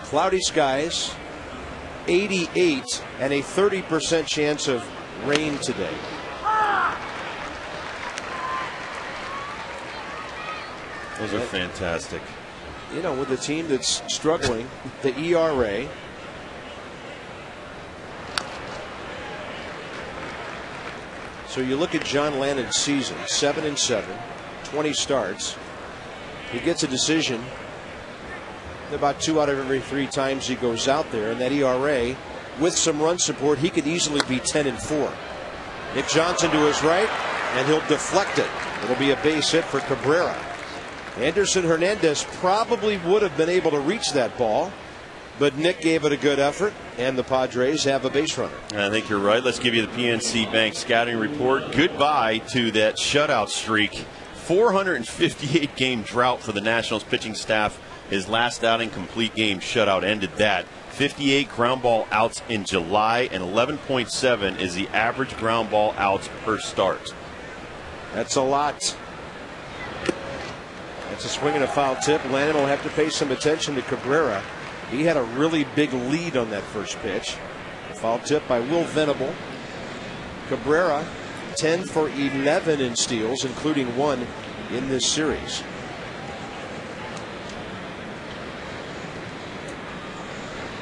Cloudy skies, 88, and a 30% chance of rain today. Those are fantastic. You know, with a team that's struggling, the ERA. So you look at John Lannon's season, 7-7, 20 starts. He gets a decision about 2 out of every 3 times he goes out there, and that ERA, with some run support, he could easily be 10-4. Nick Johnson to his right, and he'll deflect it. It'll be a base hit for Cabrera. Anderson Hernandez probably would have been able to reach that ball, but Nick gave it a good effort, and the Padres have a base runner. I think you're right. Let's give you the PNC Bank scouting report. Goodbye to that shutout streak. 458 game drought for the Nationals pitching staff. His last outing, complete game shutout, ended that. 58 ground ball outs in July, and 11.7 is the average ground ball outs per start. That's a lot. That's a swing and a foul tip. Lannon will have to pay some attention to Cabrera. He had a really big lead on that first pitch. A foul tip by Will Venable. Cabrera 10 for 11 in steals, including 1 in this series.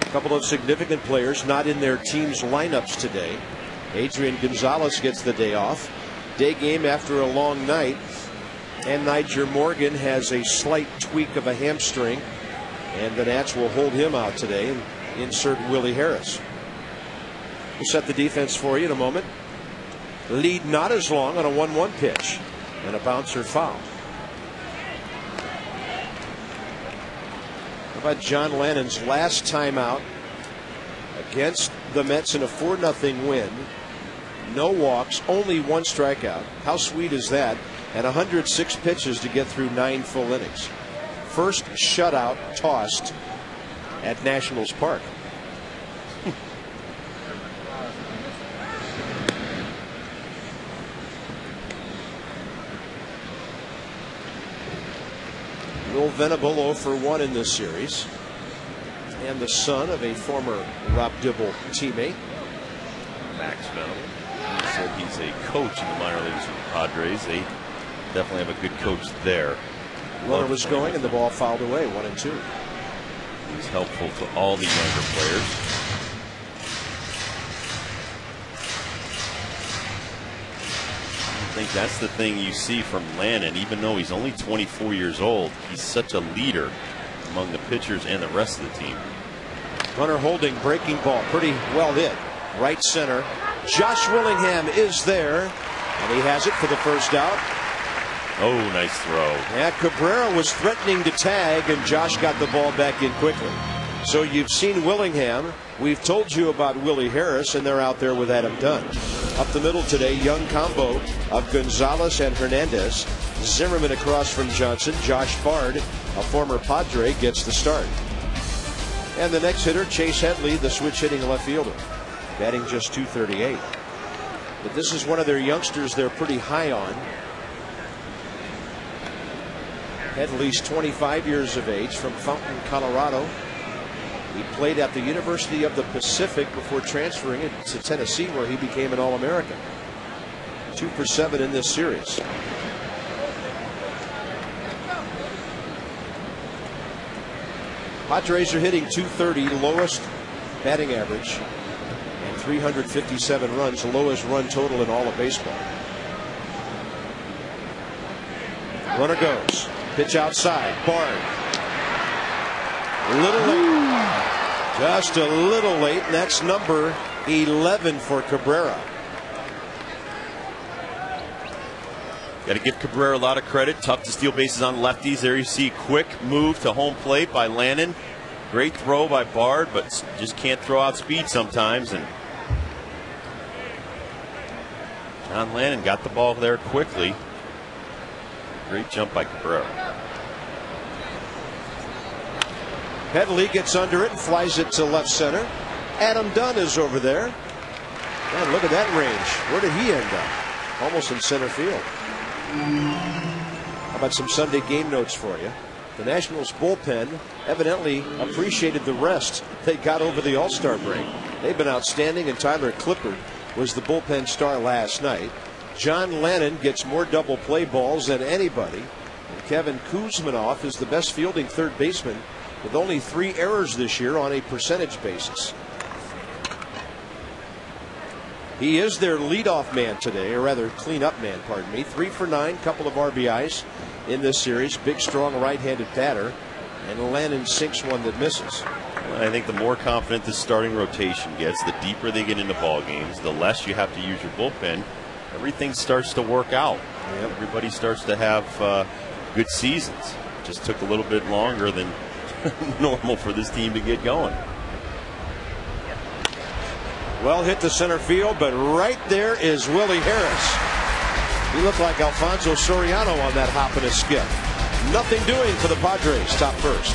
A couple of significant players not in their team's lineups today. Adrian Gonzalez gets the day off. Day game after a long night. And Niger Morgan has a slight tweak of a hamstring, and the Nats will hold him out today and insert Willie Harris. We'll set the defense for you in a moment. Lead not as long on a 1-1 pitch, and a bouncer foul. How about John Lannon's last time out against the Mets in a 4-0 win? No walks, only 1 strikeout. How sweet is that? And 106 pitches to get through 9 full innings. First shutout tossed at Nationals Park. Will Venable 0 for 1 in this series, and the son of a former Rob Dibble teammate, Max Venable. He said he's a coach in the minor leagues with the Padres. They definitely have a good coach there. Runner was going, and the ball fouled away, 1-2. He's helpful to all the younger players. I think that's the thing you see from Lannon. Even though he's only 24 years old, he's such a leader among the pitchers and the rest of the team. Runner holding, breaking ball, pretty well hit. Right center. Josh Willingham is there, and he has it for the first out. Oh, nice throw. Yeah, Cabrera was threatening to tag, and Josh got the ball back in quickly. So you've seen Willingham. We've told you about Willie Harris, and they're out there with Adam Dunn. Up the middle today, young combo of Gonzalez and Hernandez. Zimmerman across from Johnson. Josh Bard, a former Padre, gets the start. And the next hitter, Chase Headley, the switch hitting left fielder, batting just .238. But this is one of their youngsters they're pretty high on. Headley's 25 years of age, from Fountain, Colorado. He played at the University of the Pacific before transferring it to Tennessee, where he became an All-American. 2 for 7 in this series. Padres are hitting .230, lowest batting average, and 357 runs, lowest run total in all of baseball. Runner goes. Pitch outside. Bard. A little late. Just a little late. And that's number 11 for Cabrera. Got to give Cabrera a lot of credit. Tough to steal bases on lefties. There you see quick move to home plate by Lannon. Great throw by Bard, but just can't throw out speed sometimes. And John Lannon got the ball there quickly. Great jump by Cabrera. Headley gets under it and flies it to left center. Adam Dunn is over there. Man, look at that range. Where did he end up? Almost in center field. How about some Sunday game notes for you? The Nationals bullpen evidently appreciated the rest they got over the All-Star break. They've been outstanding, and Tyler Clippard was the bullpen star last night. John Lannon gets more double play balls than anybody. And Kevin Kuzminoff is the best fielding third baseman with only 3 errors this year on a percentage basis. He is their leadoff man today, or rather cleanup man, pardon me. 3 for 9, couple of RBIs in this series. Big, strong right-handed batter, and Lannon sinks one that misses. I think the more confident the starting rotation gets, the deeper they get into ball games, the less you have to use your bullpen. Everything starts to work out. Yep. Everybody starts to have good seasons. Just took a little bit longer than normal for this team to get going. Well hit to center field, but right there is Willie Harris. He looked like Alfonso Soriano on that hop and a skip. Nothing doing for the Padres. Top first.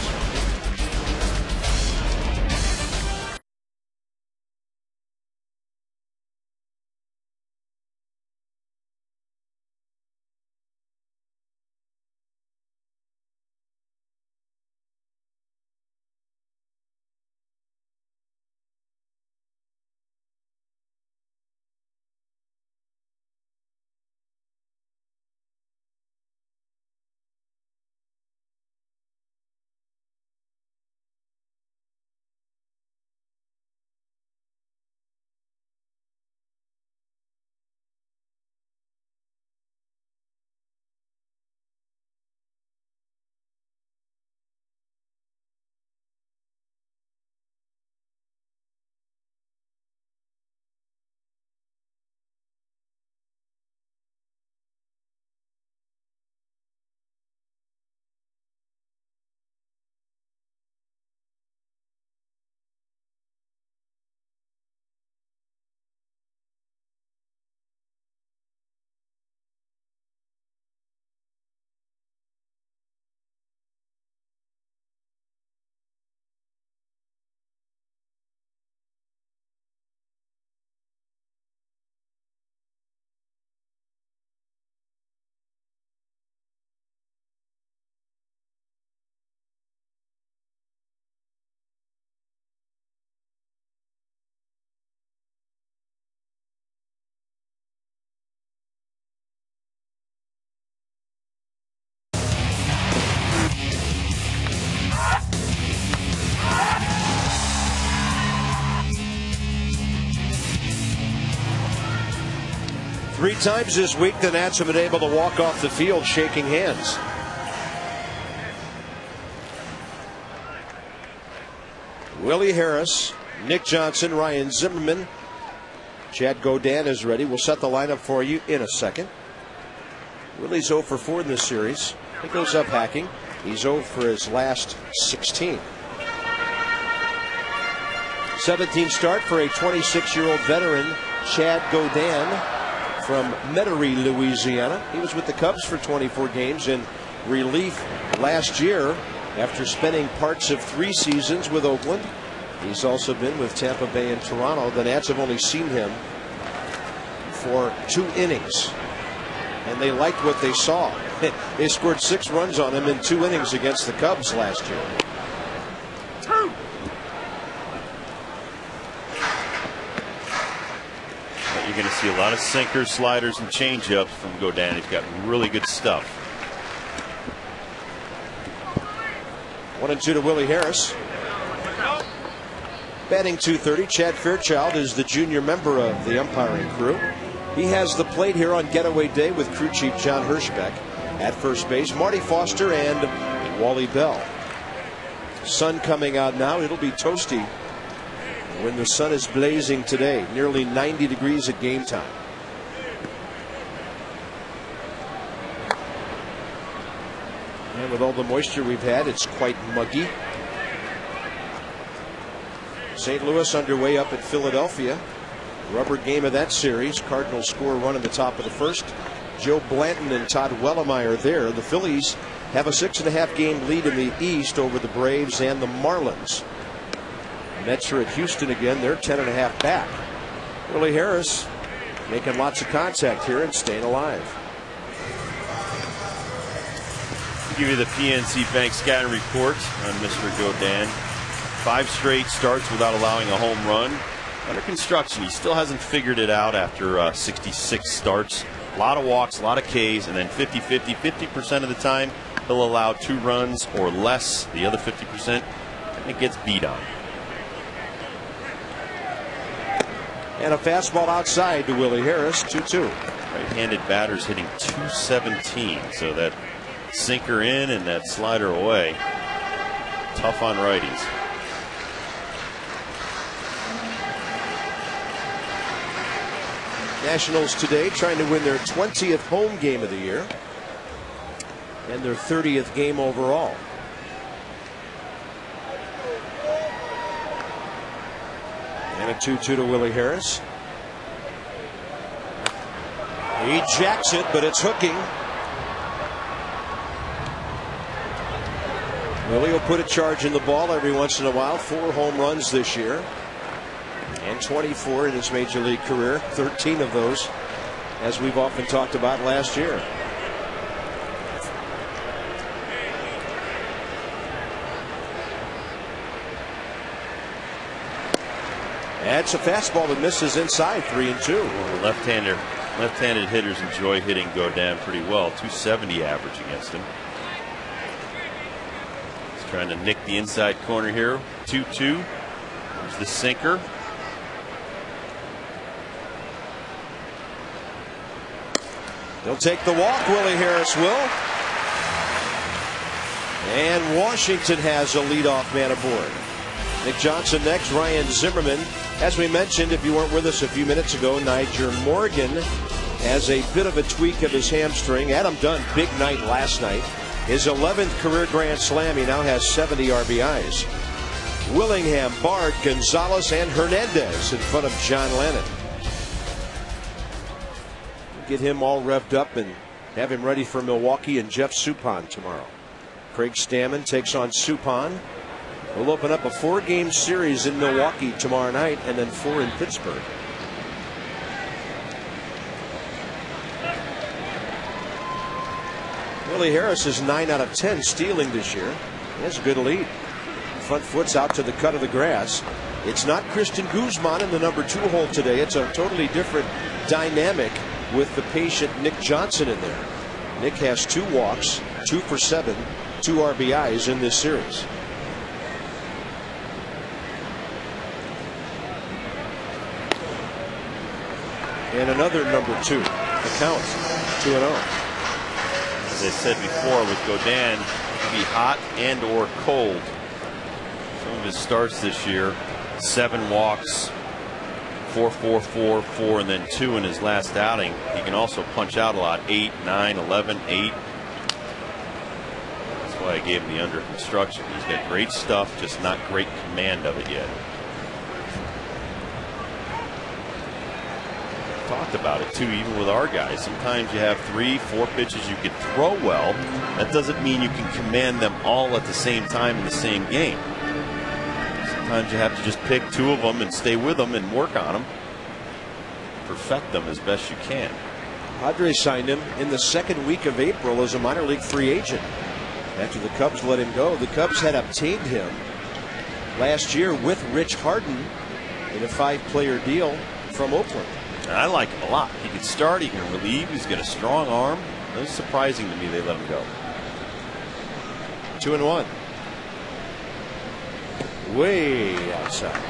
Three times this week, the Nats have been able to walk off the field shaking hands. Willie Harris, Nick Johnson, Ryan Zimmerman, Chad Godin is ready. We'll set the lineup for you in a second. Willie's 0 for 4 in this series. He goes up hacking. He's 0 for his last 16. 17 start for a 26-year-old veteran, Chad Godin, from Metairie, Louisiana. He was with the Cubs for 24 games in relief last year after spending parts of 3 seasons with Oakland. He's also been with Tampa Bay and Toronto. The Nats have only seen him for 2 innings, and they liked what they saw. They scored 6 runs on him in 2 innings against the Cubs last year. You're going to see a lot of sinkers, sliders, and changeups from Godin. He's got really good stuff. 1-2 to Willie Harris. Batting .230. Chad Fairchild is the junior member of the umpiring crew. He has the plate here on getaway day with crew chief John Hirschbeck at first base. Marty Foster and Wally Bell. Sun coming out now. It'll be toasty when the sun is blazing today. Nearly 90 degrees at game time. And with all the moisture we've had, it's quite muggy. St. Louis underway up at Philadelphia. Rubber game of that series. Cardinals score a run in the top of the first. Joe Blanton and Todd Wellemeyer there. The Phillies have a 6.5 game lead in the East over the Braves and the Marlins. Mets are at Houston again. They're 10.5 back. Willie Harris making lots of contact here and staying alive. Give you the PNC Bank scouting report on Mr. Godin. 5 straight starts without allowing a home run. Under construction, he still hasn't figured it out after 66 starts. A lot of walks, a lot of Ks, and then 50-50. 50% of the time, he'll allow 2 runs or less. The other 50%, it gets beat on. And a fastball outside to Willie Harris, 2-2. Right-handed batters hitting .217, so that sinker in and that slider away. Tough on righties. Nationals today trying to win their 20th home game of the year and their 30th game overall. And a 2-2 to Willie Harris. He jacks it, but it's hooking. Willie will put a charge in the ball every once in a while. 4 home runs this year. And 24 in his major league career. 13 of those, as we've often talked about, last year. That's a fastball that misses inside, 3-2. Well, left-handed hitters enjoy hitting Godin pretty well. .270 average against him. He's trying to nick the inside corner here. 2-2. There's the sinker. He'll take the walk, Willie Harris will. And Washington has a leadoff man aboard. Nick Johnson next, Ryan Zimmerman. As we mentioned, if you weren't with us a few minutes ago, Niger Morgan has a bit of a tweak of his hamstring. Adam Dunn, big night last night. His 11th career grand slam. He now has 70 RBIs. Willingham, Bard, Gonzalez, and Hernandez in front of John Lennon. Get him all revved up and have him ready for Milwaukee and Jeff Suppan tomorrow. Craig Stammen takes on Suppan. We'll open up a 4-game series in Milwaukee tomorrow night and then 4 in Pittsburgh. Willie Harris is 9 out of 10 stealing this year. He has a good lead. Front foot's out to the cut of the grass. It's not Christian Guzman in the number 2 hole today. It's a totally different dynamic with the patient Nick Johnson in there. Nick has 2 walks, 2 for 7, 2 RBIs in this series. And another number 2. The count, 2-0. As I said before, with Godin, it can be hot and or cold. Some of his starts this year, 7 walks, 4, 4, 4, 4, and then 2 in his last outing. He can also punch out a lot, 8, 9, 11, 8. That's why I gave him the under construction. He's got great stuff, just not great command of it yet. Talked about it too, even with our guys. Sometimes you have 3, 4 pitches you can throw well. That doesn't mean you can command them all at the same time in the same game. Sometimes you have to just pick 2 of them and stay with them and work on them. Perfect them as best you can. Padres signed him in the 2nd week of April as a minor league free agent. After the Cubs let him go, the Cubs had obtained him last year with Rich Harden in a 5-player deal from Oakland. I like him a lot. He can start, he can relieve, he's got a strong arm. It was surprising to me they let him go. 2-1. Way outside.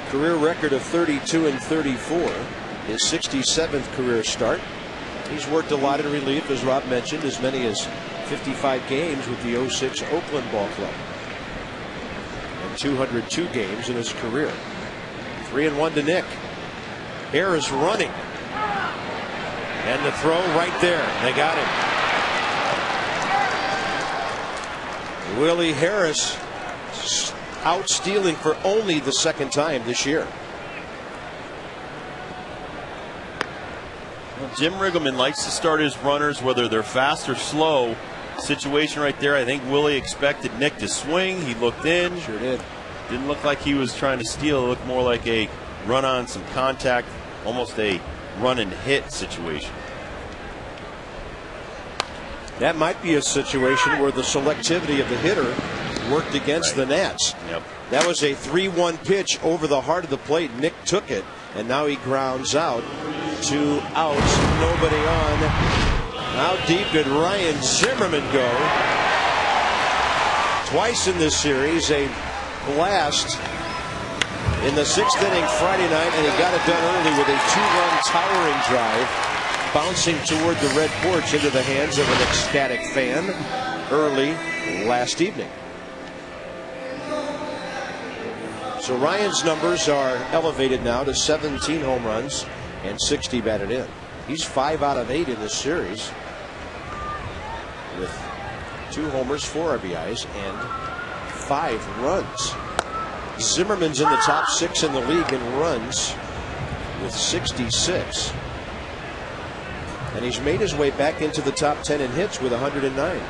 Career record of 32 and 34. His 67th career start. He's worked a lot in relief, as Rob mentioned, as many as 55 games with the 06 Oakland Ball Club. 202 games in his career. 3-1 to Nick. Harris running. And the throw right there. They got him. Willie Harris out stealing for only the 2nd time this year. Well, Jim Riggleman likes to start his runners, whether they're fast or slow. Situation right there, I think Willie expected Nick to swing. He looked in. Sure did. Didn't look like he was trying to steal. It looked more like a run on some contact, almost a run and hit situation. That might be a situation where the selectivity of the hitter worked against the Nats. Yep. That was a 3-1 pitch over the heart of the plate. Nick took it, and now he grounds out. 2 outs, nobody on. How deep did Ryan Zimmerman go? Twice in this series, a blast in the 6th inning Friday night, and he got it done early with a 2-run towering drive, bouncing toward the red porch into the hands of an ecstatic fan early last evening. So Ryan's numbers are elevated now to 17 home runs and 60 batted in. He's 5 out of 8 in this series with 2 homers, 4 RBIs, and 5 runs. Zimmerman's in the top 6 in the league in runs with 66. And he's made his way back into the top 10 in hits with 109.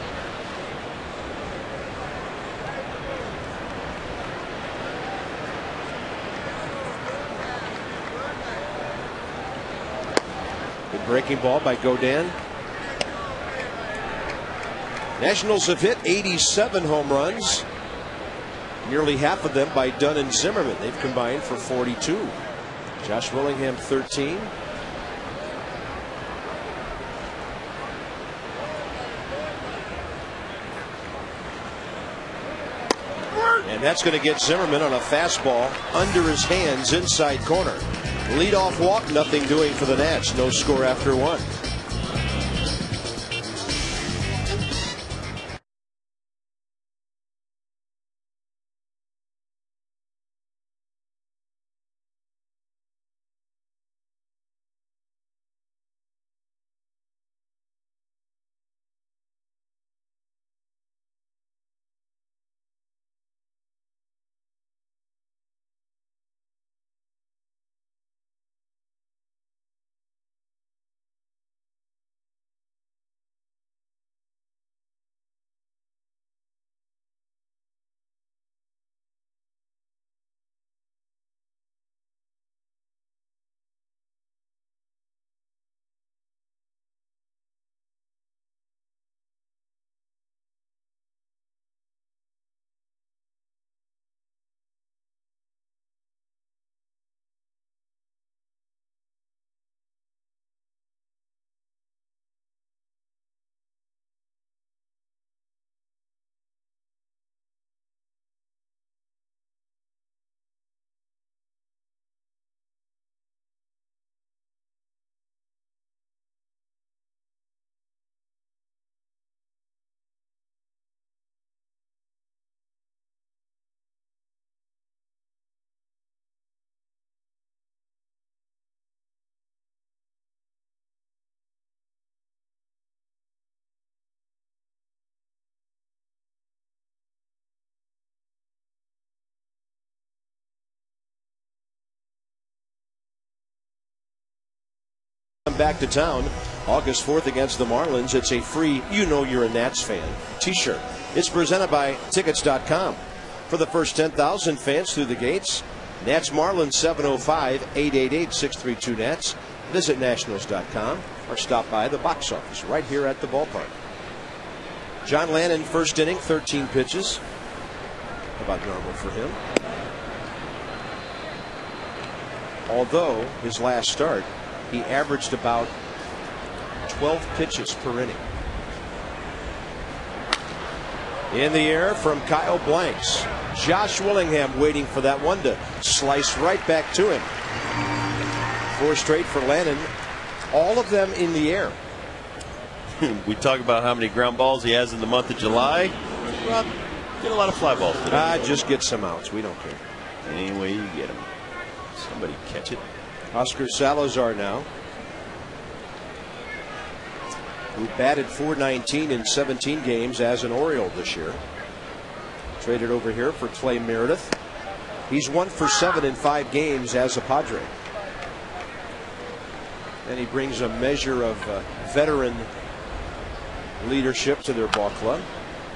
Good breaking ball by Godin. Nationals have hit 87 home runs. Nearly half of them by Dunn and Zimmerman. They've combined for 42. Josh Willingham 13. And that's going to get Zimmerman on a fastball under his hands inside corner. Leadoff walk, nothing doing for the Nats. No score after 1. Back to town August 4th against the Marlins. It's a free "You Know You're a Nats Fan" t-shirt. It's presented by Tickets.com. For the first 10,000 fans through the gates, Nats Marlins 705-888-632 Nats. Visit Nationals.com or stop by the box office right here at the ballpark. John Lannon, first inning, 13 pitches. About normal for him. Although his last start, he averaged about 12 pitches per inning. In the air from Kyle Blanks. Josh Willingham waiting for that one to slice right back to him. 4 straight for Lannon. All of them in the air. We talk about how many ground balls he has in the month of July. Well, get a lot of fly balls today. Just get some outs. We don't care. Any way you get them. Somebody catch it. Oscar Salazar now, who batted .419 in 17 games as an Oriole this year. Traded over here for Clay Meredith. He's 1 for 7 in 5 games as a Padre. And he brings a measure of veteran leadership to their ball club.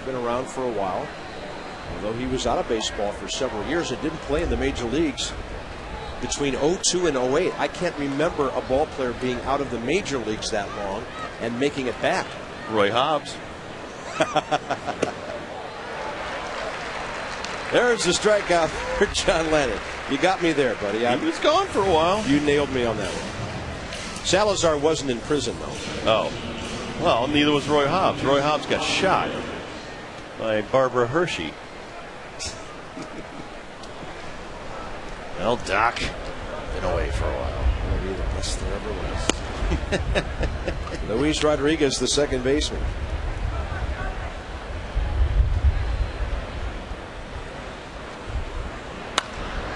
Been around for a while. Although he was out of baseball for several years and didn't play in the major leagues between 02 and 08. I can't remember a ball player being out of the major leagues that long and making it back. Roy Hobbs. There's the strikeout for John Lennon. You got me there, buddy. He was gone for a while. You nailed me on that one. Salazar wasn't in prison, though. Oh. Well, neither was Roy Hobbs. Roy Hobbs got shot by Barbara Hershey. Well, Doc, been away for a while. Maybe the best there ever was. Luis Rodriguez, the second baseman.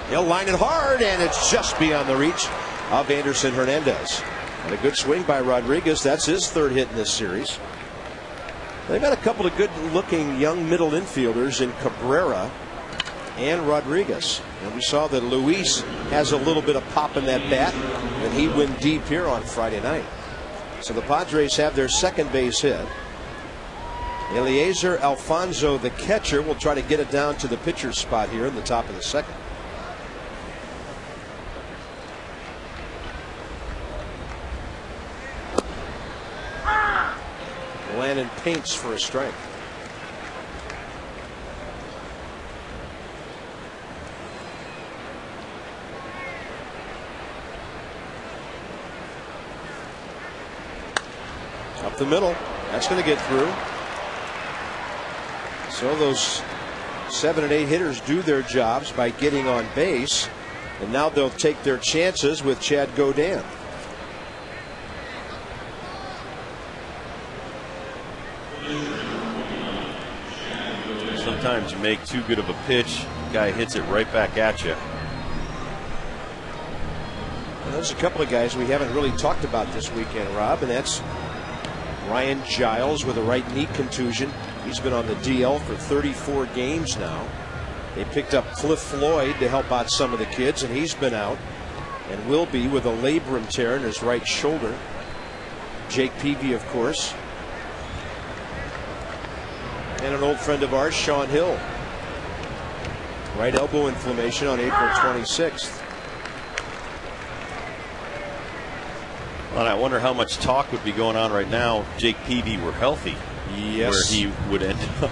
He'll line it hard, and it's just beyond the reach of Anderson Hernandez. And a good swing by Rodriguez. That's his third hit in this series. They've got a couple of good-looking young middle infielders in Cabrera and Rodriguez. And we saw that Luis has a little bit of pop in that bat, and he went deep here on Friday night. So the Padres have their second base hit. Eliezer Alfonso, the catcher, will try to get it down to the pitcher's spot here in the top of the second. Lannon paints for a strike. Up the middle. That's going to get through. So those 7 and 8 hitters do their jobs by getting on base. And now they'll take their chances with Chad Godin. Sometimes you make too good of a pitch, guy hits it right back at you. Well, there's a couple of guys we haven't really talked about this weekend, Rob, and that's Ryan Giles with a right knee contusion. He's been on the DL for 34 games now. They picked up Cliff Floyd to help out some of the kids, and he's been out and will be with a labrum tear in his right shoulder. Jake Peavy, of course. And an old friend of ours, Sean Hill. Right elbow inflammation on April 26th. Well, I wonder how much talk would be going on right now if Jake Peavy were healthy. Yes. Where he would end up.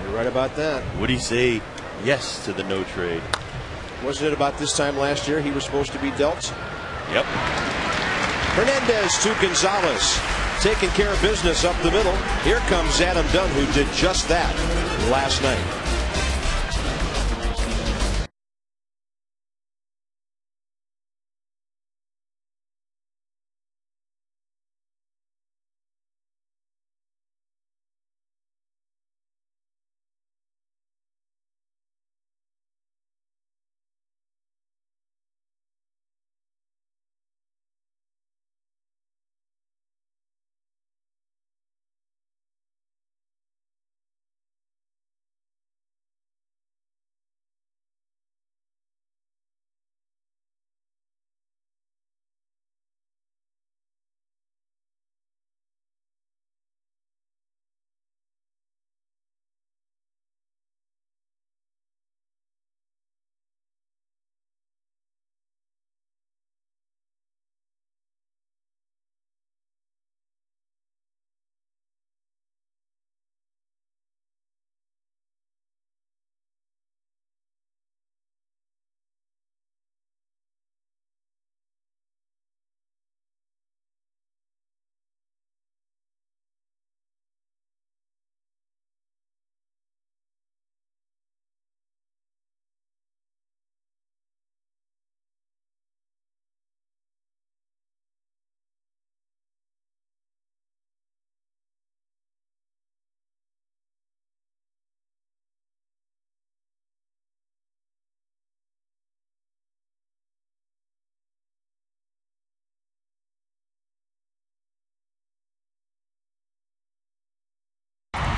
You're right about that. Would he say yes to the no trade? Wasn't it about this time last year he was supposed to be dealt? Yep. Hernandez to Gonzalez. Taking care of business up the middle. Here comes Adam Dunn, who did just that last night.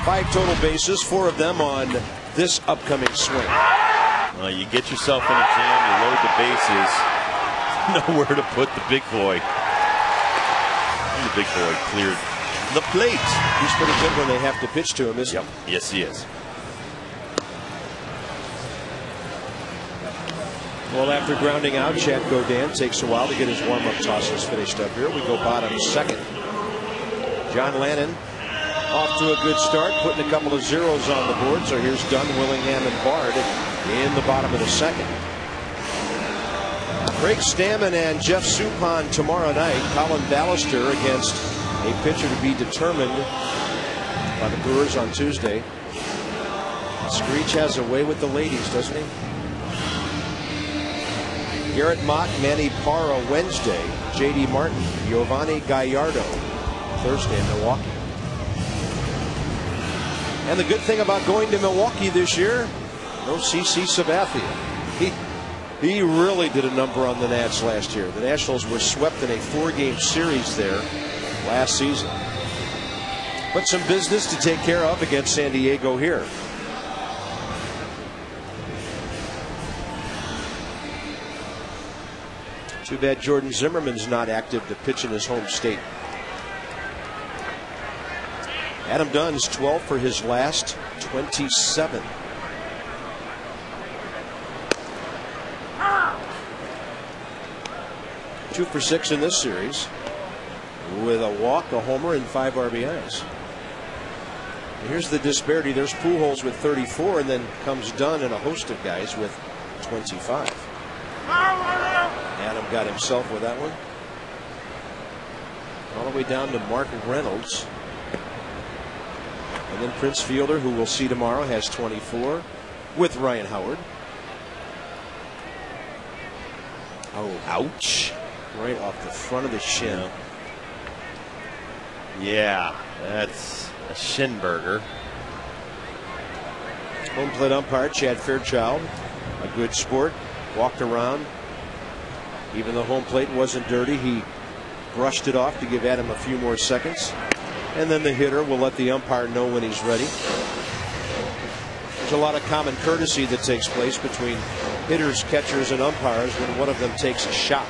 Five total bases, 4 of them on this upcoming swing. Well, you get yourself in a jam, you load the bases, nowhere to put the big boy. And the big boy cleared the plate. He's pretty good when they have to pitch to him, isn't he? Yes, he is. Well, after grounding out, Chad Godin takes a while to get his warm-up tosses finished up here. We go bottom second. John Lannon off to a good start, putting a couple of zeros on the board. So here's Dunn, Willingham, and Bard in the bottom of the second. Craig Stammen and Jeff Suppan tomorrow night. Colin Ballister against a pitcher to be determined by the Brewers on Tuesday. Screech has a way with the ladies, doesn't he? Garrett Mott, Manny Parra Wednesday. J.D. Martin, Giovanni Gallardo Thursday in Milwaukee. And the good thing about going to Milwaukee this year, no CC Sabathia. He really did a number on the Nats last year. The Nationals were swept in a 4-game series there last season. But some business to take care of against San Diego here. Too bad Jordan Zimmerman's not active to pitch in his home state. Adam Dunn's 12 for his last 27. Two for 6 in this series with a walk, a homer, and 5 RBIs. And here's the disparity. There's Pujols with 34, and then comes Dunn and a host of guys with 25. Adam got himself with that one. All the way down to Mark Reynolds. And then Prince Fielder, who we'll see tomorrow, has 24 with Ryan Howard. Oh, ouch. Right off the front of the shin. Yeah, that's a shin burger. Home plate umpire Chad Fairchild, a good sport, walked around. Even though home plate wasn't dirty, he brushed it off to give Adam a few more seconds. And then the hitter will let the umpire know when he's ready. There's a lot of common courtesy that takes place between hitters, catchers, and umpires when one of them takes a shot.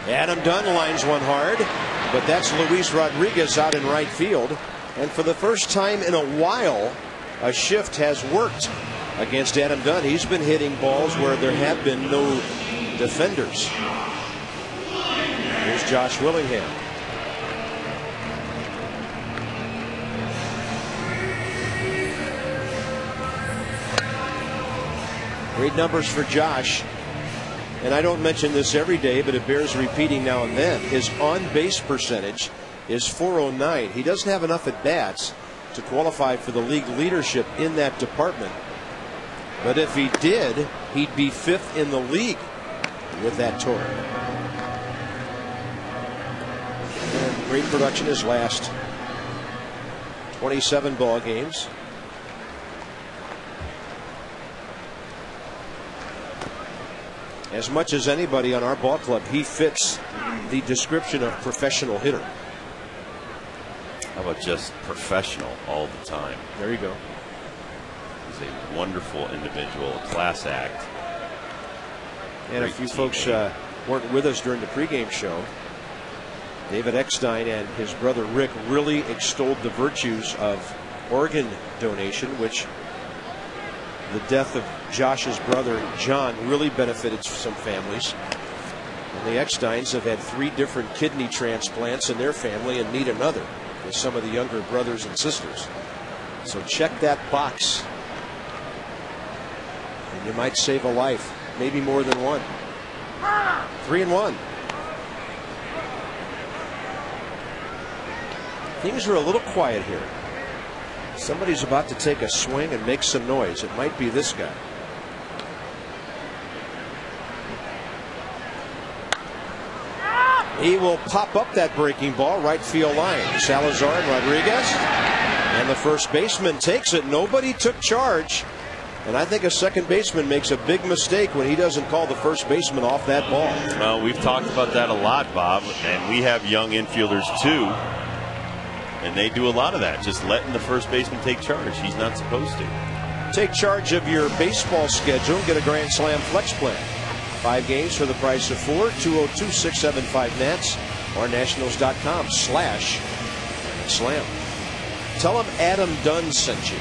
Adam Dunn lines one hard, but that's Luis Rodriguez out in right field. And for the first time in a while, a shift has worked against Adam Dunn. He's been hitting balls where there have been no defenders. Here's Josh Willingham. Great numbers for Josh. And I don't mention this every day, but it bears repeating now and then. His on-base percentage is .409. He doesn't have enough at-bats to qualify for the league leadership in that department. But if he did, he'd be 5th in the league with that torque. And great production his last 27 ball games. As much as anybody on our ball club, he fits the description of professional hitter. How about just professional all the time? There you go. He's a wonderful individual, a class act. And a few folks weren't with us during the pregame show. David Eckstein and his brother Rick really extolled the virtues of organ donation, which the death of Josh's brother John really benefited some families. And the Ecksteins have had 3 different kidney transplants in their family and need another with some of the younger brothers and sisters. So check that box and you might save a life, maybe more than one. 3-1. Things are a little quiet here. Somebody's about to take a swing and make some noise. It might be this guy. He will pop up that breaking ball, right field line. Salazar and Rodriguez. And the first baseman takes it. Nobody took charge. And I think a second baseman makes a big mistake when he doesn't call the first baseman off that ball. Well, we've talked about that a lot, Bob. And we have young infielders, too. And they do a lot of that, just letting the first baseman take charge. He's not supposed to. Take charge of your baseball schedule. Get a Grand Slam Flex Plan. 5 games for the price of 4. 202-675-NATS or nationals.com/slam. Tell them Adam Dunn sent you.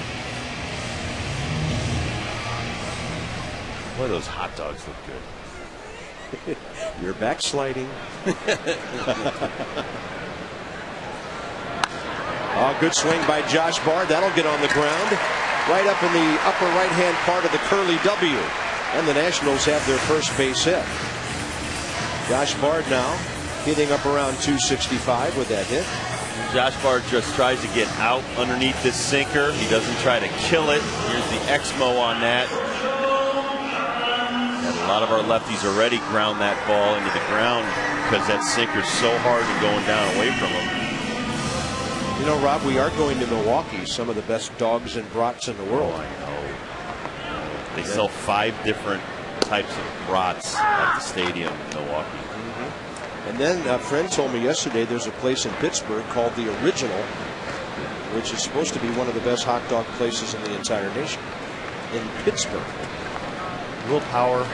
Boy, those hot dogs look good. You're backsliding. Oh, good swing by Josh Bard. That'll get on the ground, right up in the upper right-hand part of the curly W. And the Nationals have their first base hit. Josh Bard now hitting up around 265 with that hit. Josh Bard just tries to get out underneath this sinker. He doesn't try to kill it. Here's the Exmo on that. And a lot of our lefties already ground that ball into the ground because that sinker's so hard and going down away from him. You know, Rob, we are going to Milwaukee, some of the best dogs and brats in the world. Oh, I know. They sell 5 different types of brats at the stadium in Milwaukee. And then a friend told me yesterday there's a place in Pittsburgh called The Original, which is supposed to be one of the best hot dog places in the entire nation. In Pittsburgh. Willpower.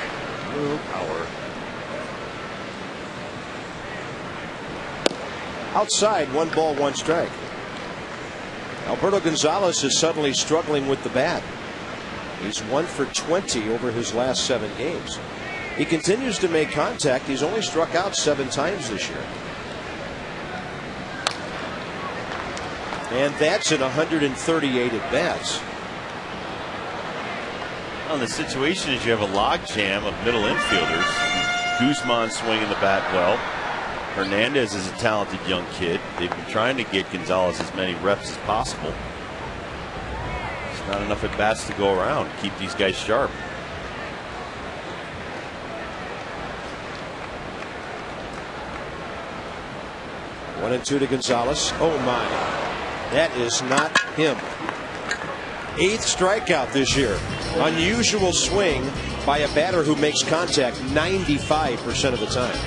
Willpower. Outside, 1 ball, 1 strike. Alberto Gonzalez is suddenly struggling with the bat. He's 1 for 20 over his last 7 games. He continues to make contact. He's only struck out 7 times this year. And that's in 138 at bats. Well, the situation is you have a logjam of middle infielders. Guzman swinging the bat well. Hernandez is a talented young kid. They've been trying to get Gonzalez as many reps as possible. There's not enough at bats to go around. Keep these guys sharp. One and 2 to Gonzalez. Oh my, that is not him. 8th strikeout this year. Unusual swing by a batter who makes contact 95% of the time.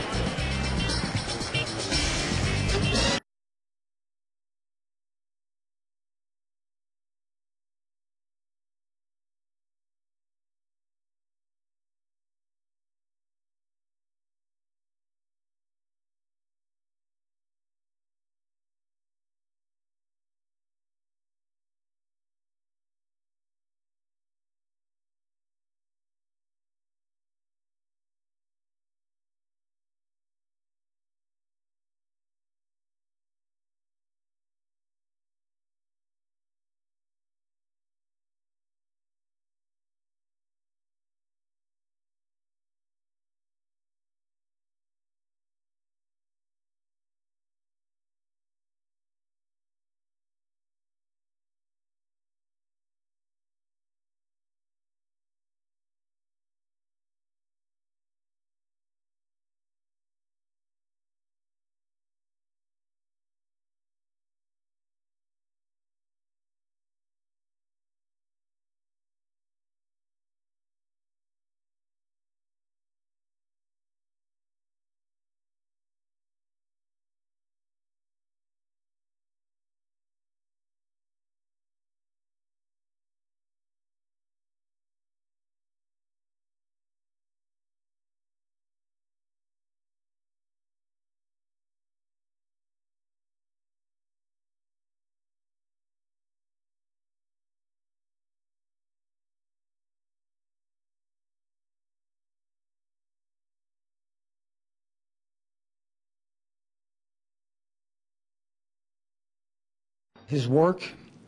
His work,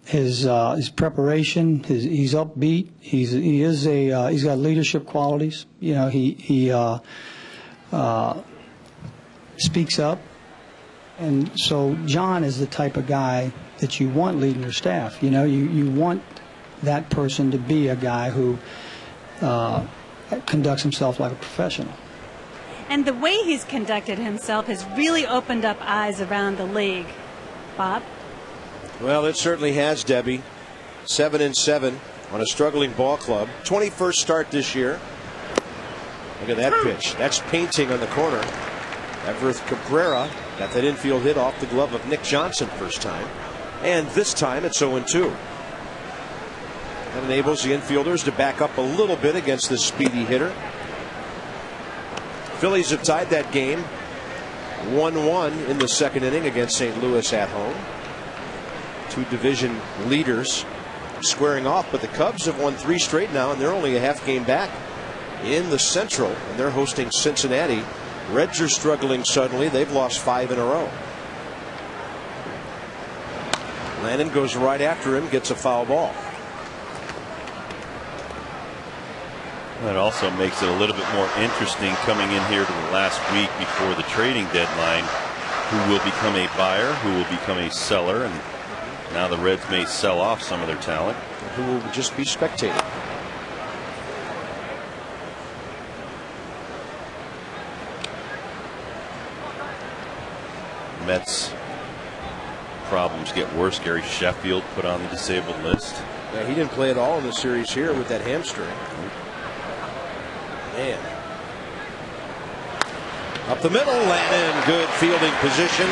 his preparation, he's upbeat. He's got leadership qualities. You know, he speaks up, and so John is the type of guy that you want leading your staff. You know, you want that person to be a guy who conducts himself like a professional. And the way he's conducted himself has really opened up eyes around the league. Bob? Well, it certainly has, Debbie. 7-7 on a struggling ball club. 21st start this year. Look at that pitch. That's painting on the corner. Everett Cabrera got that infield hit off the glove of Nick Johnson first time. And this time it's 0-2. That enables the infielders to back up a little bit against this speedy hitter. Phillies have tied that game 1-1 in the 2nd inning against St. Louis at home. 2 division leaders squaring off, but the Cubs have won 3 straight now, and they're only a half game back in the Central, and they're hosting Cincinnati. Reds are struggling suddenly. They've lost 5 in a row. Lannon goes right after him, gets a foul ball. That also makes it a little bit more interesting coming in here to the last week before the trading deadline. Who will become a buyer, who will become a seller, and now the Reds may sell off some of their talent. Who will just be spectating. Mets problems get worse. Gary Sheffield put on the disabled list. Yeah, he didn't play at all in the series here with that hamstring. Man. Up the middle, Lannon, good fielding position,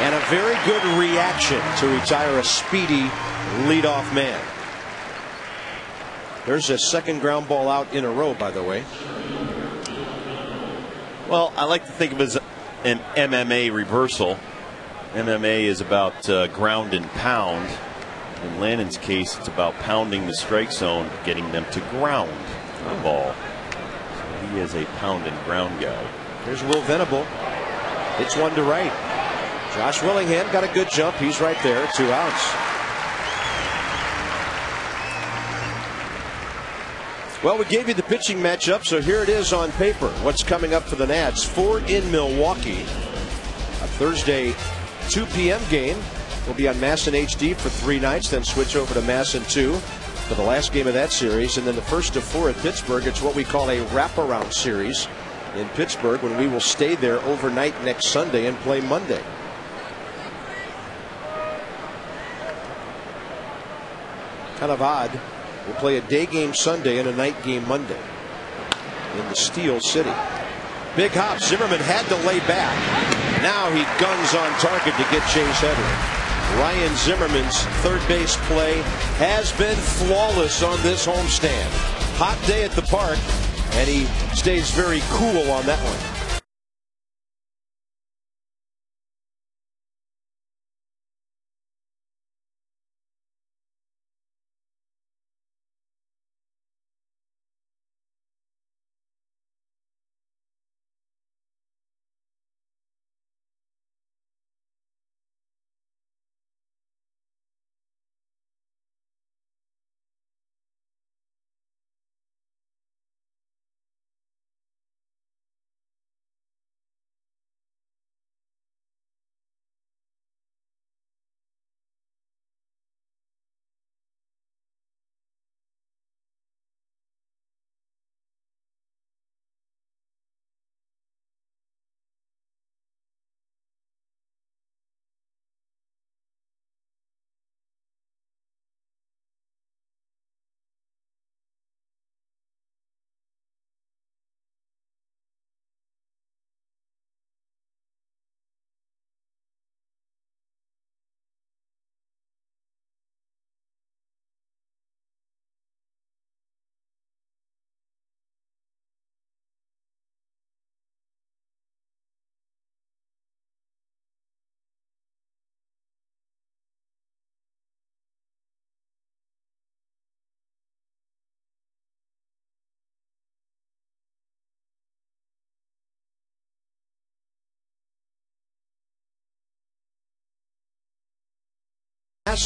and a very good reaction to retire a speedy leadoff man. There's a second ground ball out in a row, by the way. Well, I like to think of it as an MMA reversal. MMA is about ground and pound. In Lannon's case, it's about pounding the strike zone, getting them to ground the ball. So he is a pound and ground guy. Here's Will Venable. Hits one to right. Josh Willingham got a good jump. He's right there. 2 outs. Well, we gave you the pitching matchup, so here it is on paper. What's coming up for the Nats? 4 in Milwaukee. A Thursday 2 p.m. game. We'll be on MASN HD for 3 nights, then switch over to MASN 2 for the last game of that series. And then the first of 4 at Pittsburgh. It's what we call a wraparound series in Pittsburgh, when we will stay there overnight next Sunday and play Monday. Kind of odd. We'll play a day game Sunday and a night game Monday in the Steel City. Big hop. Zimmerman had to lay back. Now he guns on target to get Chase Headley. Ryan Zimmerman's third base play has been flawless on this homestand. Hot day at the park, and he stays very cool on that one.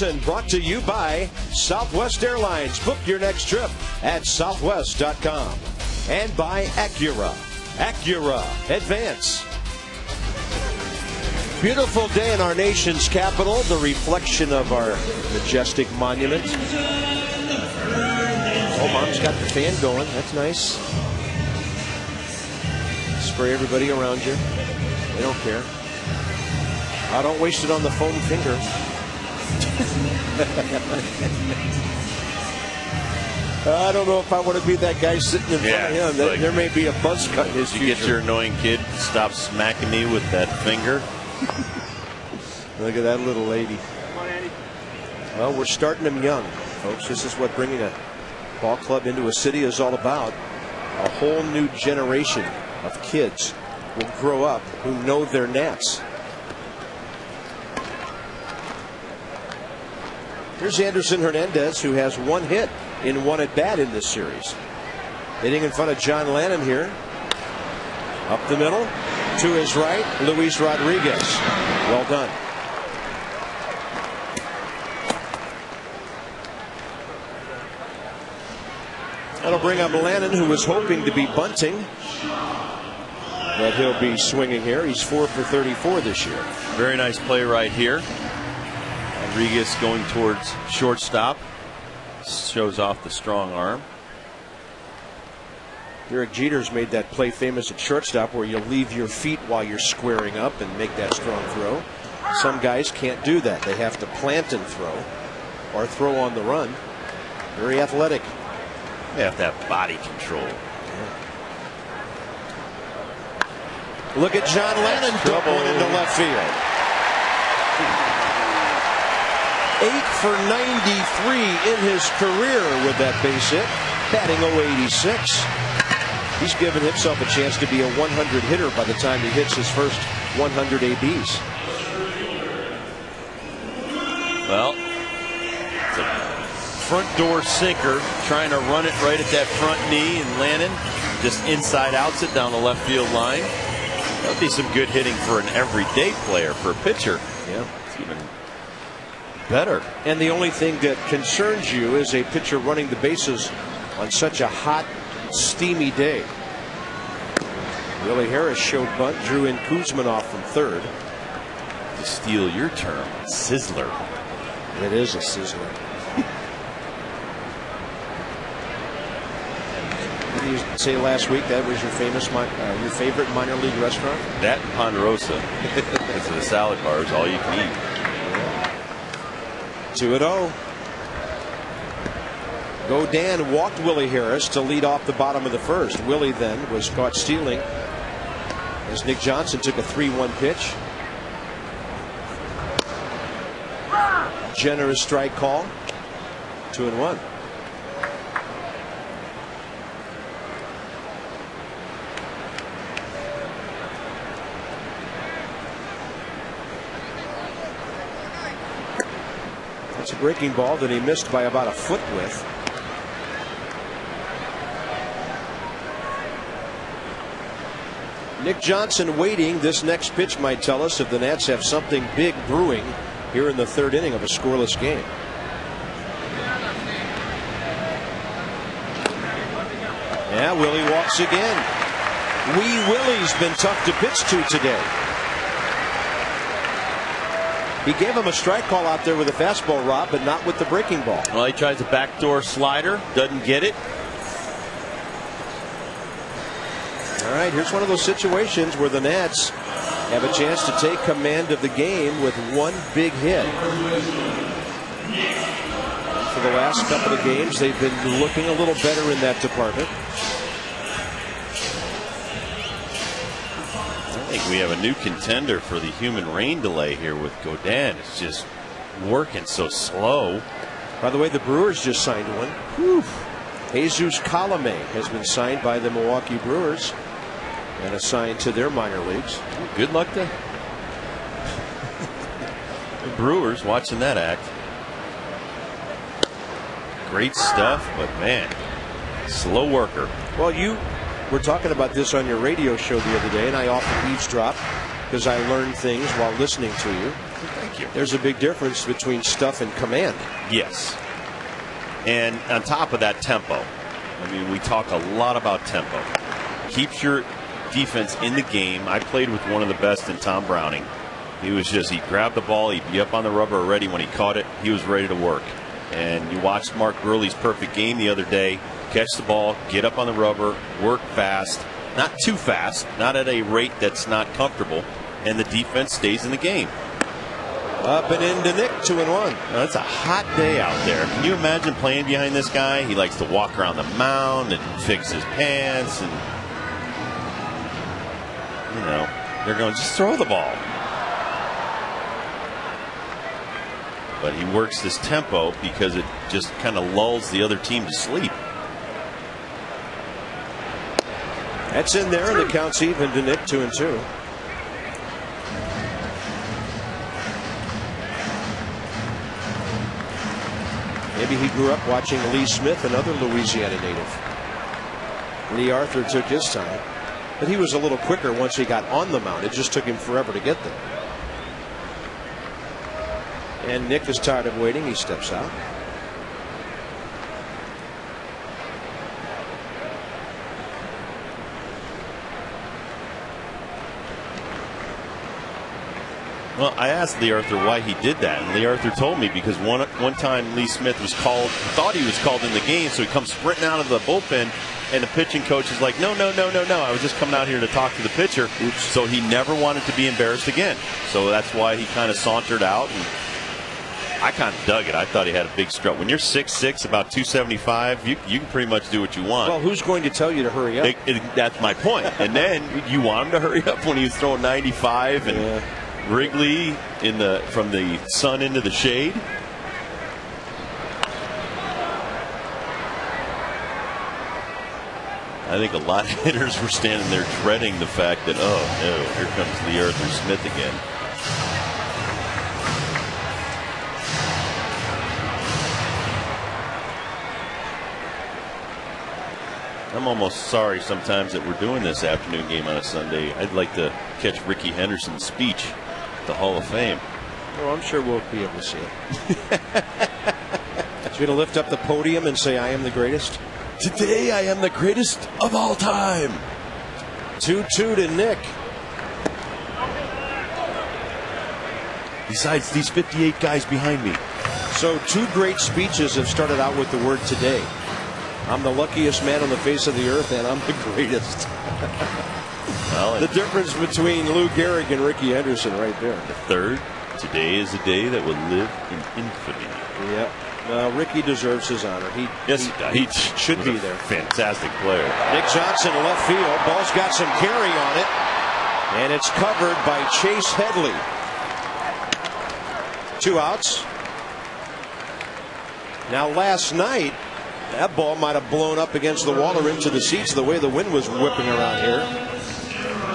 And brought to you by Southwest Airlines. Book your next trip at southwest.com. And by Acura. Acura Advance. Beautiful day in our nation's capital, the reflection of our majestic monument. Oh, Mom's got the fan going. That's nice. Spray everybody around you. They don't care. Oh, don't waste it on the foam finger. I don't know if I want to be that guy sitting in front of him. Like, there may be a buzz cut in his future. You get your annoying kid to stop smacking me with that finger. Look at that little lady. Come on, Andy. Well, we're starting them young, folks. This is what bringing a ball club into a city is all about. A whole new generation of kids will grow up who know their Nats. Here's Anderson Hernandez, who has 1 hit in 1 at bat in this series. Hitting in front of John Lannon here. Up the middle. To his right, Luis Rodriguez. Well done. That'll bring up Lannon, who was hoping to be bunting. But he'll be swinging here. He's 4 for 34 this year. Very nice play right here. Rodriguez going towards shortstop. Shows off the strong arm. Derek Jeter's made that play famous at shortstop, where you leave your feet while you're squaring up and make that strong throw. Some guys can't do that. They have to plant and throw, or throw on the run. Very athletic. They have to have body control. Look at John Lannon doubling into left field. 8 for 93 in his career with that base hit, batting .086. He's given himself a chance to be a 100 hitter by the time he hits his first 100 ABs. Well, it's a front door sinker, trying to run it right at that front knee, and Lannon just inside outs it down the left field line. That would be some good hitting for an everyday player. For a pitcher, yeah, it's even better. And the only thing that concerns you is a pitcher running the bases on such a hot, steamy day. Willie Harris showed bunt, drew in Kuzminoff from third. To steal your term, sizzler. It is a sizzler. What did you say last week? That was your your favorite minor league restaurant? That and Ponderosa. It's the salad bar is all you can eat. 2-0. Godin walked Willie Harris to lead off the bottom of the first. Willie then was caught stealing as Nick Johnson took a 3-1 pitch. Generous strike call. 2-1. That's a breaking ball that he missed by about a foot with. Nick Johnson waiting. This next pitch might tell us if the Nats have something big brewing here in the third inning of a scoreless game. Yeah, Willie walks again. Wee Willie's been tough to pitch to today. He gave him a strike call out there with a fastball, Rob, but not with the breaking ball. Well, he tries a backdoor slider, doesn't get it. All right, here's one of those situations where the Nats have a chance to take command of the game with one big hit. For the last couple of games, they've been looking a little better in that department. I think we have a new contender for the human rain delay here with Godin. It's just working so slow. By the way, the Brewers just signed one. Whew. Jesus Colome has been signed by the Milwaukee Brewers and assigned to their minor leagues. Good luck to the Brewers watching that act. Great stuff, but man, slow worker. Well, you were talking about this on your radio show the other day, and I often eavesdrop because I learn things while listening to you. Thank you. There's a big difference between stuff and command. Yes. And on top of that, tempo. I mean, we talk a lot about tempo. Keeps your defense in the game. I played with one of the best in Tom Browning. He was just, he'd grab the ball, he'd be up on the rubber already. When he caught it, he was ready to work. And you watched Mark Burley's perfect game the other day. Catch the ball, get up on the rubber, work fast, not too fast, not at a rate that's not comfortable, and the defense stays in the game. Up and into Nick, 2-1. Now, it's a hot day out there. Can you imagine playing behind this guy? He likes to walk around the mound and fix his pants, and you know, they're going, just throw the ball. But he works this tempo because it just kind of lulls the other team to sleep. That's in there, and the count's even to Nick, 2-2. Maybe he grew up watching Lee Smith, another Louisiana native. Lee Arthur took his time, but he was a little quicker once he got on the mound. It just took him forever to get there. And Nick is tired of waiting. He steps out. Well, I asked Lee Arthur why he did that, and Lee Arthur told me because one time Lee Smith was called, thought he was called in the game, so he comes sprinting out of the bullpen, and the pitching coach is like, no, I was just coming out here to talk to the pitcher. Oops. So he never wanted to be embarrassed again. So that's why he kind of sauntered out, and I kind of dug it. I thought he had a big strut. When you're 6'6", about 275, you can pretty much do what you want. Well, who's going to tell you to hurry up? That's my point. And then you want him to hurry up when he was throwing 95 and... Yeah. Wrigley from the sun into the shade. I think a lot of hitters were standing there dreading the fact that, oh no, here comes Lee Arthur Smith again. I'm almost sorry sometimes that we're doing this afternoon game on a Sunday. I'd like to catch Ricky Henderson's speech at the Hall of Fame. Oh, I'm sure we'll be able to see it. So you're going to lift up the podium and say, I am the greatest? Today I am the greatest of all time. 2-2 to Nick. Besides these 58 guys behind me. So 2 great speeches have started out with the word today. I'm the luckiest man on the face of the earth, and I'm the greatest. Well, the difference between Lou Gehrig and Ricky Henderson right there. The third, today is a day that will live in infamy. Yeah. Ricky deserves his honor. He should be there. Fantastic player. Nick Johnson, left field. Ball's got some carry on it, and it's covered by Chase Headley. 2 outs. Now, last night, that ball might have blown up against the wall or into the seats the way the wind was whipping around here.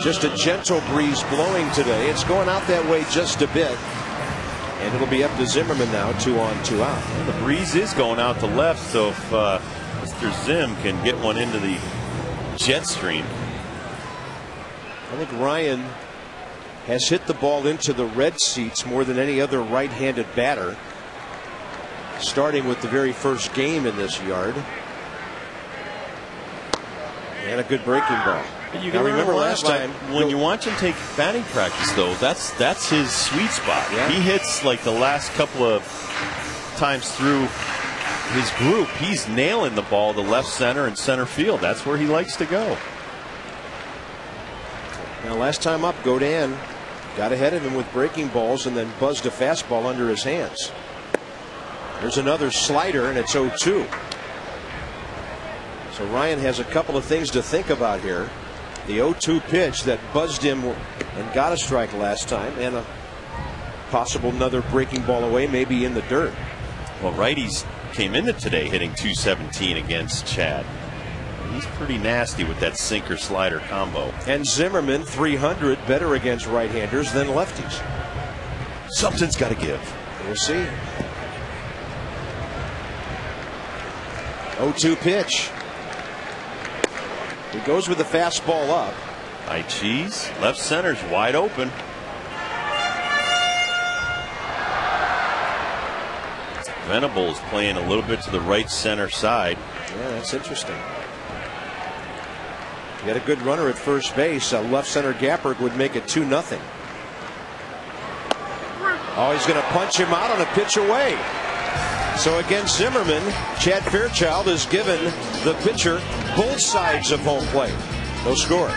Just a gentle breeze blowing today. It's going out that way just a bit. And it'll be up to Zimmerman now, 2 on, 2 out. And the breeze is going out to left, so if Mr. Zim can get one into the jet stream. I think Ryan has hit the ball into the red seats more than any other right-handed batter, starting with the very first game in this yard. And a good breaking ball. You can remember last time when you watch him take batting practice, though, that's his sweet spot. Yeah. He hits like the last couple of times through his group. He's nailing the ball to left center and center field. That's where he likes to go. Now, last time up, Godin got ahead of him with breaking balls and then buzzed a fastball under his hands. There's another slider, and it's 0-2. So Ryan has a couple of things to think about here. The 0-2 pitch that buzzed him and got a strike last time, and a possible another breaking ball away, maybe in the dirt. Well, righties came into today hitting .217 against Chad. He's pretty nasty with that sinker slider combo. And Zimmerman, .300, better against right-handers than lefties. Something's got to give. We'll see. 0-2 pitch. He goes with the fastball up. High cheese. Left center's wide open. Venables playing a little bit to the right center side. Yeah, that's interesting. You got a good runner at first base. Left center Gapper would make it 2-0. Oh, he's going to punch him out on a pitch away. So against Zimmerman, Chad Fairchild has given the pitcher both sides of home plate. No score.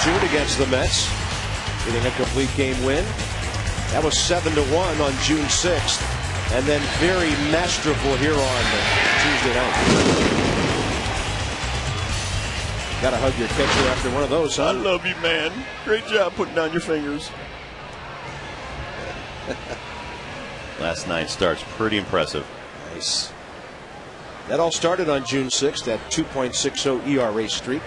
June against the Mets, getting a complete game win. That was 7-1 on June 6th, and then very masterful here on Tuesday night. Got to hug your catcher after one of those, huh? I love you, man. Great job putting down your fingers. Last 9 starts, pretty impressive. Nice. That all started on June 6th, that 2.60 ERA streak.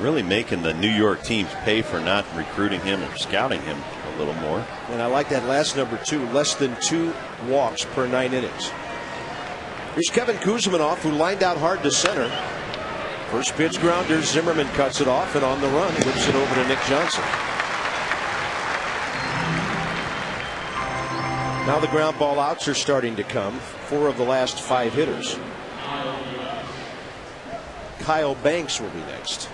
Really making the New York teams pay for not recruiting him or scouting him a little more. And I like that last number 2, less than 2 walks per 9 innings. Here's Kevin Kuzminoff, who lined out hard to center. First pitch grounder, Zimmerman cuts it off, and on the run, whips it over to Nick Johnson. Now the ground ball outs are starting to come. 4 of the last 5 hitters. Kyle Banks will be next.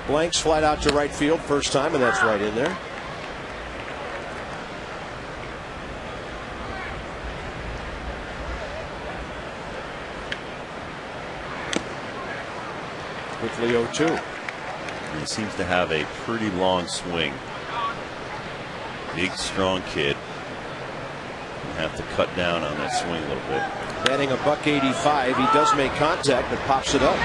Blanks flight out to right field first time, and that's right in there. Quickly 0-2. He seems to have a pretty long swing. Big, strong kid. Have to cut down on that swing a little bit. Batting $185. He does make contact, but pops it up.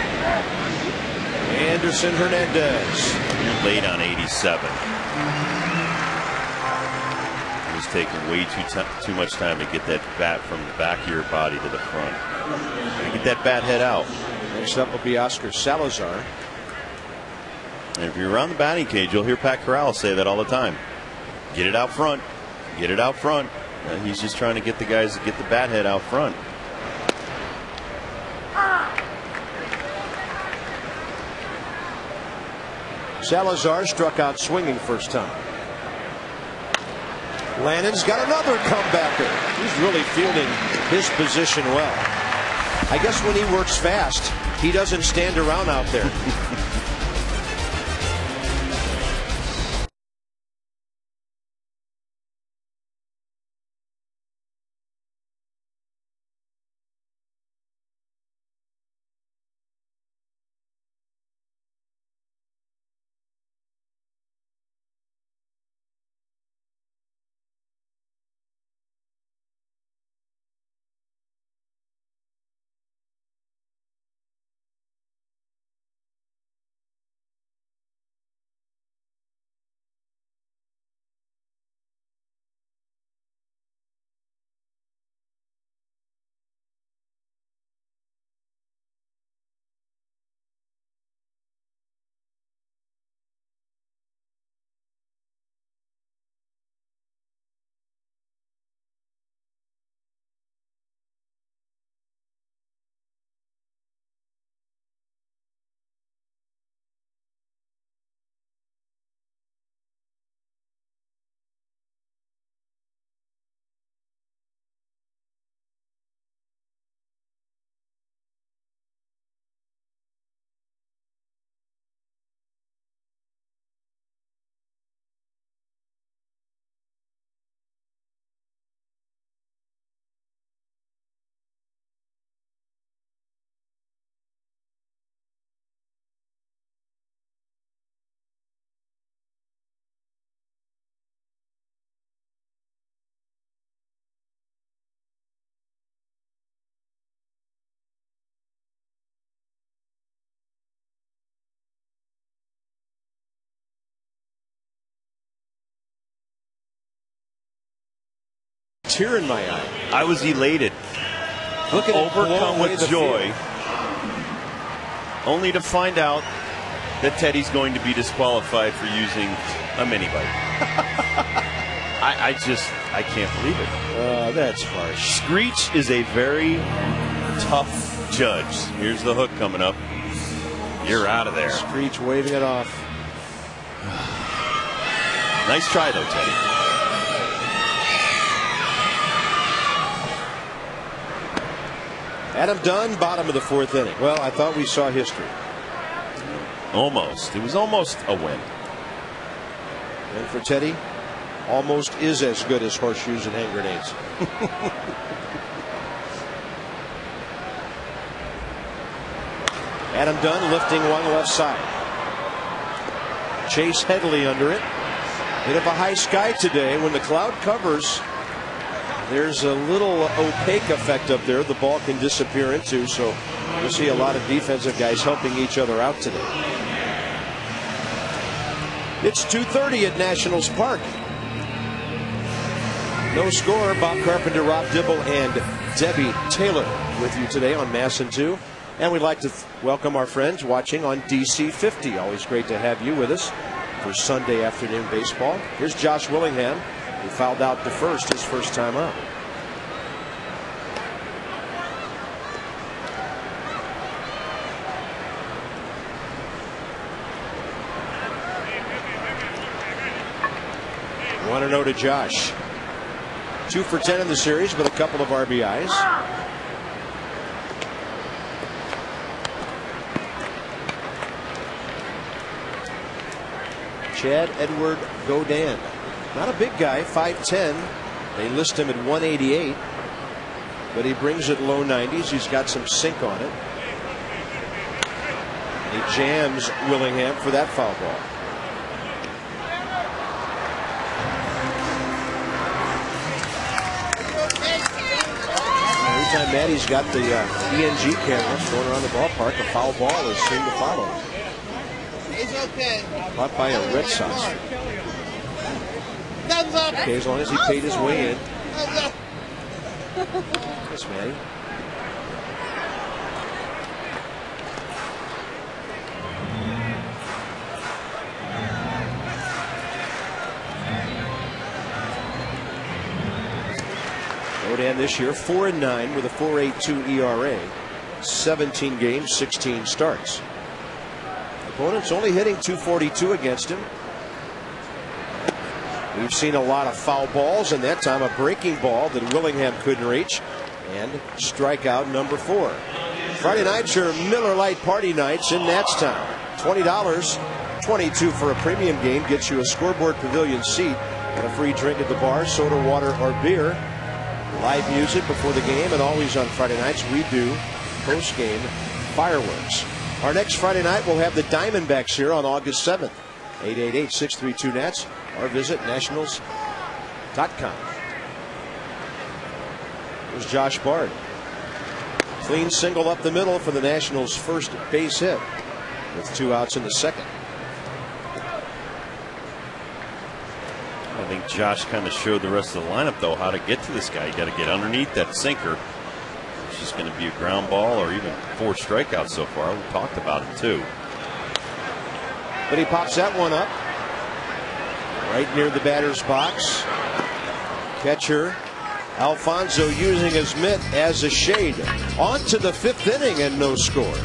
Anderson Hernandez. You're late on 87. It was taking way too much time to get that bat from the back of your body to the front. Gotta get that bat head out. Next up will be Oscar Salazar. And if you're around the batting cage, you'll hear Pat Corral say that all the time. Get it out front. Get it out front. And he's just trying to get the guys to get the bat head out front. Salazar struck out swinging first time. Lannon's got another comebacker. He's really fielding his position well. I guess when he works fast, he doesn't stand around out there. Tear in my eye. I was elated. Look at overcome with joy, only to find out that Teddy's going to be disqualified for using a mini bike. I can't believe it. That's harsh. Screech is a very tough judge. Here's the hook coming up. You're out of there. Screech waving it off. Nice try, though, Teddy. Adam Dunn, bottom of the 4th inning. Well, I thought we saw history. Almost. It was almost a win. And for Teddy, almost is as good as horseshoes and hand grenades. Adam Dunn lifting one left side. Chase Headley under it. Bit of a high sky today. When the cloud covers, there's a little opaque effect up there the ball can disappear into, so you'll see a lot of defensive guys helping each other out today. It's 2:30 at Nationals Park. No score. Bob Carpenter, Rob Dibble, and Debbie Taylor with you today on Masson 2. And we'd like to welcome our friends watching on DC 50. Always great to have you with us for Sunday afternoon baseball. Here's Josh Willingham, who fouled out to first his first time up. One and 0 to Josh. 2 for 10 in the series with a couple of RBIs. Chad Edward Godin. Not a big guy, 5'10". They list him at 188, but he brings it low 90s. He's got some sink on it. He jams Willingham for that foul ball. Every time Maddie's got the ENG cameras going around the ballpark, a foul ball is soon to follow. Caught by a Red Sox. Okay, as long as he paid his way in. Yes, Maddie. Godin this year 4-9 with a 4.82 ERA. 17 games, 16 starts. Opponents only hitting .242 against him. We've seen a lot of foul balls, and that time a breaking ball that Willingham couldn't reach, and strikeout number 4. Friday nights are Miller Lite party nights in Nats Town. $20, $22 for a premium game gets you a scoreboard pavilion seat and a free drink at the bar, soda, water, or beer. Live music before the game, and always on Friday nights we do post-game fireworks. Our next Friday night we'll have the Diamondbacks here on August 7th. 888-632-NATS, or visit nationals.com. There's Josh Bard. Clean single up the middle for the Nationals' first base hit with 2 outs in the second. I think Josh kind of showed the rest of the lineup, though, how to get to this guy. You got to get underneath that sinker. It's just going to be a ground ball or even 4 strikeouts so far. We talked about it, too. But he pops that one up right near the batter's box. Catcher Alfonso using his mitt as a shade. On to the 5th inning and no score.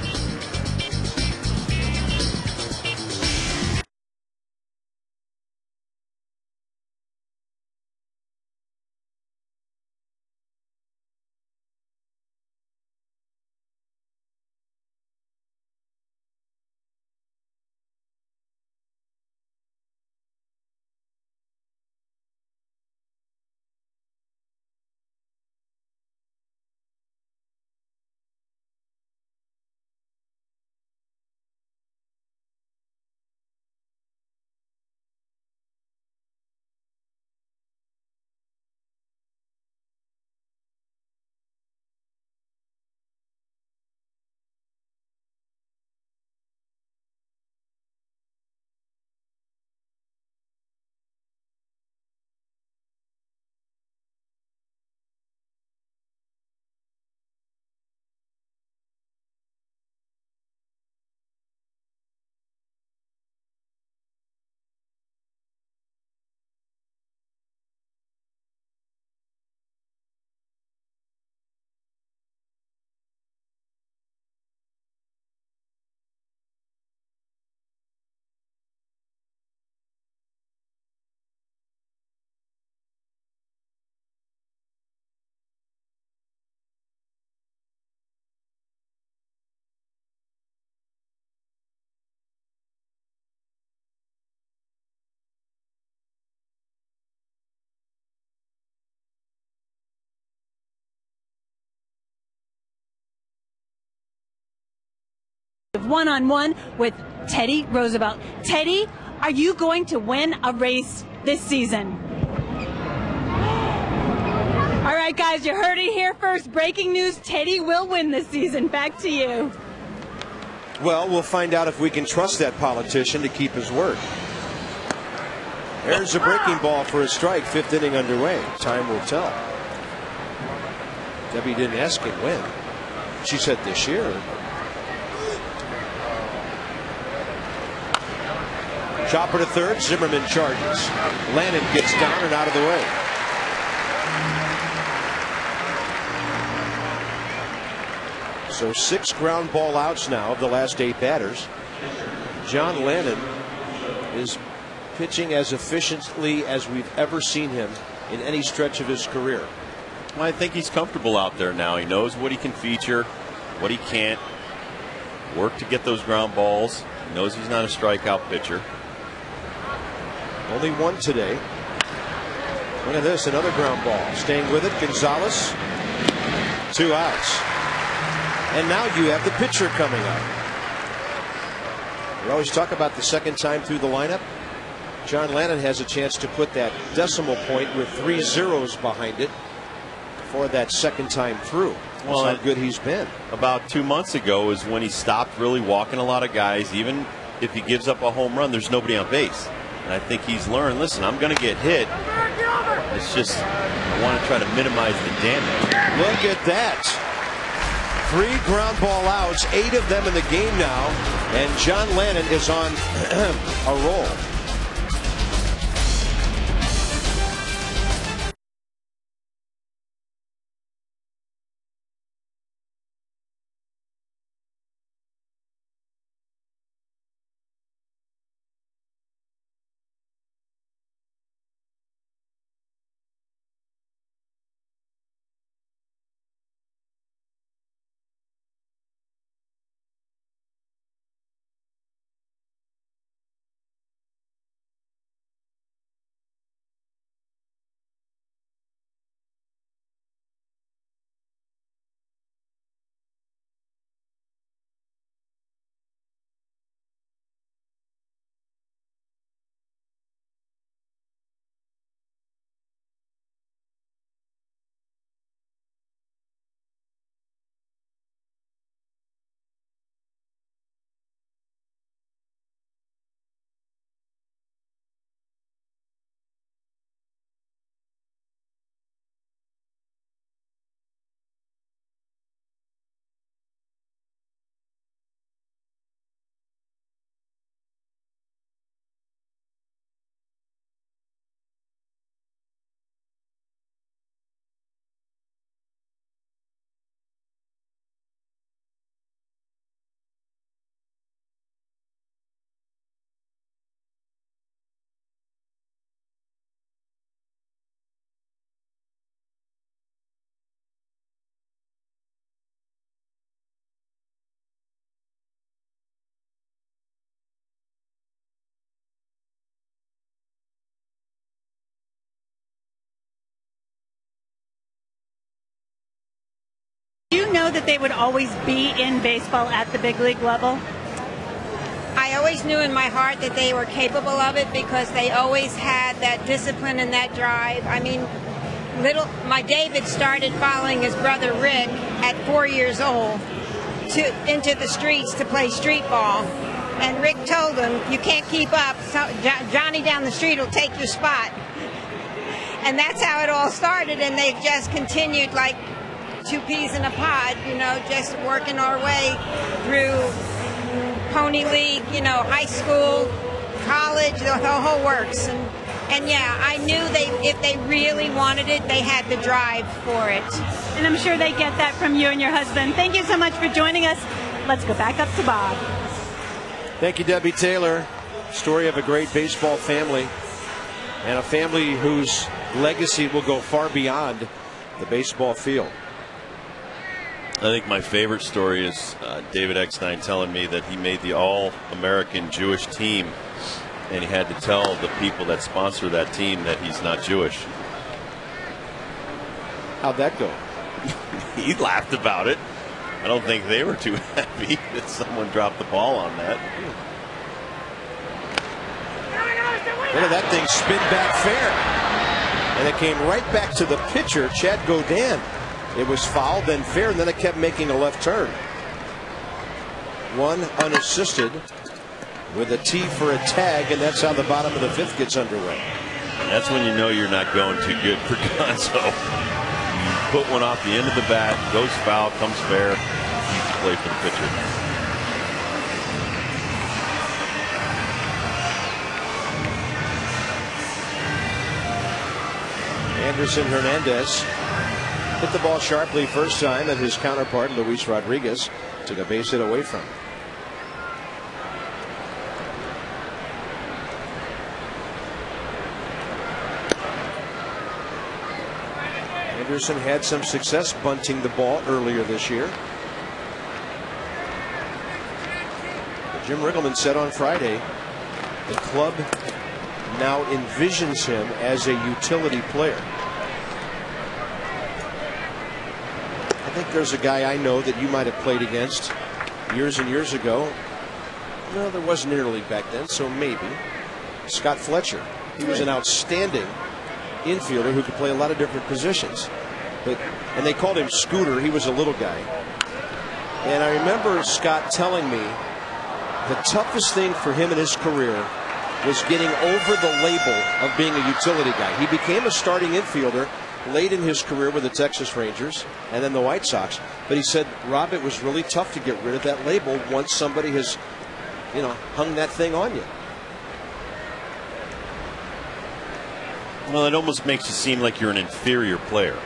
one-on-one with Teddy Roosevelt. Teddy, are you going to win a race this season? All right, guys, you heard it here first. Breaking news, Teddy will win this season. Back to you. Well, we'll find out if we can trust that politician to keep his word. There's a breaking ball for a strike. 5th inning underway. Time will tell. Debbie didn't ask him when. She said this year. Chopper to third. Zimmerman charges. Lannon gets down and out of the way. So 6 ground ball outs now of the last 8 batters. John Lannon is pitching as efficiently as we've ever seen him in any stretch of his career. Well, I think he's comfortable out there now. He knows what he can feature, what he can't. Work to get those ground balls. He knows he's not a strikeout pitcher. Only 1 today. Look at this, another ground ball. Staying with it, Gonzalez. 2 outs. And now you have the pitcher coming up. We always talk about the second time through the lineup. John Lannon has a chance to put that decimal point with 3 zeros behind it for that second time through. Well, that's how good he's been. About 2 months ago is when he stopped really walking a lot of guys. Even if he gives up a home run, there's nobody on base. And I think he's learned, listen, I'm going to get hit. It's just, I want to try to minimize the damage. Look at that. 3 ground ball outs, 8 of them in the game now, and John Lannon is on a roll. Do you know that they would always be in baseball at the big league level? I always knew in my heart that they were capable of it because they always had that discipline and that drive. I mean, my David started following his brother Rick at 4 years old into the streets to play street ball. And Rick told him, you can't keep up, so Johnny down the street will take your spot. And that's how it all started, and they've just continued like 2 peas in a pod, just working our way through Pony League, high school, college, the whole works. And yeah, I knew if they really wanted it, they had the drive for it. And I'm sure they get that from you and your husband. Thank you so much for joining us. Let's go back up to Bob. Thank you, Debbie Taylor. Story of a great baseball family, and a family whose legacy will go far beyond the baseball field. I think my favorite story is David Eckstein telling me that he made the All-American Jewish team, and he had to tell the people that sponsor that team that he's not Jewish. How'd that go? He laughed about it. I don't think they were too happy that someone dropped the ball on that. Look at that thing spin back fair. And it came right back to the pitcher, Chad Godin. It was fouled, then fair, and then it kept making a left turn. One unassisted with a T for a tag, and that's how the bottom of the fifth gets underway. That's when you know you're not going too good for Gonzo. You put one off the end of the bat, goes foul, comes fair. Easy play for the pitcher. Anderson Hernandez hit the ball sharply first time, and his counterpart, Luis Rodriguez, took a base hit away from him. Anderson had some success bunting the ball earlier this year. But Jim Riggleman said on Friday the club now envisions him as a utility player. I think there's a guy I know that you might have played against years and years ago. Well, there wasn't interleague back then, so maybe. Scott Fletcher. He was an outstanding infielder who could play a lot of different positions. And they called him Scooter. He was a little guy. And I remember Scott telling me the toughest thing for him in his career was getting over the label of being a utility guy. He became a starting infielder late in his career with the Texas Rangers and then the White Sox. But he said, Rob, it was really tough to get rid of that label once somebody has, hung that thing on you. Well, it almost makes you seem like you're an inferior player.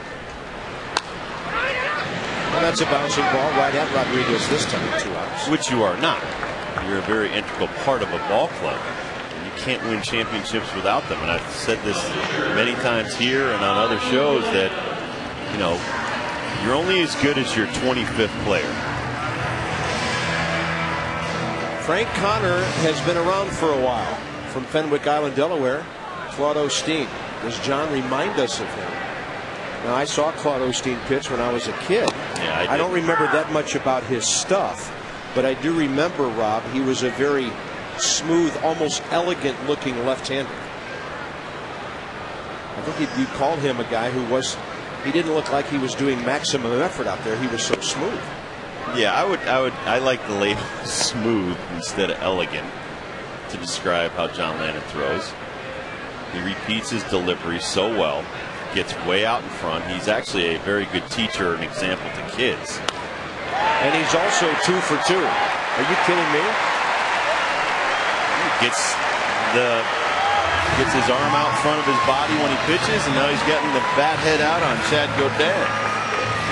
Well, that's a bouncing ball right at Rodriguez this time, 2 outs. Which you are not. You're a very integral part of a ball club. And you can't win championships without them. And I've said this many times here and on other shows that, you're only as good as your 25th player. Frank Connor has been around for a while. From Fenwick Island, Delaware, Claude Osteen. Does John remind us of him? Now, I saw Claude Osteen pitch when I was a kid. Yeah, I don't remember that much about his stuff, but I do remember, Rob, he was a very smooth, almost elegant-looking left-hander. I think you called him a guy who he didn't look like he was doing maximum effort out there. He was so smooth. Yeah, I like the label smooth instead of elegant to describe how John Lannon throws. He repeats his delivery so well, gets way out in front. He's actually a very good teacher and example to kids. And he's also 2 for 2. Are you kidding me? He gets his arm out in front of his body when he pitches, and now he's getting the bat head out on Chad Godin.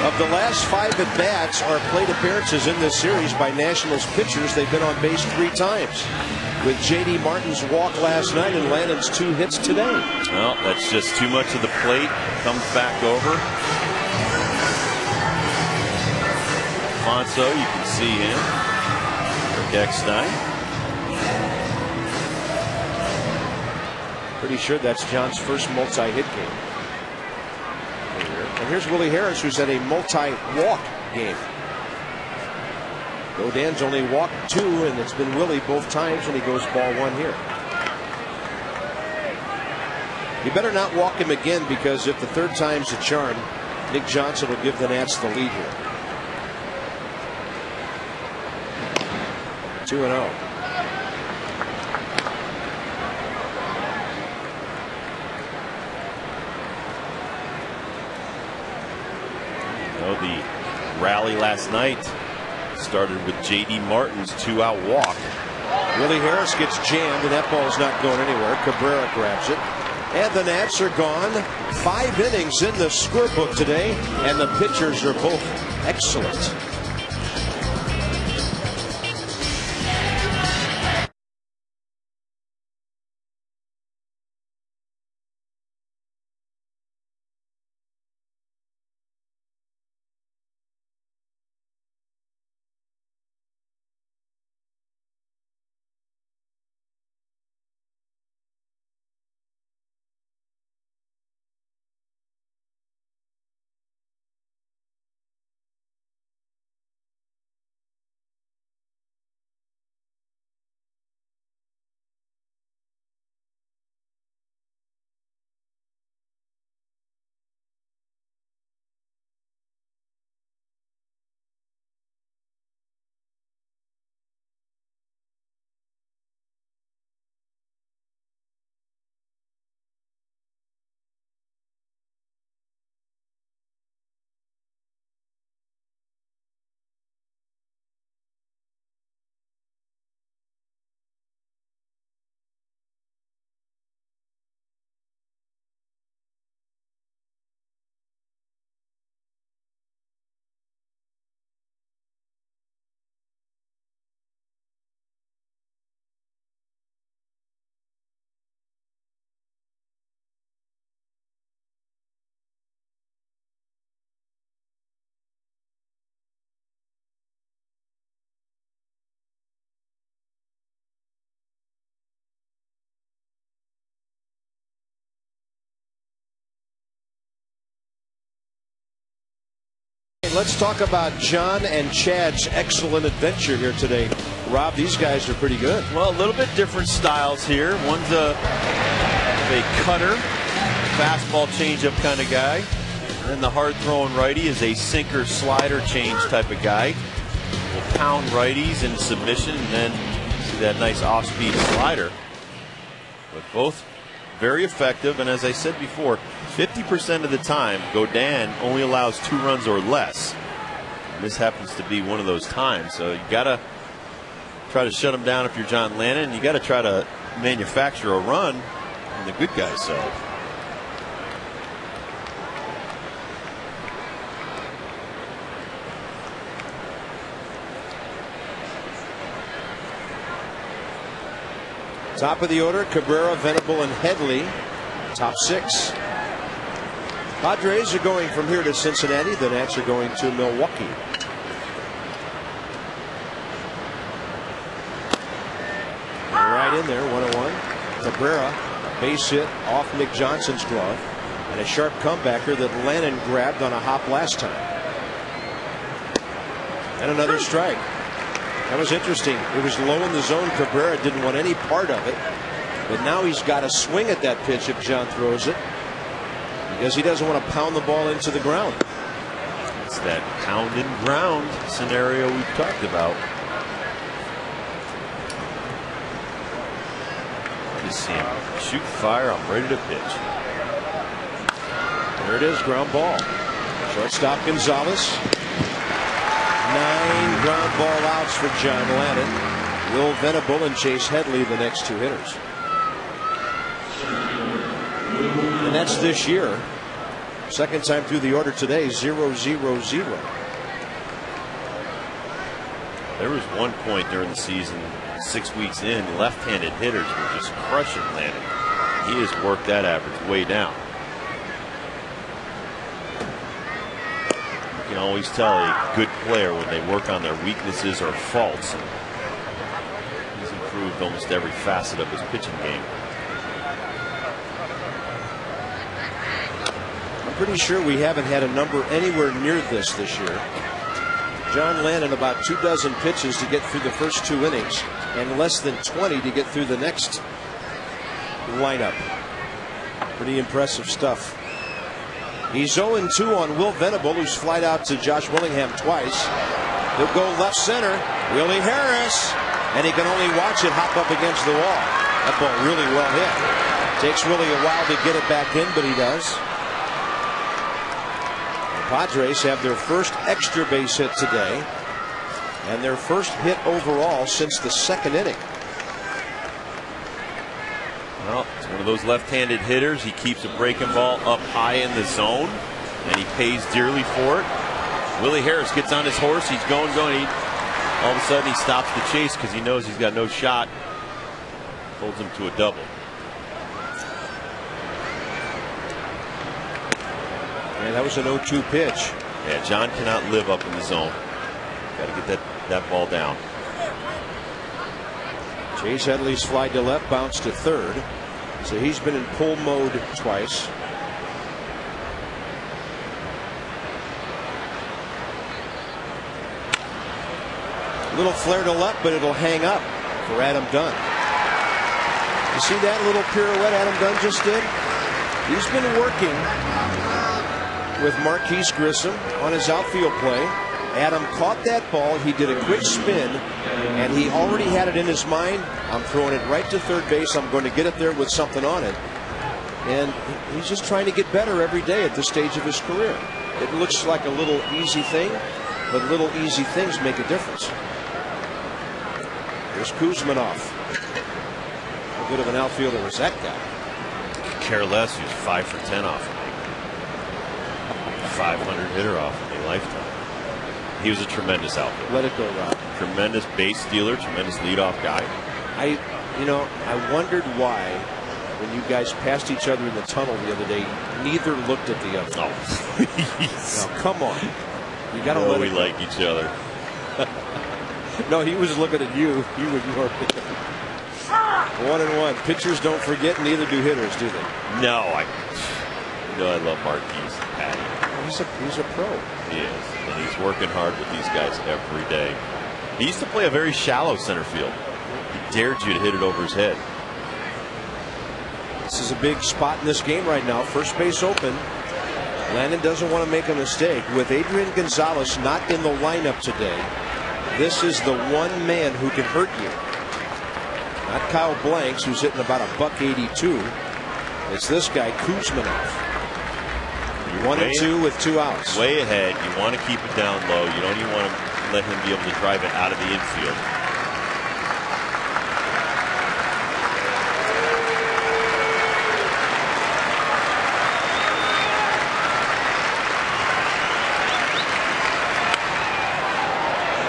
Of the last 5 at-bats are plate appearances in this series by Nationals pitchers. They've been on base 3 times. With J.D. Martin's walk last night and Lannon's 2 hits today. Well, that's just too much of the plate. Comes back over. Alfonso, you can see him. Rick Eckstein. Pretty sure that's John's first multi-hit game. And here's Willie Harris, who's had a multi-walk game. Godin's only walked 2, and it's been Willie both times when he goes ball 1 here. You better not walk him again, because if the 3rd time's a charm, Nick Johnson will give the Nats the lead here. 2-0. The rally last night started with J.D. Martin's 2-out walk. Willie Harris gets jammed, and that ball's not going anywhere. Cabrera grabs it. And the Nats are gone. 5 innings in the scorebook today, and the pitchers are both excellent. right, let's talk about John and Chad's excellent adventure here today. Rob, these guys are pretty good. Well, a little bit different styles here. One's a cutter, fastball changeup kind of guy. And the hard-throwing righty is a sinker slider change type of guy. Will pound righties in submission and then see that nice off-speed slider. But both very effective, and as I said before, 50% of the time, Godin only allows 2 runs or less. And this happens to be one of those times, so you got to try to shut him down if you're John Lannon. You got to try to manufacture a run on the good guy's side. Top of the order, Cabrera, Venable, and Headley. Top 6. Padres are going from here to Cincinnati. The Nats are going to Milwaukee. Right in there, 1-1. Cabrera, a base hit off Nick Johnson's glove, and a sharp comebacker that Lannon grabbed on a hop last time. And another strike. That was interesting. It was low in the zone. Cabrera didn't want any part of it. But now he's got to swing at that pitch if John throws it, because he doesn't want to pound the ball into the ground. It's that pound and ground scenario we've talked about. Just see him shoot fire. I'm ready to pitch. There it is, ground ball. Shortstop Gonzalez. 9 ground ball outs for John Lannon. Will Venable and Chase Headley the next 2 hitters. And that's this year. Second time through the order today, 0-0-0. There was one point during the season, 6 weeks in, left-handed hitters were just crushing Lannon. He has worked that average way down. You can always tell a good player when they work on their weaknesses or faults. He's improved almost every facet of his pitching game. I'm pretty sure we haven't had a number anywhere near this year. John Lannon about 24 pitches to get through the first 2 innings and less than 20 to get through the next lineup. Pretty impressive stuff. He's 0-2 on Will Venable, who's flied out to Josh Willingham twice. He'll go left center. Willie Harris. And he can only watch it hop up against the wall. That ball really well hit. Takes Willie a while to get it back in, but he does. The Padres have their first extra base hit today, and their first hit overall since the 2nd inning. Well, it's one of those left-handed hitters. He keeps a breaking ball up high in the zone, and he pays dearly for it. Willie Harris gets on his horse. He's going. All of a sudden, he stops the chase because he knows he's got no shot. Holds him to a double. And that was an 0-2 pitch. Yeah, John cannot live up in the zone. Got to get that ball down. Chase Headley's fly to left, bounced to third. So he's been in pull mode twice. A little flare to left, but it'll hang up for Adam Dunn. You see that little pirouette Adam Dunn just did? He's been working with Marquise Grissom on his outfield play. Adam caught that ball. He did a quick spin, and he already had it in his mind. I'm throwing it right to third base. I'm going to get it there with something on it. And he's just trying to get better every day at this stage of his career. It looks like a little easy thing, but little easy things make a difference. There's Kuzmanov. How good of an outfielder is that guy? Care less. He's 5 for 10 off of me. 500 hitter off of me lifetime. He was a tremendous outfielder. Let it go, Rob. Tremendous base stealer, tremendous leadoff guy. I wondered why, when you guys passed each other in the tunnel the other day, neither looked at the other. Oh, please. Now, come on. You got to let it go. We like each other. No, he was looking at you. You ignored it. 1-1. Pitchers don't forget, neither do hitters, do they? No, know I love Marquise Patty. He's a pro. He is, and he's working hard with these guys every day. He used to play a very shallow center field. He dared you to hit it over his head. This is a big spot in this game right now. First base open. Landon doesn't want to make a mistake. With Adrian Gonzalez not in the lineup today, this is the one man who can hurt you. Not Kyle Blanks, who's hitting about $182. It's this guy, Kuzmanov. 1-2 with 2 outs. Way ahead. You want to keep it down low. You don't even want to let him be able to drive it out of the infield.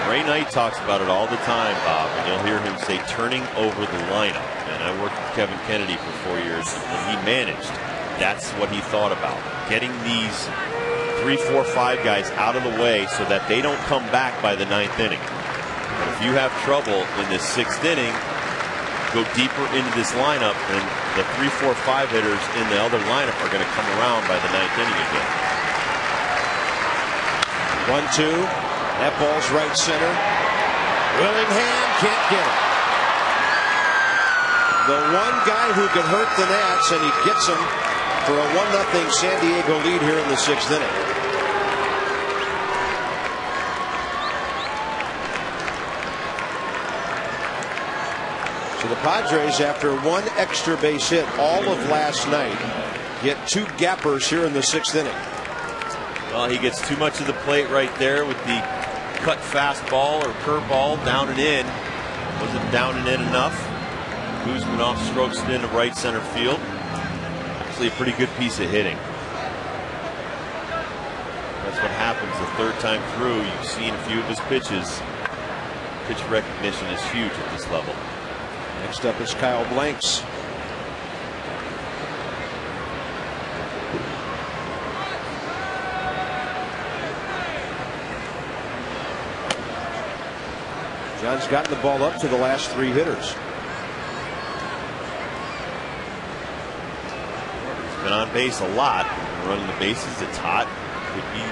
Ray Knight talks about it all the time, Bob, and you'll hear him say turning over the lineup. And I worked with Kevin Kennedy for 4 years when he managed. That's what he thought about. Getting these 3, 4, 5 guys out of the way so that they don't come back by the 9th inning. And if you have trouble in this 6th inning, go deeper into this lineup, and the 3, 4, 5 hitters in the other lineup are going to come around by the 9th inning again. 1-2. That ball's right center. Willingham can't get it. The one guy who can hurt the Nats, and he gets them for a 1-0 San Diego lead here in the 6th inning. So the Padres, after one extra base hit all of last night, get 2 gappers here in the 6th inning. Well, he gets too much of the plate right there with the cut fastball or curveball down and in. Wasn't down and in enough. Kuzmanov strokes it into right center field. Actually, a pretty good piece of hitting. That's what happens the 3rd time through. You've seen a few of his pitches. Pitch recognition is huge at this level. Next up is Kyle Blanks. John's gotten the ball up to the last 3 hitters. He's been on base a lot. Running the bases, it's hot. Could be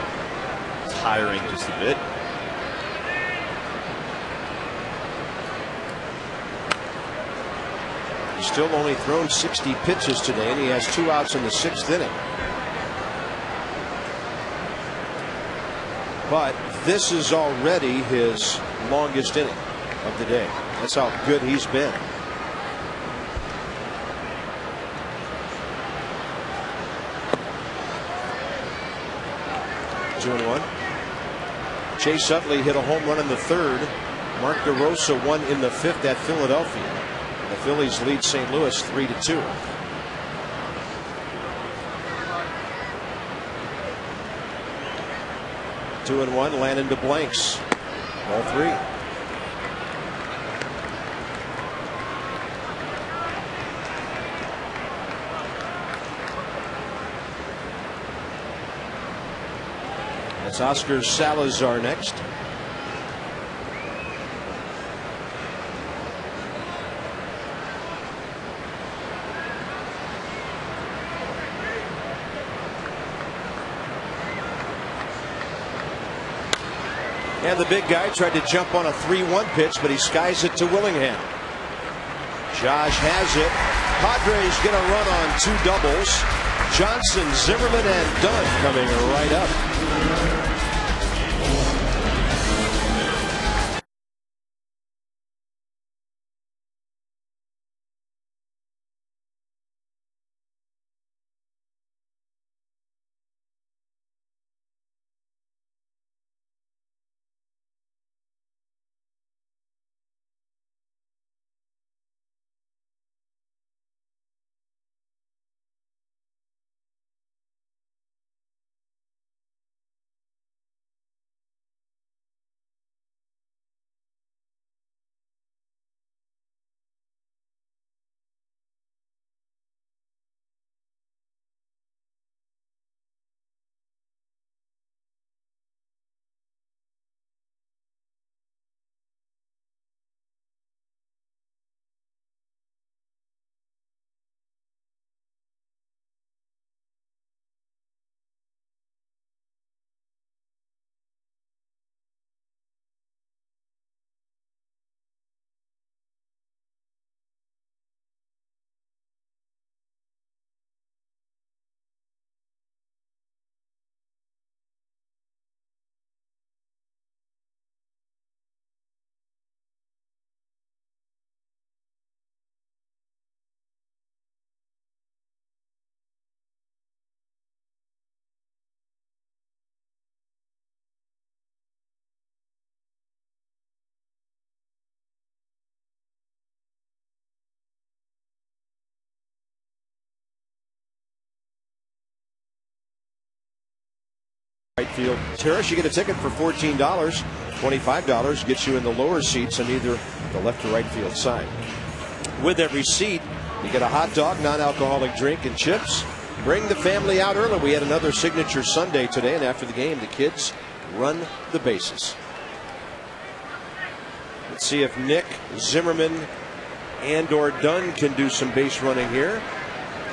tiring just a bit. He's still only thrown 60 pitches today, and he has 2 outs in the 6th inning. But this is already his longest inning of the day. That's how good he's been. Two and one. Chase Utley hit a home run in the 3rd. Mark DeRosa won in the 5th at Philadelphia. The Phillies lead St. Louis 3-2. Two and one. Landon to Blanks. Ball 3. That's Oscar Salazar next. And the big guy tried to jump on a 3-1 pitch, but he skies it to Willingham. Josh has it. Padres get a run on 2 doubles. Johnson, Zimmerman, and Dunn coming right up. Right field terrace. You get a ticket for $14. $25 gets you in the lower seats on either the left or right field side. With every seat, you get a hot dog, non-alcoholic drink, and chips. Bring the family out early. We had another signature Sunday today, and after the game, the kids run the bases. Let's see if Nick, Zimmerman, and/or Dunn can do some base running here.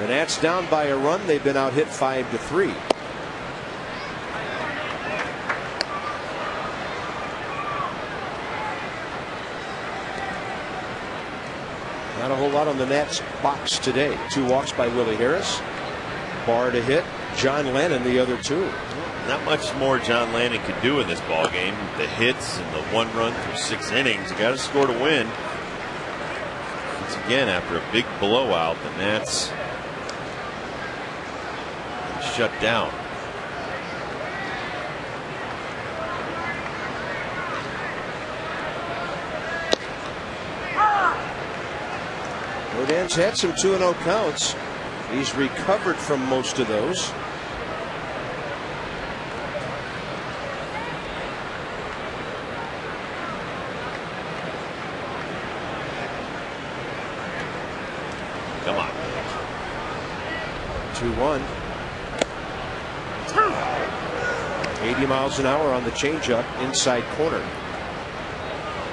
The Nats down by a run. They've been out hit 5-3. Not a whole lot on the Nats box today. 2 walks by Willie Harris. Barr to hit. John Lannon the other 2. Not much more John Lannon could do in this ball game. The hits and the 1 run through 6 innings. You got to score to win. Once again, after a big blowout, the Nats shut down. Rodin's had some 2-0 counts. He's recovered from most of those. Come on. 2-1. 80 miles an hour on the changeup, inside corner.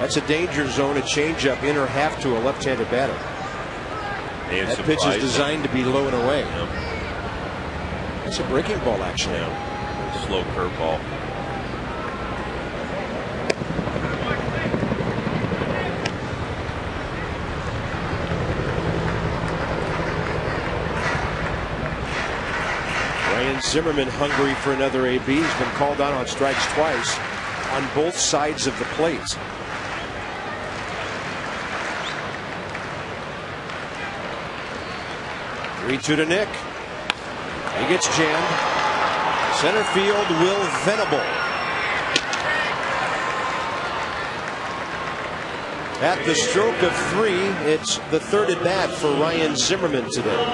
That's a danger zone, a changeup, inner half to a left-handed batter. That pitch is designed to be low and away. Yep. It's a breaking ball, actually. Yeah. Slow curveball. Ryan Zimmerman hungry for another AB. He's been called on strikes twice on both sides of the plate. Three-two to Nick. He gets jammed. Center field, Will Venable. At the stroke of 3, it's the 3rd at bat for Ryan Zimmerman today.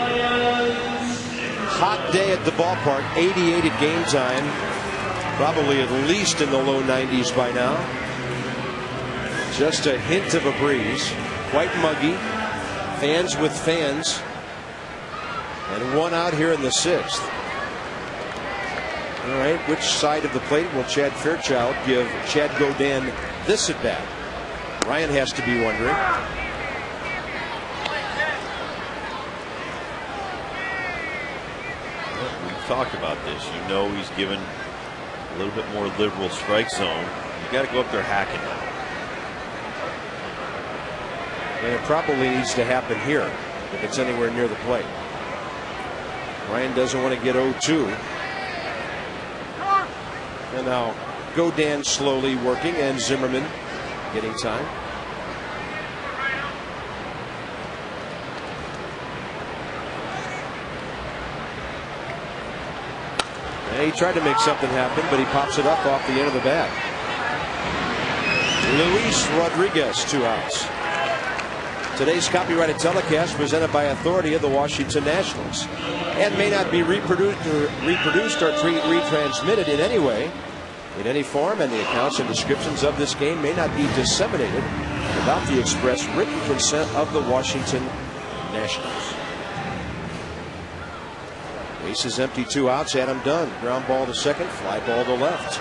Hot day at the ballpark, 88 at game time. Probably at least in the low 90s by now. Just a hint of a breeze. Quite muggy. Fans with fans. And 1 out here in the 6th. All right, which side of the plate will Chad Fairchild give Chad Godin this at bat? Ryan has to be wondering. We've talked about this. You know he's given a little bit more liberal strike zone. You got to go up there hacking now. And it probably needs to happen here if it's anywhere near the plate. Ryan doesn't want to get 0-2. And now Godin slowly working, and Zimmerman getting time. And he tried to make something happen, but he pops it up off the end of the bat. Luis Rodriguez, 2 outs. Today's copyrighted telecast presented by authority of the Washington Nationals and may not be reproduced or retransmitted in any way, in any form, and the accounts and descriptions of this game may not be disseminated without the express written consent of the Washington Nationals. Bases empty, 2 outs. Adam Dunn, ground ball to second, fly ball to left.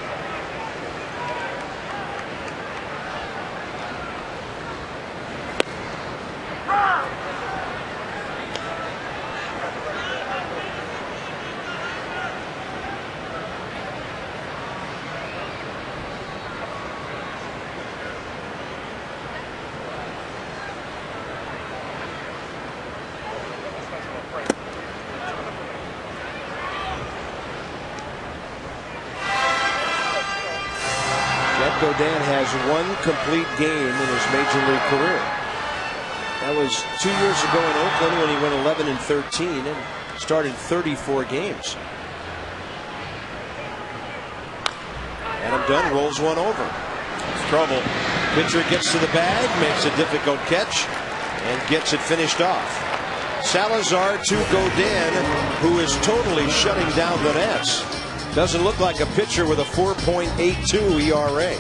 Godin has 1 complete game in his major league career. That was 2 years ago in Oakland when he went 11-13 and started 34 games. Adam Dunn rolls 1 over. It's trouble. Pitcher gets to the bag, makes a difficult catch, and gets it finished off. Salazar to Godin, who is totally shutting down the Nats. Doesn't look like a pitcher with a 4.82 ERA.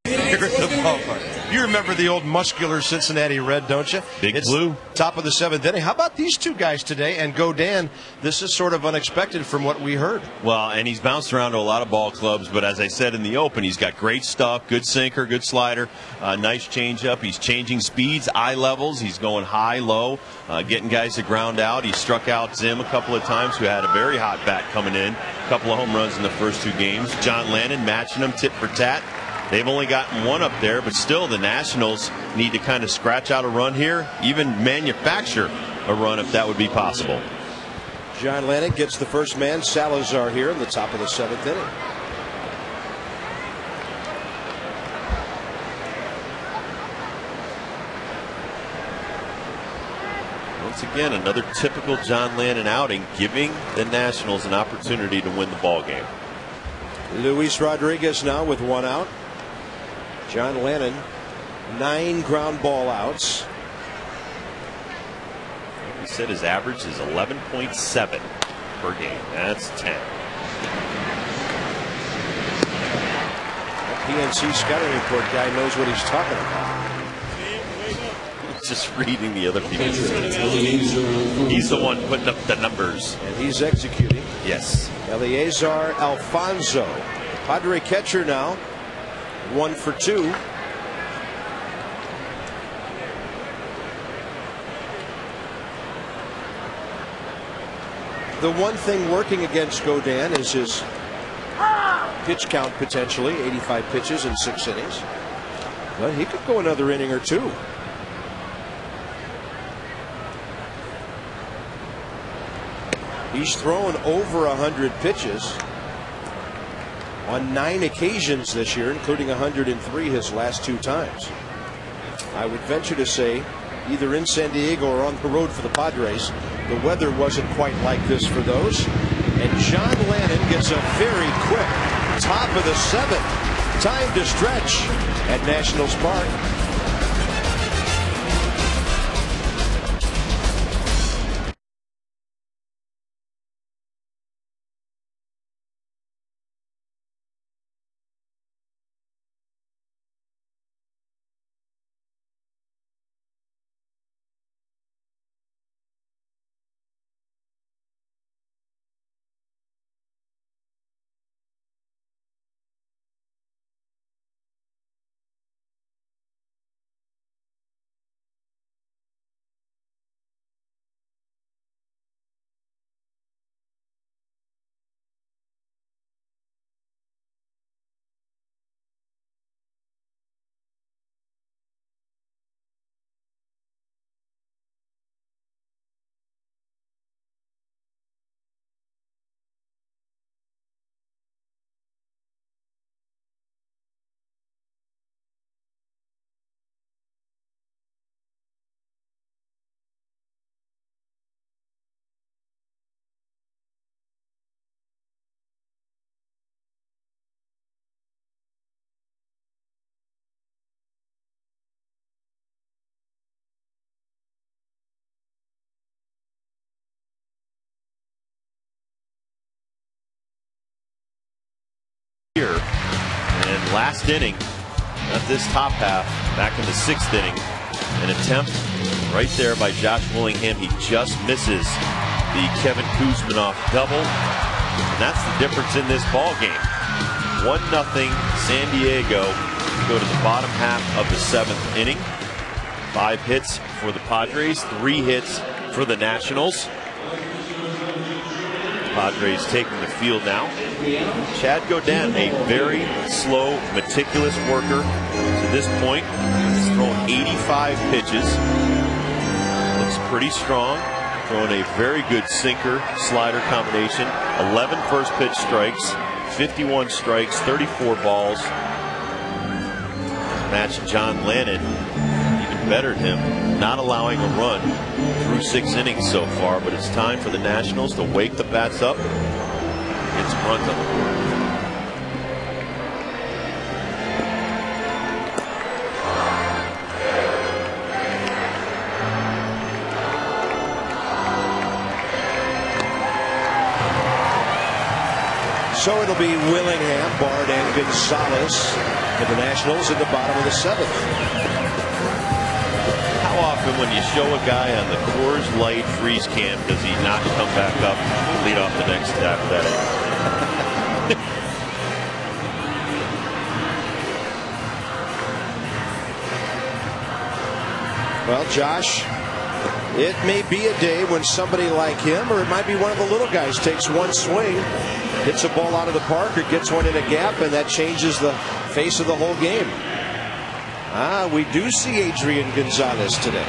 Here at the ballpark. You remember the old muscular Cincinnati Red, don't you? Big Blue. Top of the 7th inning. How about these two guys today? And Godin, this is sort of unexpected from what we heard. Well, and he's bounced around to a lot of ball clubs, but as I said in the open, he's got great stuff, good sinker, good slider, nice changeup. He's changing speeds, eye levels. He's going high, low, getting guys to ground out. He struck out Zim a couple of times, who had a very hot bat coming in. A couple of home runs in the first 2 games. John Lannon matching him tit for tat. They've only gotten 1 up there, but still the Nationals need to kind of scratch out a run here, even manufacture a run if that would be possible. John Lannon gets the first man, Salazar, here in the top of the 7th inning. Once again, another typical John Lannon outing, giving the Nationals an opportunity to win the ball game. Luis Rodriguez now with 1 out. John Lannon, 9 ground ball outs. Like we said, his average is 11.7 per game. That's 10. That PNC scouting report guy knows what he's talking about. Just reading the other people's. He's the one putting up the numbers. And he's executing. Yes. Eleazar Alfonso, Padre catcher now, 1 for 2. The one thing working against Godin is his pitch count, potentially 85 pitches in 6 innings. But he could go another inning or 2. He's thrown over 100 pitches on 9 occasions this year, including 103 his last 2 times. I would venture to say, either in San Diego or on the road for the Padres, the weather wasn't quite like this for those. And John Lannon gets a very quick top of the 7th. Time to stretch at Nationals Park. last inning, not this top half, back in the 6th inning. An attempt right there by Josh Willingham. He just misses the Kevin Kuzminoff double. And that's the difference in this ball game. 1-0 San Diego. Go to the bottom half of the 7th inning. 5 hits for the Padres, 3 hits for the Nationals. Padres taking the field now. Chad Godin, a very slow, meticulous worker to this point. He's thrown 85 pitches. Looks pretty strong. Throwing a very good sinker slider combination. 11 first pitch strikes, 51 strikes, 34 balls. Matched John Lannon, even bettered him, not allowing a run through 6 innings so far. But it's time for the Nationals to wake the bats up, get some runs on the board. So it'll be Willingham, Bard, and Gonzalez for the Nationals in the bottom of the 7th. How often when you show a guy on the Coors Light freeze cam does he not come back up and lead off the next after that inning? Well, Josh, it may be a day when somebody like him, or it might be one of the little guys, takes one swing, hits a ball out of the park, or gets one in a gap, and that changes the face of the whole game. We do see Adrian Gonzalez today.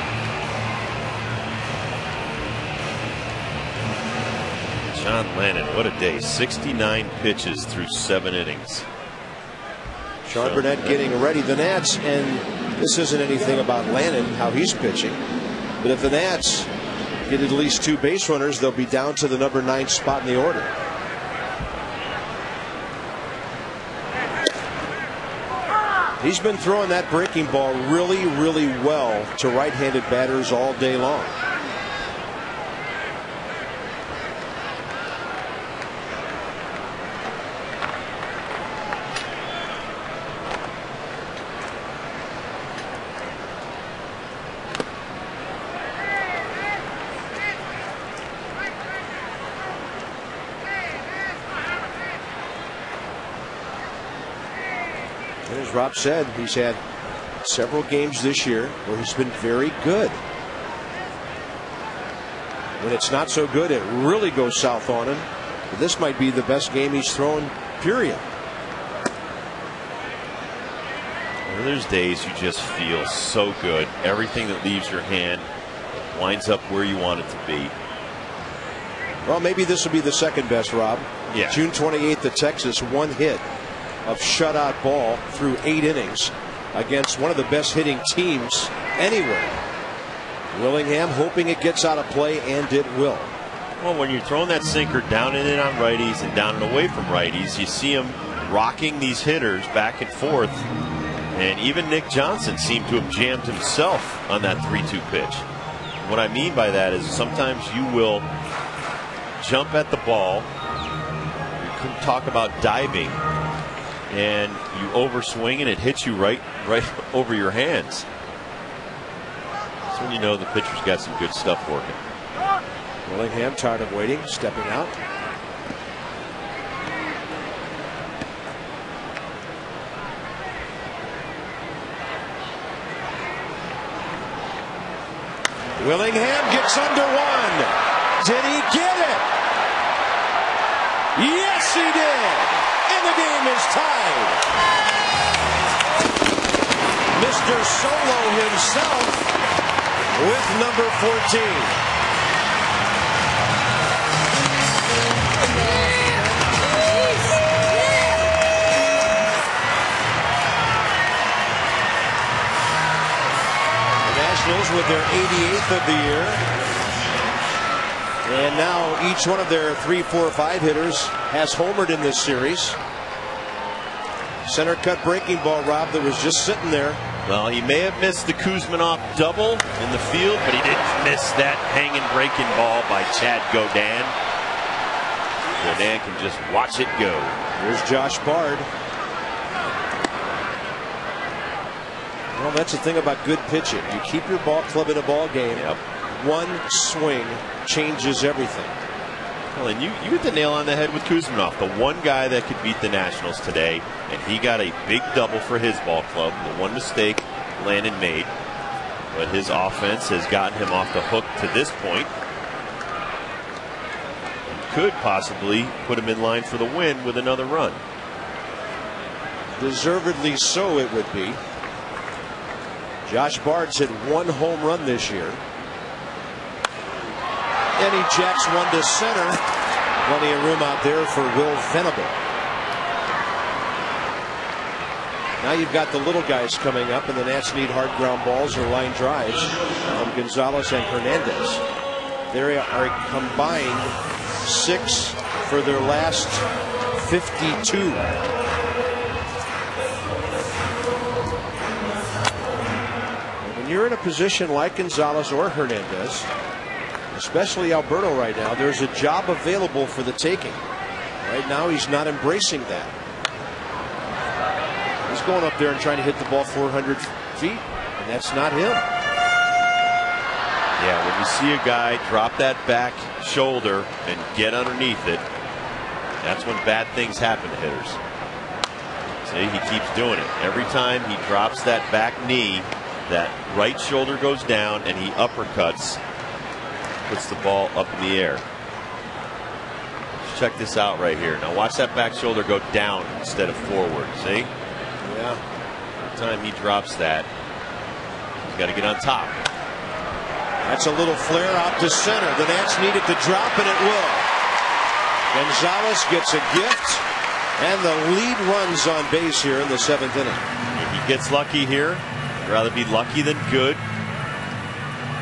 John Lannon, what a day. 69 pitches through 7 innings. Sean Burnett getting ready. The Nats, and this isn't anything about Lannon, how he's pitching, but if the Nats get at least 2 base runners, they'll be down to the number 9 spot in the order. He's been throwing that breaking ball really, really well to right-handed batters all day long. As Rob said, he's had several games this year where he's been very good. When it's not so good, it really goes south on him. But this might be the best game he's thrown, period. Well, there's days you just feel so good. Everything that leaves your hand winds up where you want it to be. Well, maybe this will be the second best, Rob. Yeah. June 28th at Texas, 1 hit of shutout ball through 8 innings against one of the best hitting teams anywhere. Willingham hoping it gets out of play, and it will. Well, when you're throwing that sinker down and in on righties and down and away from righties, you see him rocking these hitters back and forth. And even Nick Johnson seemed to have jammed himself on that 3-2 pitch. What I mean by that is sometimes you will jump at the ball. You could talk about diving, and you overswing and it hits you right over your hands. That's when you know the pitcher's got some good stuff working. Willingham, tired of waiting, stepping out. Willingham gets under 1. Did he get it? Yes, he did. And the game is tied. Mr. Solo himself with number 14. The Nationals with their 88th of the year. And now each one of their 3, 4, 5 hitters has homered in this series. Center cut breaking ball, Rob, that was just sitting there. Well, he may have missed the Kuzminoff double in the field, but he didn't miss that hanging breaking ball by Chad Godin. Godin can just watch it go. Here's Josh Bard. Well, that's the thing about good pitching. You keep your ball club in a ball game. Yep. One swing changes everything. Well, and you hit the nail on the head with Kuzminov, the one guy that could beat the Nationals today, and he got a big double for his ball club. The one mistake Landon made, but his offense has gotten him off the hook to this point. Could possibly put him in line for the win with another run. Deservedly so, it would be. Josh Bard's hit 1 home run this year. And he jacks one to center. Plenty of room out there for Will Venable. Now you've got the little guys coming up, and the Nats need hard ground balls or line drives from Gonzalez and Hernandez. They are combined 6 for their last 52. When you're in a position like Gonzalez or Hernandez, especially Alberto right now, there's a job available for the taking. Right now he's not embracing that. He's going up there and trying to hit the ball 400 feet, and that's not him. Yeah, when you see a guy drop that back shoulder and get underneath it, that's when bad things happen to hitters. See, he keeps doing it. Every time he drops that back knee, that right shoulder goes down and he uppercuts, puts the ball up in the air. Check this out right here. Now watch that back shoulder go down instead of forward. See? Yeah. Every time he drops that, he's got to get on top. That's a little flare out to center. The Nats need it to drop, and it will. Gonzalez gets a gift, and the lead runs on base here in the 7th inning. He gets lucky here. I'd rather be lucky than good.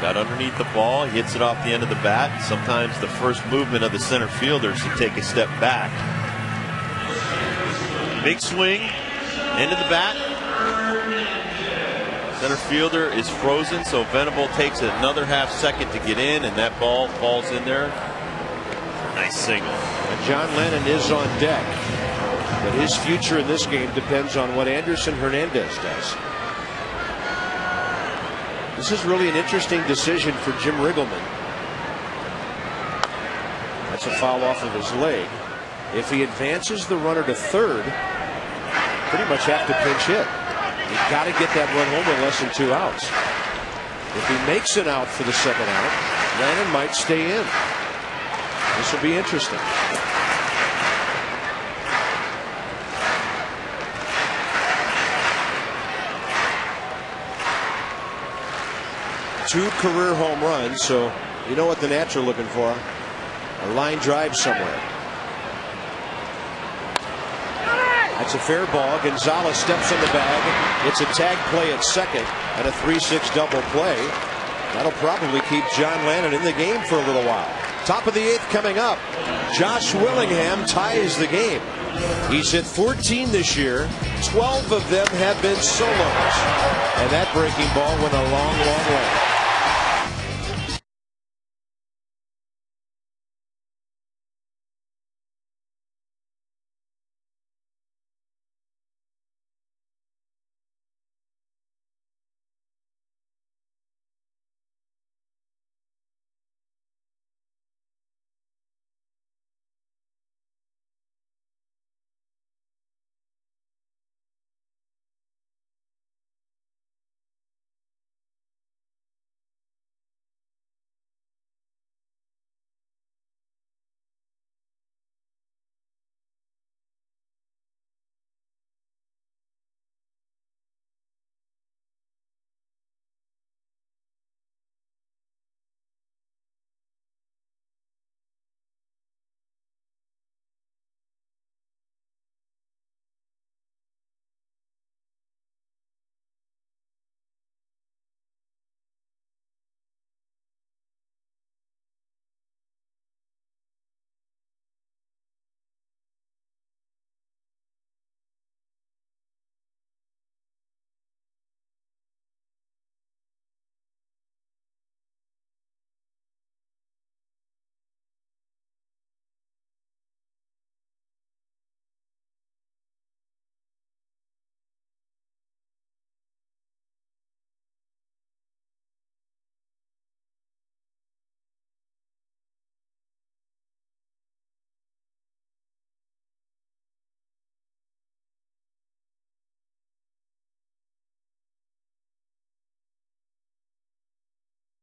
Got underneath the ball, he hits it off the end of the bat. Sometimes the first movement of the center fielder should take a step back. Big swing, end of the bat. Center fielder is frozen, so Venable takes another half second to get in, and that ball falls in there. Nice single. And John Lennon is on deck, but his future in this game depends on what Anderson Hernandez does. This is really an interesting decision for Jim Riggleman. That's a foul off of his leg. If he advances the runner to third, pretty much have to pinch hit. You've got to get that run home with less than 2 outs. If he makes an out for the second out, Lennon might stay in. This will be interesting. Two career home runs, so you know what the Nats are looking for. A line drive somewhere. That's a fair ball. Gonzalez steps in the bag. It's a tag play at second and a 3-6 double play. That'll probably keep John Lannon in the game for a little while. Top of the 8th coming up. Josh Willingham ties the game. He's hit 14 this year. 12 of them have been solos. And that breaking ball went a long, long way.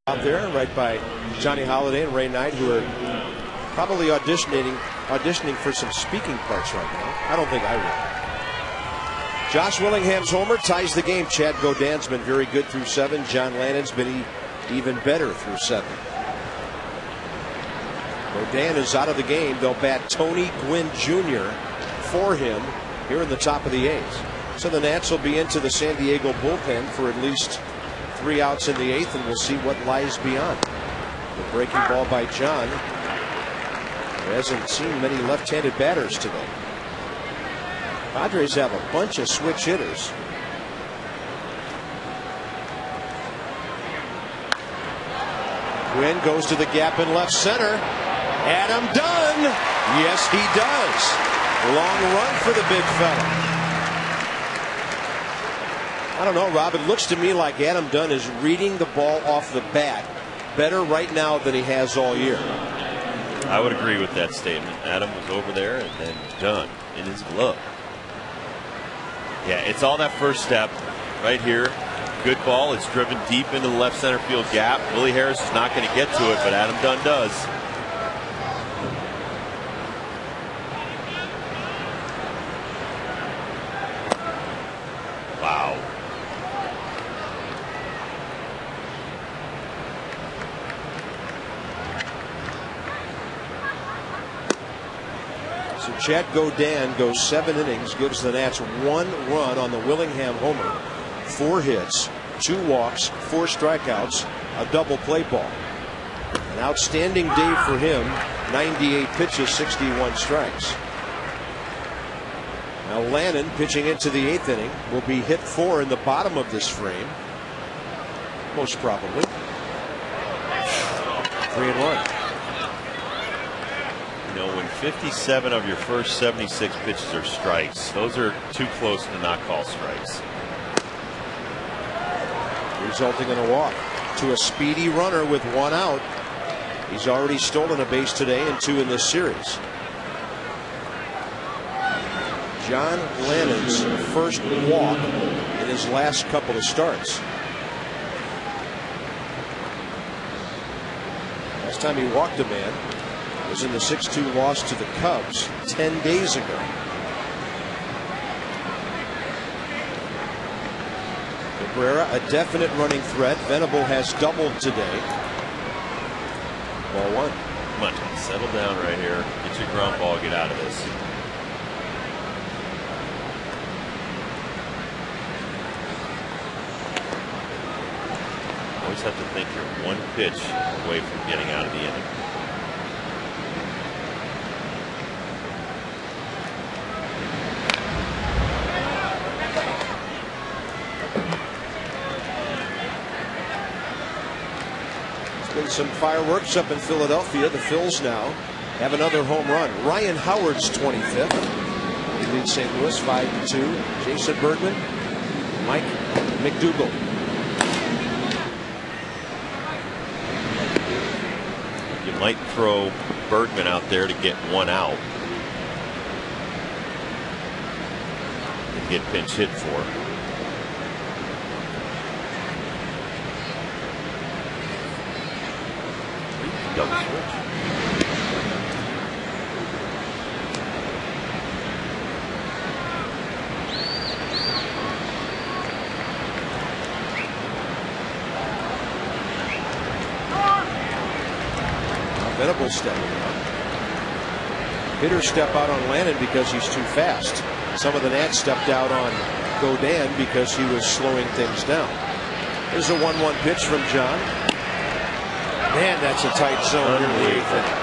Out there, right by Johnny Holiday and Ray Knight, who are probably auditioning for some speaking parts right now. I don't think I would. Josh Willingham's homer ties the game. Chad Godin's been very good through 7. John Lannon's been even better through 7. Godin is out of the game. They'll bat Tony Gwynn Jr. for him here in the top of the 8th. So the Nats will be into the San Diego bullpen for at least 3 outs in the 8th, and we'll see what lies beyond. The breaking ball by John. He hasn't seen many left-handed batters today. Padres have a bunch of switch hitters. Gwynn goes to the gap in left center. Adam Dunn. Yes, he does. Long run for the big fella. I don't know, Rob. It looks to me like Adam Dunn is reading the ball off the bat better right now than he has all year. I would agree with that statement. Adam was over there and then Dunn in his glove. Yeah, it's all that first step right here. Good ball. It's driven deep into the left center field gap. Willie Harris is not going to get to it, but Adam Dunn does. Wow. So Chad Godin goes 7 innings, gives the Nats 1 run on the Willingham homer, 4 hits, 2 walks, 4 strikeouts, a double play ball. An outstanding day for him. 98 pitches, 61 strikes. Now Lannon, pitching into the 8th inning, will be hit 4 in the bottom of this frame, most probably. 3-1. You know, when 57 of your first 76 pitches are strikes, those are too close to not call strikes. Resulting in a walk to a speedy runner with 1 out. He's already stolen a base today and 2 in this series. John Lannon's first walk in his last couple of starts. Last time he walked a man was in the 6-2 loss to the Cubs 10 days ago. Cabrera, a definite running threat. Venable has doubled today. Ball 1. Come on, settle down right here. Get your ground ball, get out of this. Always have to think you're 1 pitch away from getting out of the inning. Been some fireworks up in Philadelphia. The Phils now have another home run. Ryan Howard's 25th. He leads St. Louis 5-2. Jason Bergman, Mike McDougal. You might throw Bergman out there to get 1 out and get pinch hit for. Double switch. Venable stepping out. Hitters step out on Lannon because he's too fast. Some of the Nats stepped out on Godin because he was slowing things down. There's a 1-1 pitch from John. Man, that's a tight zone here in the 8th inning.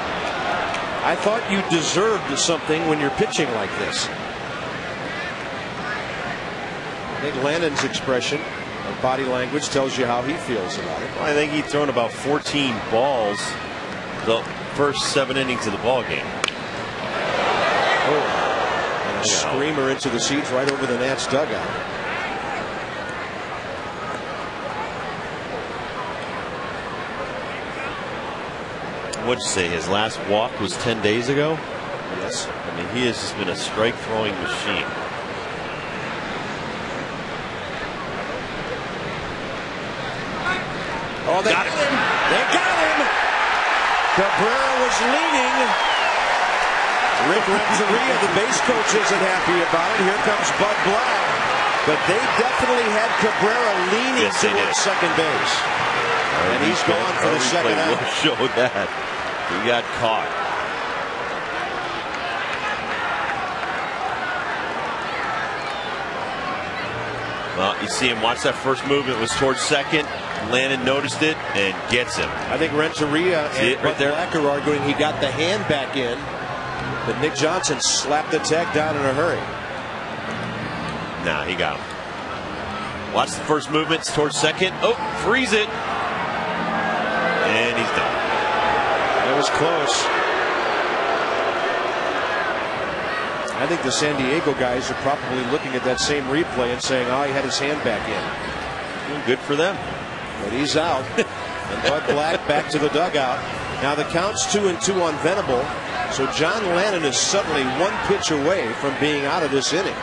I thought you deserved something when you're pitching like this. I think Lannon's expression of body language tells you how he feels about it. Well, I think he'd thrown about 14 balls the first 7 innings of the ball game. Oh, and a screamer into the seats right over the Nats dugout. What'd you say? His last walk was 10 days ago? Yes. I mean, he has just been a strike throwing machine. Oh, they got him. Cabrera was leaning. Rick Renteria, the base coach, isn't happy about it. Here comes Bud Black. But they definitely had Cabrera leaning towards second base. And he's gone for the second out. Will show that. He got caught. Well, you see him watch that first movement was towards second. Landon noticed it and gets him. I think Renteria and Bud Black are arguing he got the hand back in, but Nick Johnson slapped the tag down in a hurry. Nah, he got him. Watch the first movements towards second. Oh, freeze it. And he's done. That was close. I think the San Diego guys are probably looking at that same replay and saying, oh, he had his hand back in. Well, good for them. But he's out. And Bud Black back to the dugout. Now the count's 2-2 on Venable. So John Lannon is suddenly one pitch away from being out of this inning.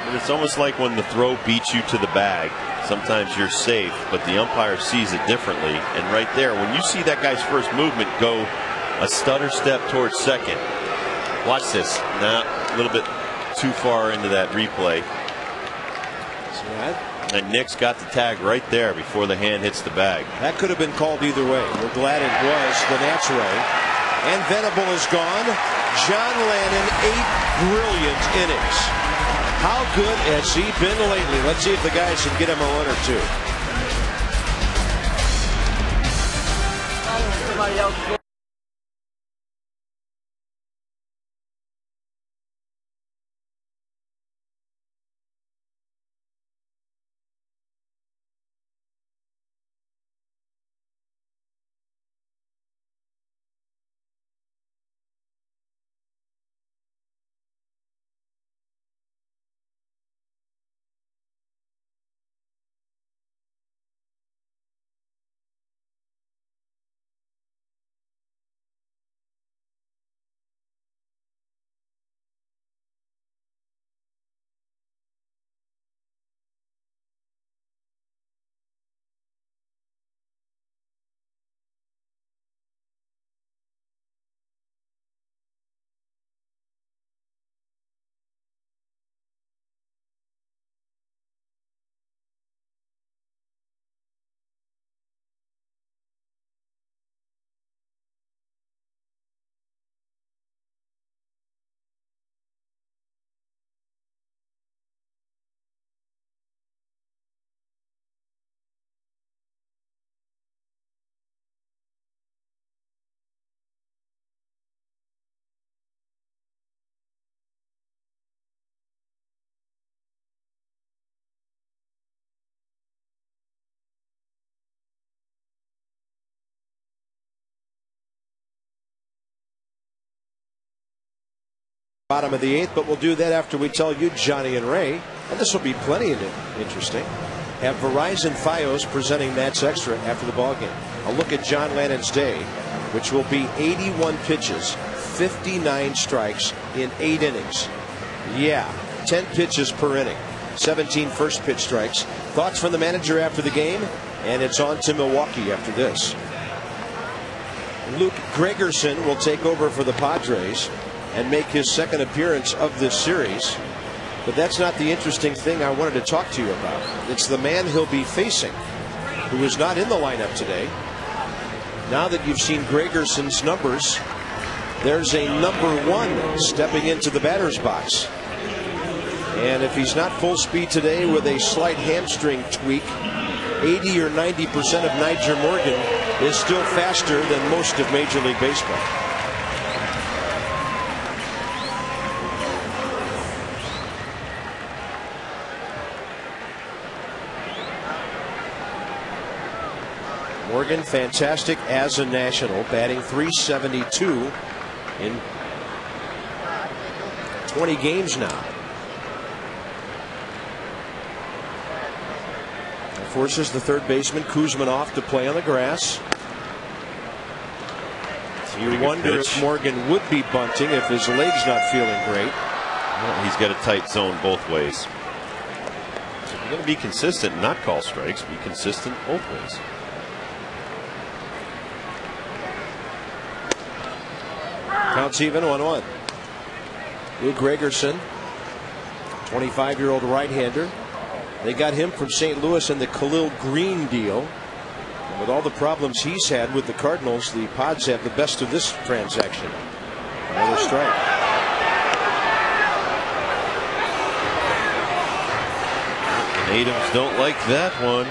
And it's almost like when the throw beats you to the bag. Sometimes you're safe, but the umpire sees it differently. And right there, when you see that guy's first movement go a stutter step towards second. Watch this. Now, a little bit too far into that replay. And Nick's got the tag right there before the hand hits the bag. That could have been called either way. We're glad it was the Nats way. And Venable is gone. John Lannon, 8 brilliant innings. How good has he been lately? Let's see if the guys can get him a run or two. Somebody else. Bottom of the 8th, but we'll do that after we tell you Johnny and Ray, and this will be plenty interesting. Have Verizon Fios presenting Nats Extra after the ballgame. A look at John Lannon's day, which will be 81 pitches, 59 strikes in 8 innings. Yeah, 10 pitches per inning, 17 first pitch strikes. Thoughts from the manager after the game, and it's on to Milwaukee after this. Luke Gregerson will take over for the Padres and make his second appearance of this series. But that's not the interesting thing I wanted to talk to you about. It's the man he'll be facing, who is not in the lineup today. Now that you've seen Gregerson's numbers, there's a #1 stepping into the batter's box. And if he's not full speed today with a slight hamstring tweak, 80 or 90% of Nyjer Morgan is still faster than most of Major League Baseball. Morgan, fantastic as a national, batting .372 in 20 games now. That forces the third baseman Kuzminoff to play on the grass. You wonder if Morgan would be bunting if his leg's not feeling great. Well, he's got a tight zone both ways. So if you're going to be consistent and not call strikes, be consistent both ways. Counts even, 1-1. Lou Gregerson, 25-year-old right-hander. They got him from St. Louis in the Khalil Green deal. And with all the problems he's had with the Cardinals, the Pods have the best of this transaction. Another strike. The natives don't like that one.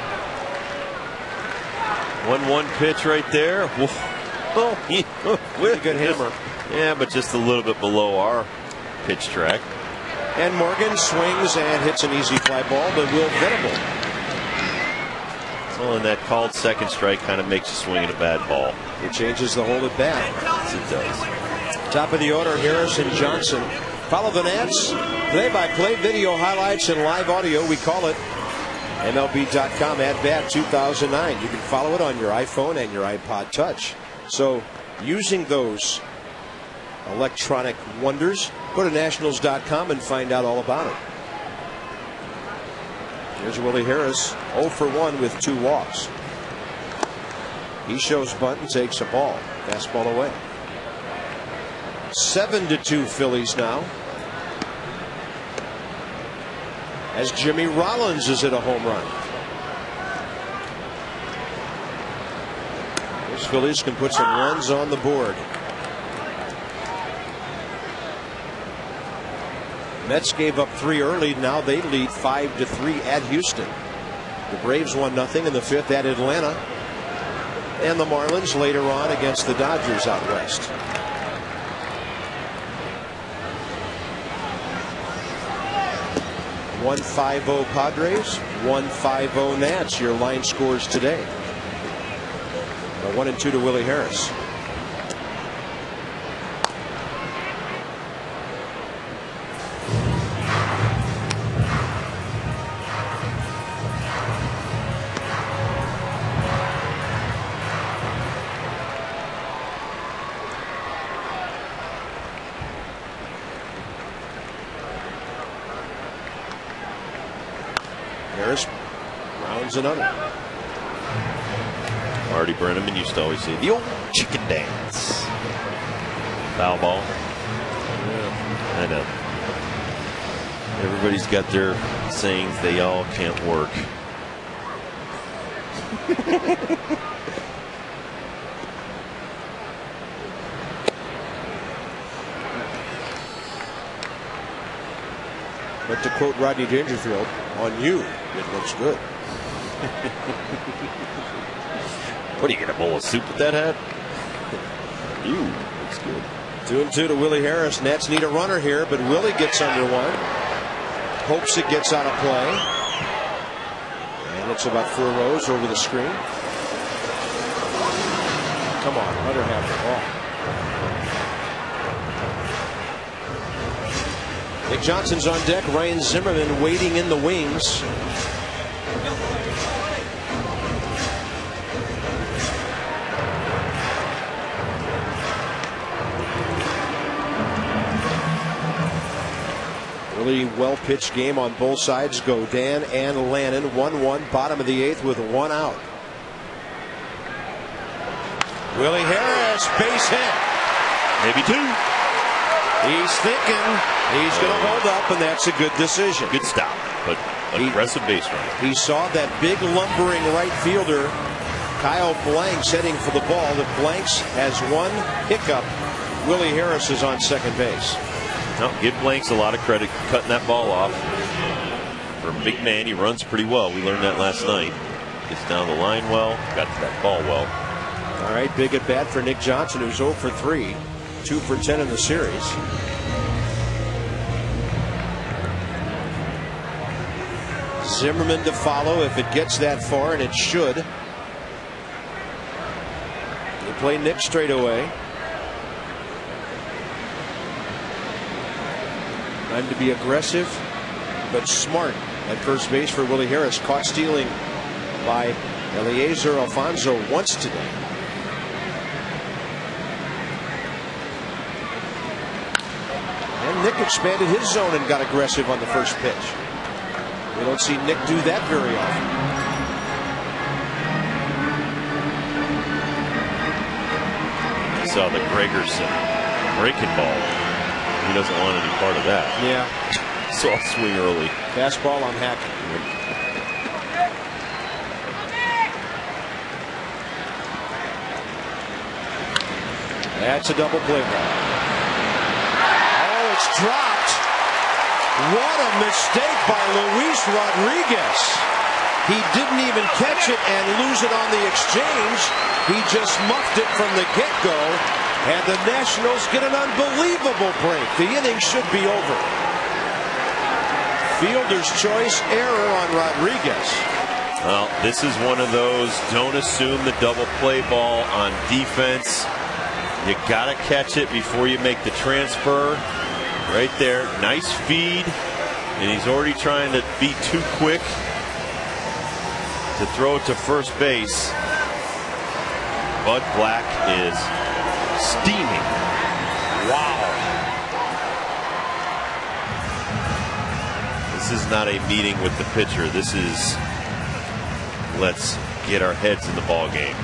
1-1 pitch right there. Oh, Really good hammer. Yeah, but just a little bit below our pitch track. And Morgan swings and hits an easy fly ball to Will Venable. Well, and that called second strike kind of makes you swing at a bad ball. It changes the hold at bat. Yes, it does. Top of the order, Harris and Johnson. Follow the Nats play-by-play video highlights and live audio. We call it MLB.com at bat 2009. You can follow it on your iPhone and your iPod Touch. So using those electronic wonders, go to Nationals.com and find out all about it. Here's Willie Harris, 0 for 1 with 2 walks. He shows bunt and takes a ball. Fastball away. 7-2 Phillies now. As Jimmy Rollins is at a home run. Those Phillies can put some runs on the board. Mets gave up 3 early. Now they lead 5-3 at Houston. The Braves won nothing in the 5th at Atlanta. And the Marlins later on against the Dodgers out west. 1-5-0 Padres, 1-5-0 Nats. Your line scores today. 1-2 to Willie Harris. Harris rounds another. Marty Brennaman used to always say the old chicken dance. Foul ball. Yeah, I know. Everybody's got their sayings. They all can't work. But to quote Rodney Dangerfield, on you, it looks good. What, are you going to bowl of soup with that hat? You, looks good. 2-2 to Willie Harris. Nats need a runner here, but Willie gets under one. Hopes it gets out of play. And it's about 4 rows over the screen. Come on, under half the ball. Nick Johnson's on deck. Ryan Zimmerman waiting in the wings. Really well-pitched game on both sides. Godin and Lannon. 1-1, bottom of the 8th with 1 out. Willie Harris, base hit. Maybe 2. He's thinking he's going to hold up, and that's a good decision. Good stop, but aggressive base running. He saw that big lumbering right fielder, Kyle Blanks, heading for the ball. The Blanks has 1 hiccup. Willie Harris is on second base. Now, give Blanks a lot of credit cutting that ball off. For a big man, he runs pretty well. We learned that last night. Gets down the line well, got to that ball well. All right, big at bat for Nick Johnson, who's 0 for 3. 2 for 10 in the series. Zimmerman to follow if it gets that far, and it should. They play Nick straight away. Time to be aggressive but smart at first base for Willie Harris. Caught stealing by Eliezer Alfonso once today. And Nick expanded his zone and got aggressive on the first pitch. We don't see Nick do that very often. You saw the Gregerson breaking ball. He doesn't want any part of that. Yeah. So I'll swing early. Fastball on Hackett. That's a double play ball. Oh, it's dropped. What a mistake by Luis Rodriguez. He didn't even catch it and lose it on the exchange. He just muffed it from the get-go. And the Nationals get an unbelievable break. The inning should be over. Fielder's choice error on Rodriguez. Well, this is one of those don't assume the double play ball on defense. You got to catch it before you make the transfer. Right there. Nice feed. And he's already trying to be too quick to throw it to first base. Bud Black is steaming. Wow. This is not a meeting with the pitcher. This is let's get our heads in the ball game.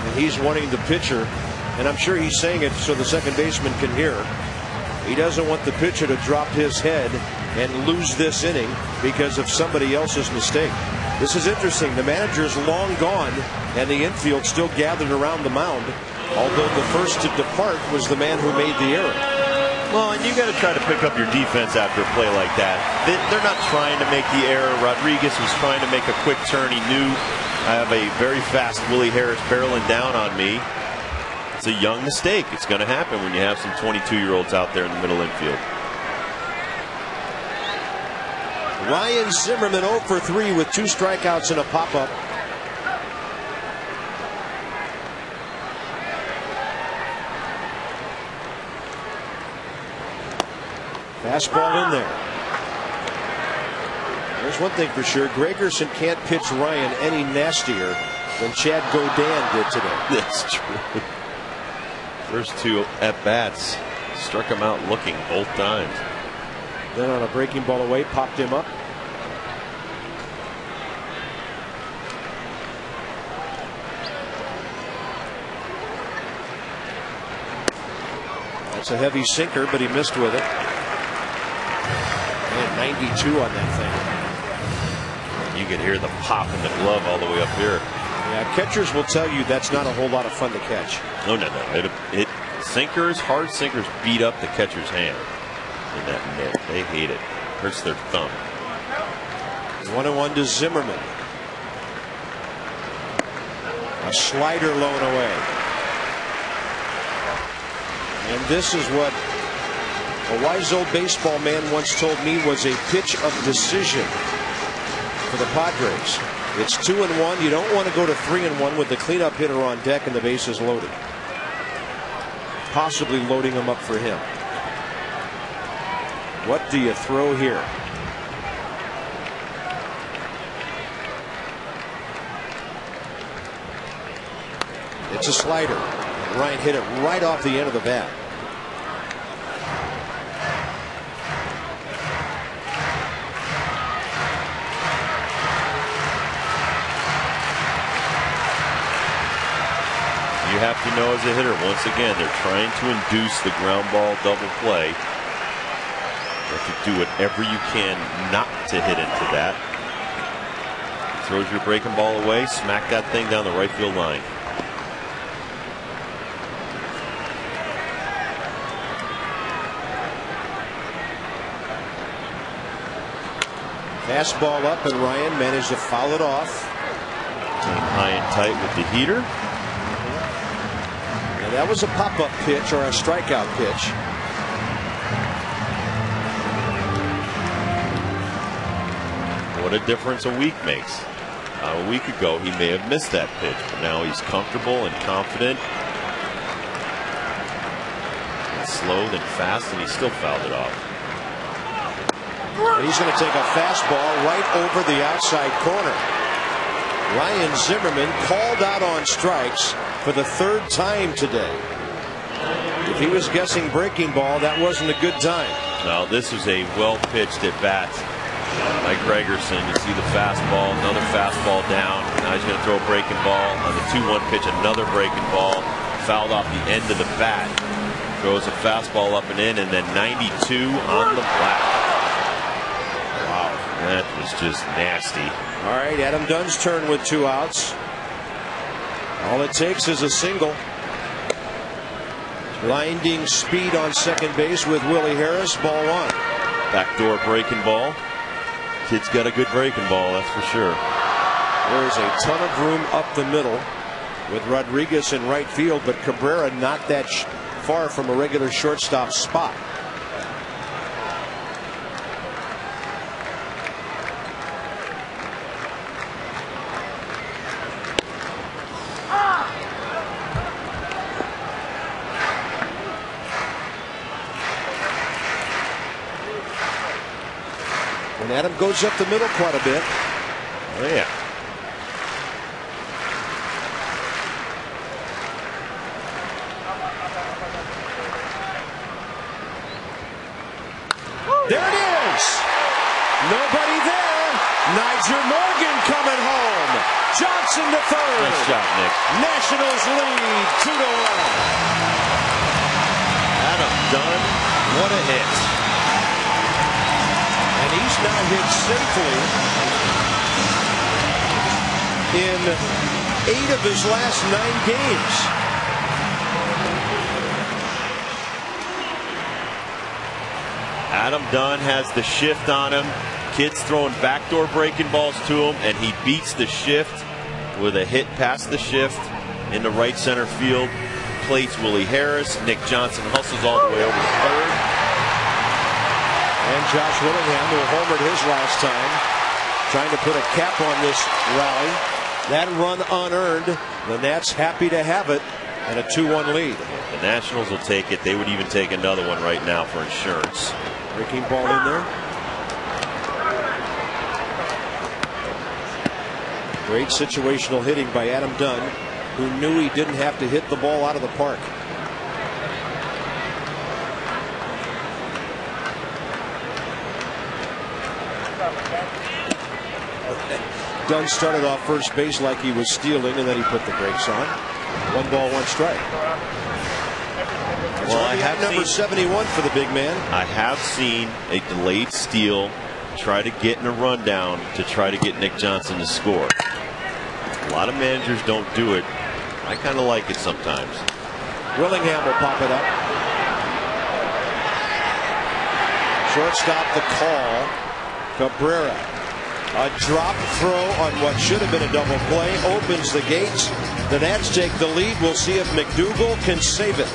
And he's wanting the pitcher, and I'm sure he's saying it so the second baseman can hear. He doesn't want the pitcher to drop his head and lose this inning because of somebody else's mistake. This is interesting. The manager's long gone, and the infield still gathered around the mound, although the first to depart was the man who made the error. Well, and you got to try to pick up your defense after a play like that. They're not trying to make the error. Rodriguez was trying to make a quick turn. He knew I have a very fast Willie Harris barreling down on me. It's a young mistake. It's going to happen when you have some 22-year-olds out there in the middle infield. Ryan Zimmerman 0 for 3 with 2 strikeouts and a pop-up. Fastball in there. There's one thing for sure. Gregerson can't pitch Ryan any nastier than Chad Godin did today. That's true. First 2 at-bats struck him out looking both times. Then on a breaking ball away, popped him up. That's a heavy sinker, but he missed with it. And 92 on that thing. You can hear the pop in the glove all the way up here. Yeah, catchers will tell you that's not a whole lot of fun to catch. No. It sinkers, hard sinkers beat up the catcher's hand in that mitt. They hate it. Hurts their thumb. 1-1 to Zimmerman. A slider low and away. And this is what a wise old baseball man once told me was a pitch of decision for the Padres. It's 2-1. You don't want to go to 3-1 with the cleanup hitter on deck and the bases loaded. Possibly loading them up for him. What do you throw here? It's a slider. Ryan hit it right off the end of the bat. You have to know as a hitter, once again, they're trying to induce the ground ball double play. You have to do whatever you can not to hit into that. Throws your breaking ball away, smack that thing down the right field line. Fastball up, and Ryan managed to foul it off. High and tight with the heater. And that was a pop-up pitch or a strikeout pitch. What a difference a week makes. A week ago he may have missed that pitch, but now he's comfortable and confident. Slow then fast, and he still fouled it off. And he's going to take a fastball right over the outside corner. Ryan Zimmerman called out on strikes for the 3rd time today. If he was guessing breaking ball, that wasn't a good time. No, this was a well-pitched at bat by Gregerson. You see the fastball, another fastball down. Now he's going to throw a breaking ball on the 2-1 pitch, another breaking ball. fouled off the end of the bat. Throws a fastball up and in, and then 92 on the black. Wow, that was just nasty. All right, Adam Dunn's turn with 2 outs. All it takes is a single. Blinding speed on second base with Willie Harris. Ball 1. Backdoor breaking ball. Kid's got a good breaking ball, that's for sure. There's a ton of room up the middle with Rodriguez in right field, but Cabrera not that far from a regular shortstop spot. And Adam goes up the middle quite a bit. Oh, yeah. There it is. Nobody there. Nigel Morgan coming home. Johnson to third. Nice shot, Nick. Nationals lead 2-1. Adam Dunn, what a hit. And he's now hit safely in 8 of his last 9 games. Adam Dunn has the shift on him. Kid's throwing backdoor breaking balls to him, and he beats the shift with a hit past the shift into right center field. Plates Willie Harris. Nick Johnson hustles all the way over to third. And Josh Willingham, who homered his last time, trying to put a cap on this rally. That run unearned. The Nats happy to have it, and a 2-1 lead. The Nationals will take it. They would even take another one right now for insurance. Breaking ball in there. Great situational hitting by Adam Dunn, who knew he didn't have to hit the ball out of the park. Dunn started off first base like he was stealing, and then he put the brakes on. 1 ball, 1 strike. Well, I have number 71 for the big man. I have seen a delayed steal try to get in a rundown to try to get Nick Johnson to score. A lot of managers don't do it. I kind of like it sometimes. Willingham will pop it up. Shortstop the call. Cabrera. A drop throw on what should have been a double play opens the gates. The Nats take the lead. We'll see if McDougal can save it.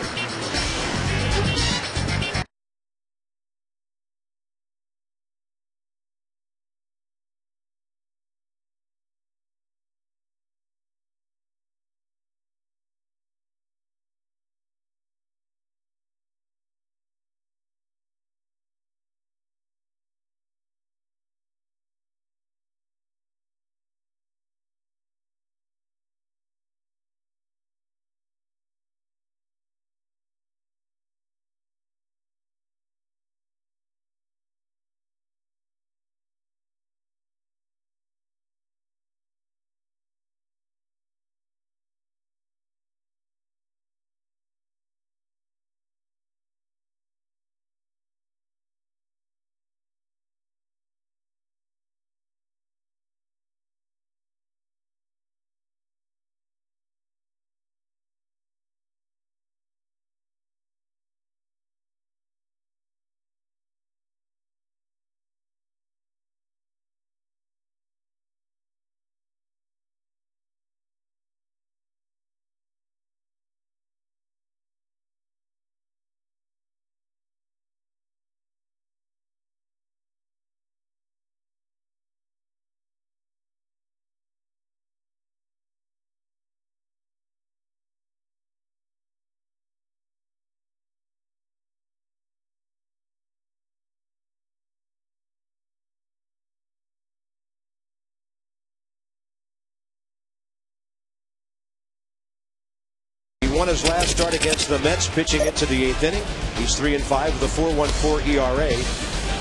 He won his last start against the Mets, pitching into the 8th inning. He's 3-5 with a 4.14 ERA.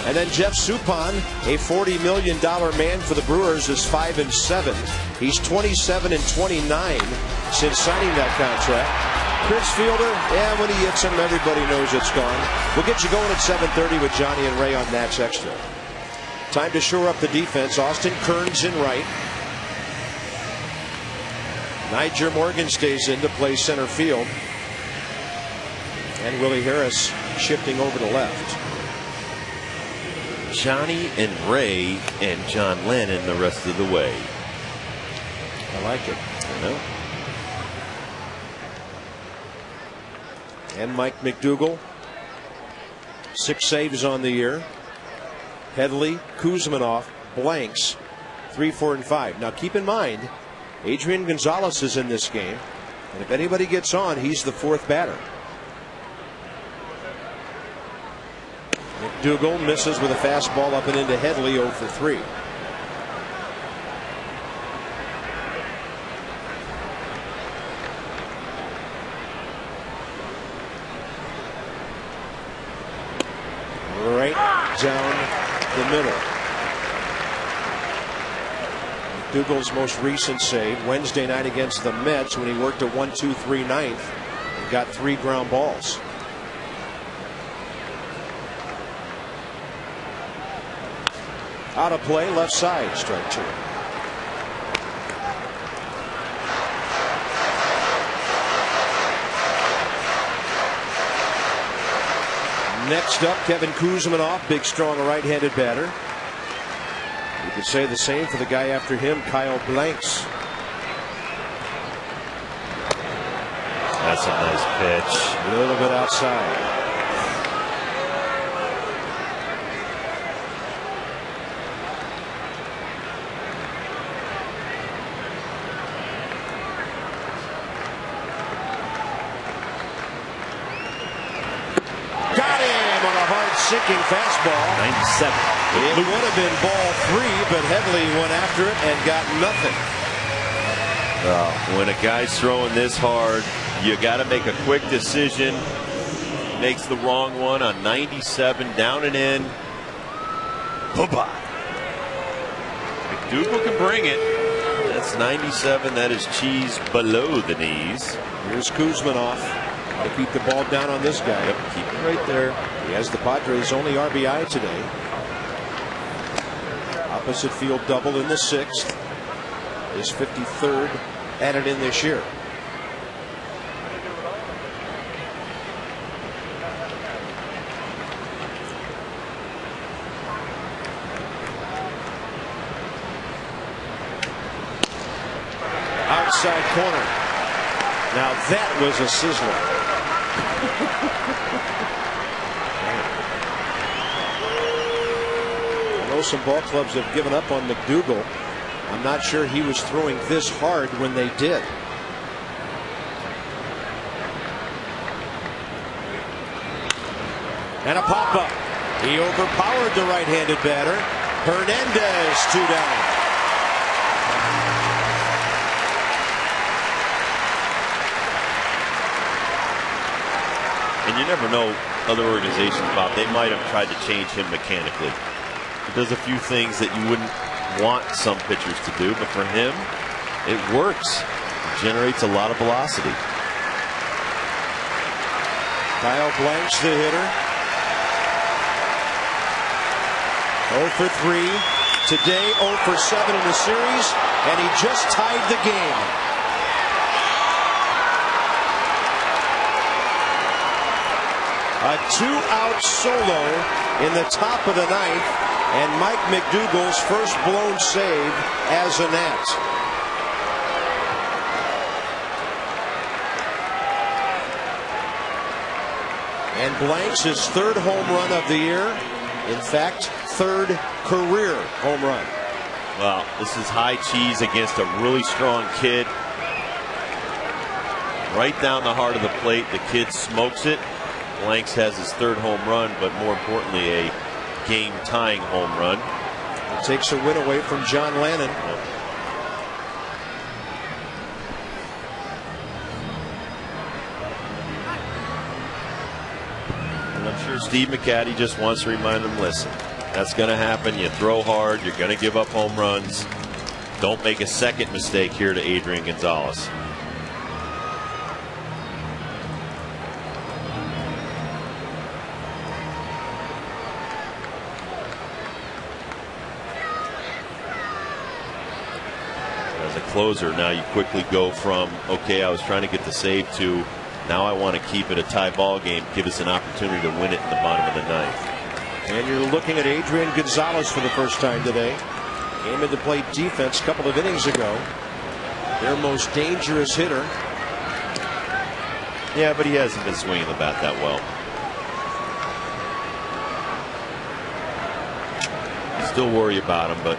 And then Jeff Suppan, a $40 million man for the Brewers, is 5-7. He's 27-29 since signing that contract. Chris Fielder, yeah, when he hits him, everybody knows it's gone. We'll get you going at 7:30 with Johnny and Ray on Nats Extra. Time to shore up the defense. Austin Kearns in right. Niger Morgan stays in to play center field. And Willie Harris shifting over to left. Johnny and Ray and John Lennon the rest of the way. I like it. I know. And Mike McDougal. 6 saves on the year. Headley, Kuzminoff, Blanks, 3, 4, and 5. Now keep in mind, Adrian Gonzalez is in this game. And if anybody gets on, he's the 4th batter. McDougal misses with a fastball up and into Headley, 0 for 3. Right down the middle. McDougal's most recent save Wednesday night against the Mets when he worked a 1-2-3 ninth and got 3 ground balls. Out of play, left side, strike 2. Next up, Kevin Kuzminoff, big, strong, right-handed batter. You could say the same for the guy after him, Kyle Blanks. That's a nice pitch. A little bit outside. Sinking fastball. 97. It would have been ball 3, but Headley went after it and got nothing. When a guy's throwing this hard, you got to make a quick decision. Makes the wrong one on 97, down and in. Bye-bye. McDougal can bring it. That's 97. That is cheese below the knees. Here's Kuzminoff. To keep the ball down on this guy. Yep, keep it right there. He has the Padres' only RBI today. Opposite field double in the 6th. His 53rd added in this year. Outside corner. Now that was a sizzler. I know some ball clubs have given up on McDougal. I'm not sure he was throwing this hard when they did. And a pop-up. He overpowered the right-handed batter. Hernandez 2 down. And you never know, other organizations, Bob, they might have tried to change him mechanically. He does a few things that you wouldn't want some pitchers to do, but for him, it works. It generates a lot of velocity. Kyle Blanks, the hitter. 0 for 3. Today, 0 for 7 in the series, and he just tied the game. A 2-out solo in the top of the 9th, and Mike McDougal's first blown save as a Nat. And Blanks his 3rd home run of the year. In fact, 3rd career home run. Well, this is high cheese against a really strong kid. Right down the heart of the plate. The kid smokes it. Blanks has his 3rd home run, but more importantly, a game-tying home run. It takes a win away from John Lannon. And I'm sure Steve McCaddy just wants to remind him, listen, that's going to happen. You throw hard, you're going to give up home runs. Don't make a second mistake here to Adrian Gonzalez. a closer, now you quickly go from, okay, I was trying to get the save, to now I want to keep it a tie ball game, give us an opportunity to win it in the bottom of the ninth. And you're looking at Adrian Gonzalez for the first time today. Came into play defense a couple of innings ago. Their most dangerous hitter. Yeah, but he hasn't been swinging the bat that well. Still worry about him, but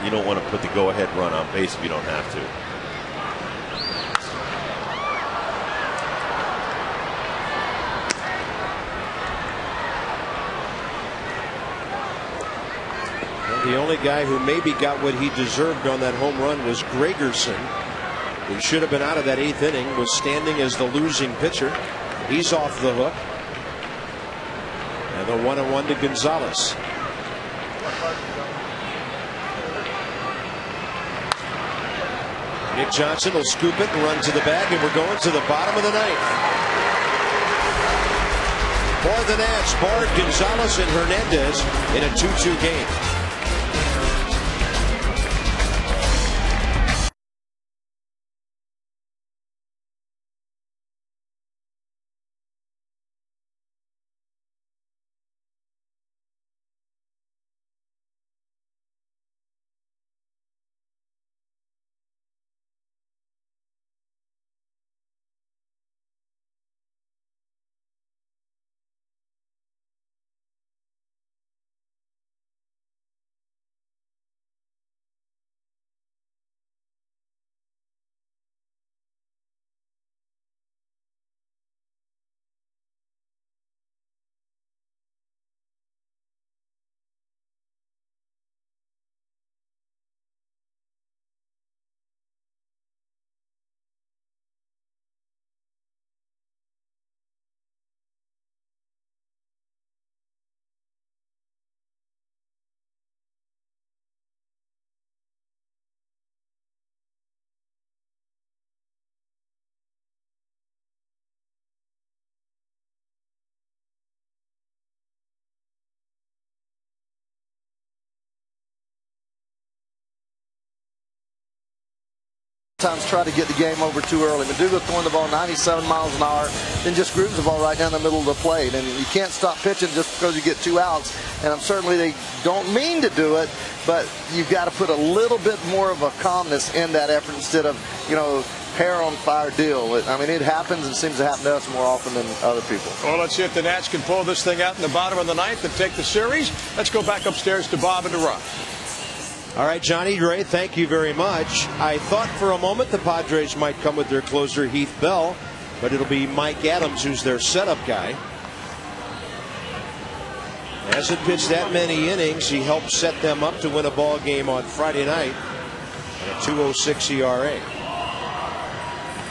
you don't want to put the go-ahead run on base if you don't have to. The only guy who maybe got what he deserved on that home run was Gregerson, who should have been out of that 8th inning, was standing as the losing pitcher. He's off the hook. And the 1-1 to Gonzalez. Nick Johnson will scoop it and run to the bag, and we're going to the bottom of the ninth. For the Nats, Bard, Gonzalez, and Hernandez in a 2-2 game. Sometimes try to get the game over too early. McDougal throwing the ball 97 miles an hour, then just grooves the ball right down the middle of the plate. And you can't stop pitching just because you get 2 outs. And certainly they don't mean to do it, but you've got to put a little bit more of a calmness in that effort instead of, hair on fire deal. I mean, it happens and seems to happen to us more often than other people. Well, let's see if the Nats can pull this thing out in the bottom of the ninth and take the series. Let's go back upstairs to Bob and to Rob. All right, Johnny Ray, thank you very much. I thought for a moment the Padres might come with their closer, Heath Bell, but it'll be Mike Adams who's their setup guy. Hasn't pitched that many innings. He helped set them up to win a ball game on Friday night at a 2.06 ERA.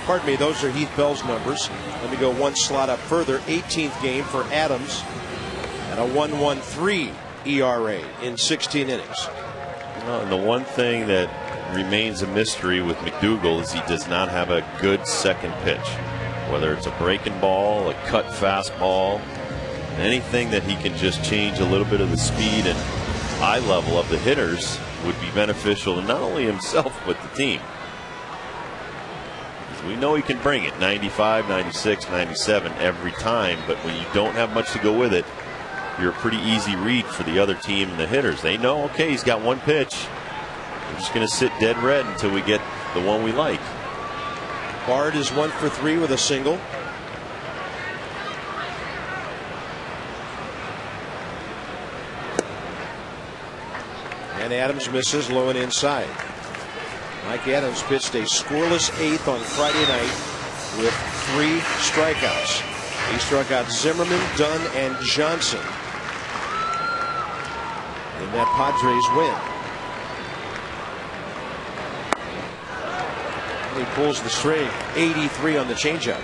Pardon me, those are Heath Bell's numbers. Let me go one slot up further. 18th game for Adams at a 1.13 ERA in 16 innings. And the one thing that remains a mystery with McDougal is he does not have a good second pitch. Whether it's a breaking ball, a cut fastball, anything that he can just change a little bit of the speed and eye level of the hitters would be beneficial to not only himself but the team. We know he can bring it 95, 96, 97 every time, but when you don't have much to go with it, you're a pretty easy read for the other team and the hitters. They know, okay, he's got one pitch. We're just going to sit dead red until we get the one we like. Bard is 1 for 3 with a single. And Adams misses low and inside. Mike Adams pitched a scoreless 8th on Friday night with 3 strikeouts. He struck out Zimmerman, Dunn, and Johnson in that Padres win. And he pulls the string, 83 on the changeup.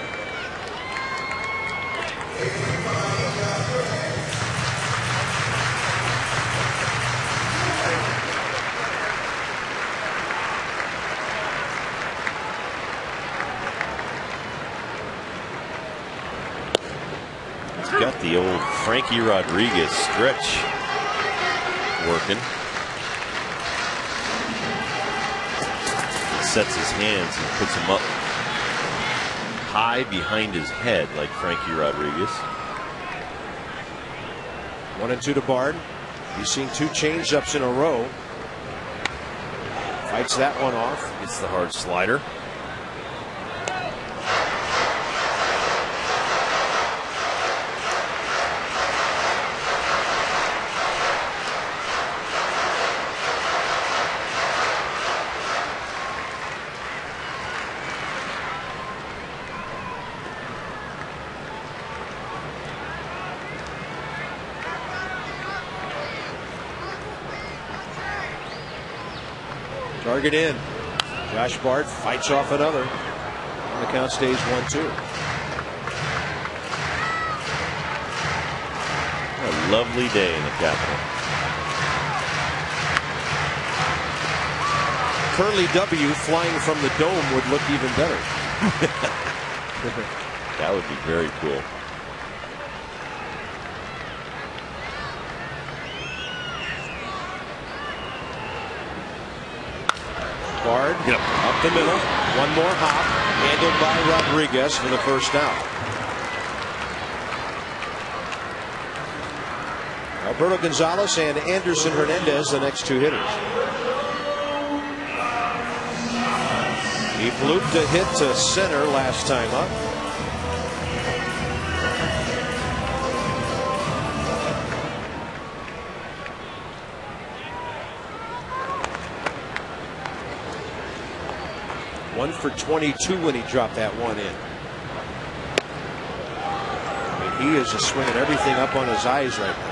Got the old Frankie Rodriguez stretch working. sets his hands and puts them up high behind his head like Frankie Rodriguez. 1-2 to Bard. He's seen 2 change-ups in a row. Fights that one off. Gets the hard slider. Target in. Josh Bard fights off another. And the count stays 1-2. A lovely day in the Capitol. Curly W flying from the dome would look even better. That would be very cool. Bard up the middle. One more hop. Handled by Rodriguez for the first out. Alberto Gonzalez and Anderson Hernandez, the next 2 hitters. He blooped a hit to center last time up. One for 22 when he dropped that one in. I mean, he is just swinging everything up on his eyes right now.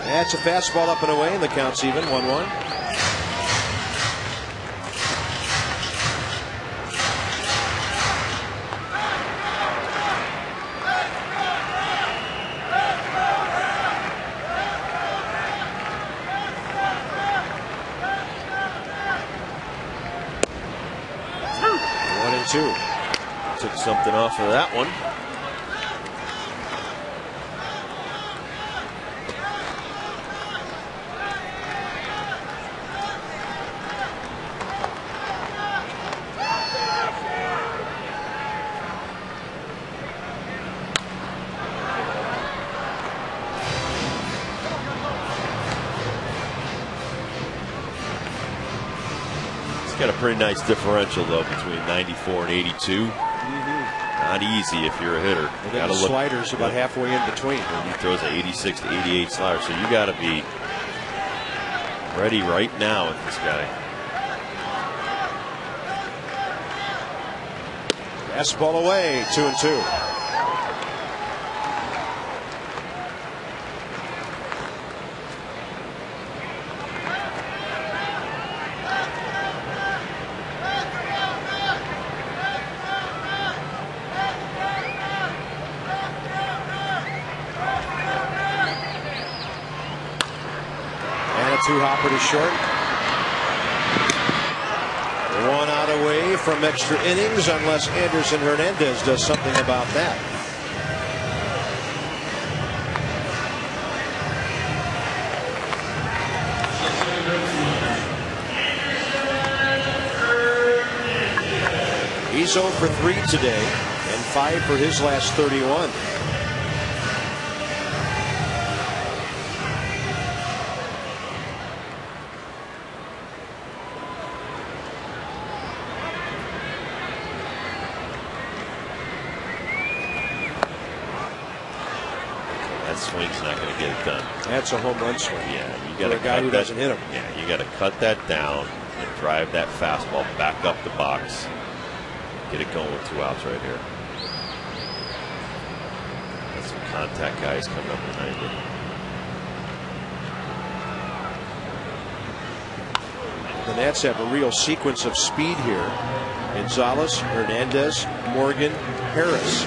That's a fastball up and away, and the count's even 1-1. Took something off of that one. Got a pretty nice differential though between 94 and 82. Not easy if you're a hitter. And then the slider's about halfway in between. And he throws an 86 to 88 slider, so you got to be ready right now with this guy. Fastball away, 2-2. Two-hopper to short. 1 out away from extra innings unless Anderson Hernandez does something about that. He's 0 for 3 today and 5 for his last 31. Swing's not going to get it done. That's a home run swing. Yeah, you got a guy who doesn't hit him. Yeah, you got to cut that down and drive that fastball back up the box. Get it going with 2 outs right here. Got some contact guys coming up behind it. The Nats have a real sequence of speed here. Gonzalez, Hernandez, Morgan, Harris.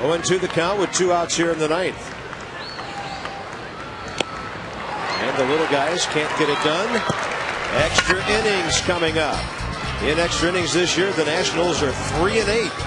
0-2 the count with 2 outs here in the ninth. And the little guys can't get it done. Extra innings coming up. In extra innings this year, the Nationals are 3-8.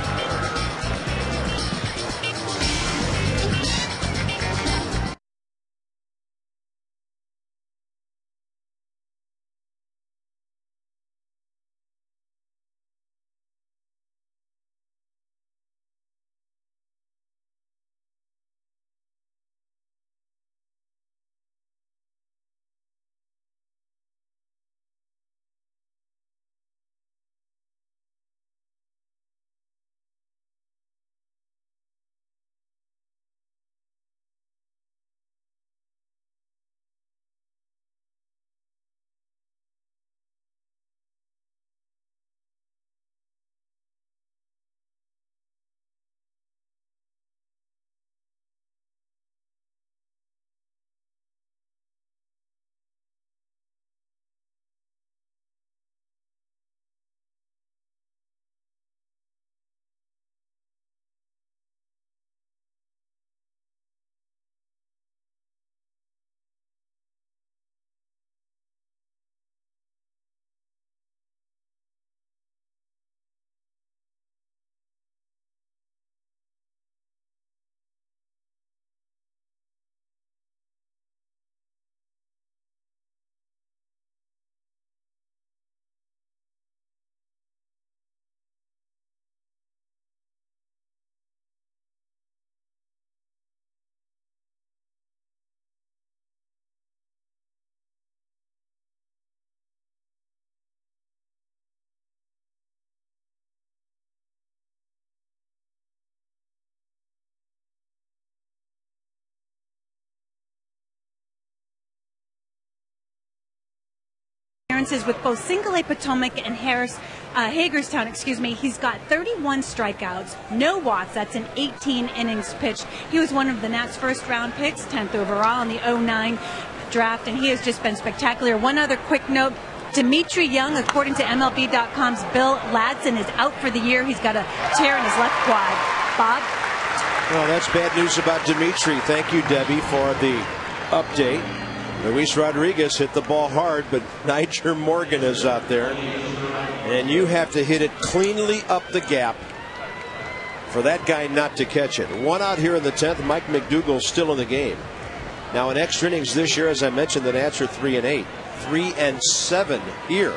With both Single A Potomac and Hagerstown, he's got 31 strikeouts, no walks. That's in 18 innings pitched. He was one of the Nats' first-round picks, 10th overall in the 09 draft, and he has just been spectacular. One other quick note. Dimitri Young, according to MLB.com's Bill Ladson, is out for the year. He's got a tear in his left quad. Bob? Well, that's bad news about Dimitri. Thank you, Debbie, for the update. Luis Rodriguez hit the ball hard, but Niger Morgan is out there. And you have to hit it cleanly up the gap for that guy not to catch it. 1 out here in the 10th. Mike McDougall still in the game. Now in extra innings this year, as I mentioned, the Nats are 3-8. 3-7 here.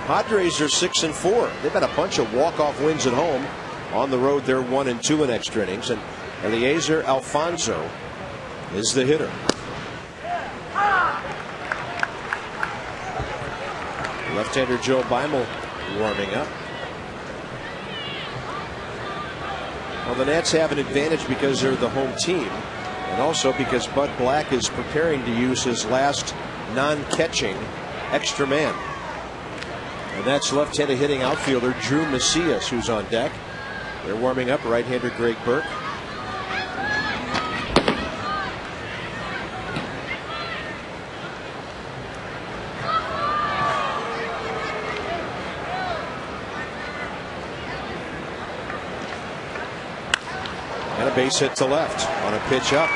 Padres are 6-4. They've had a bunch of walk-off wins at home. On the road, they're 1-2 in extra innings. And Eliezer Alfonso is the hitter. Left-hander Joe Beimel warming up. Well, the Nats have an advantage because they're the home team, and also because Bud Black is preparing to use his last non-catching extra man. And that's left-handed hitting outfielder Drew Macias, who's on deck. They're warming up right-hander Greg Burke. And a base hit to left on a pitch up.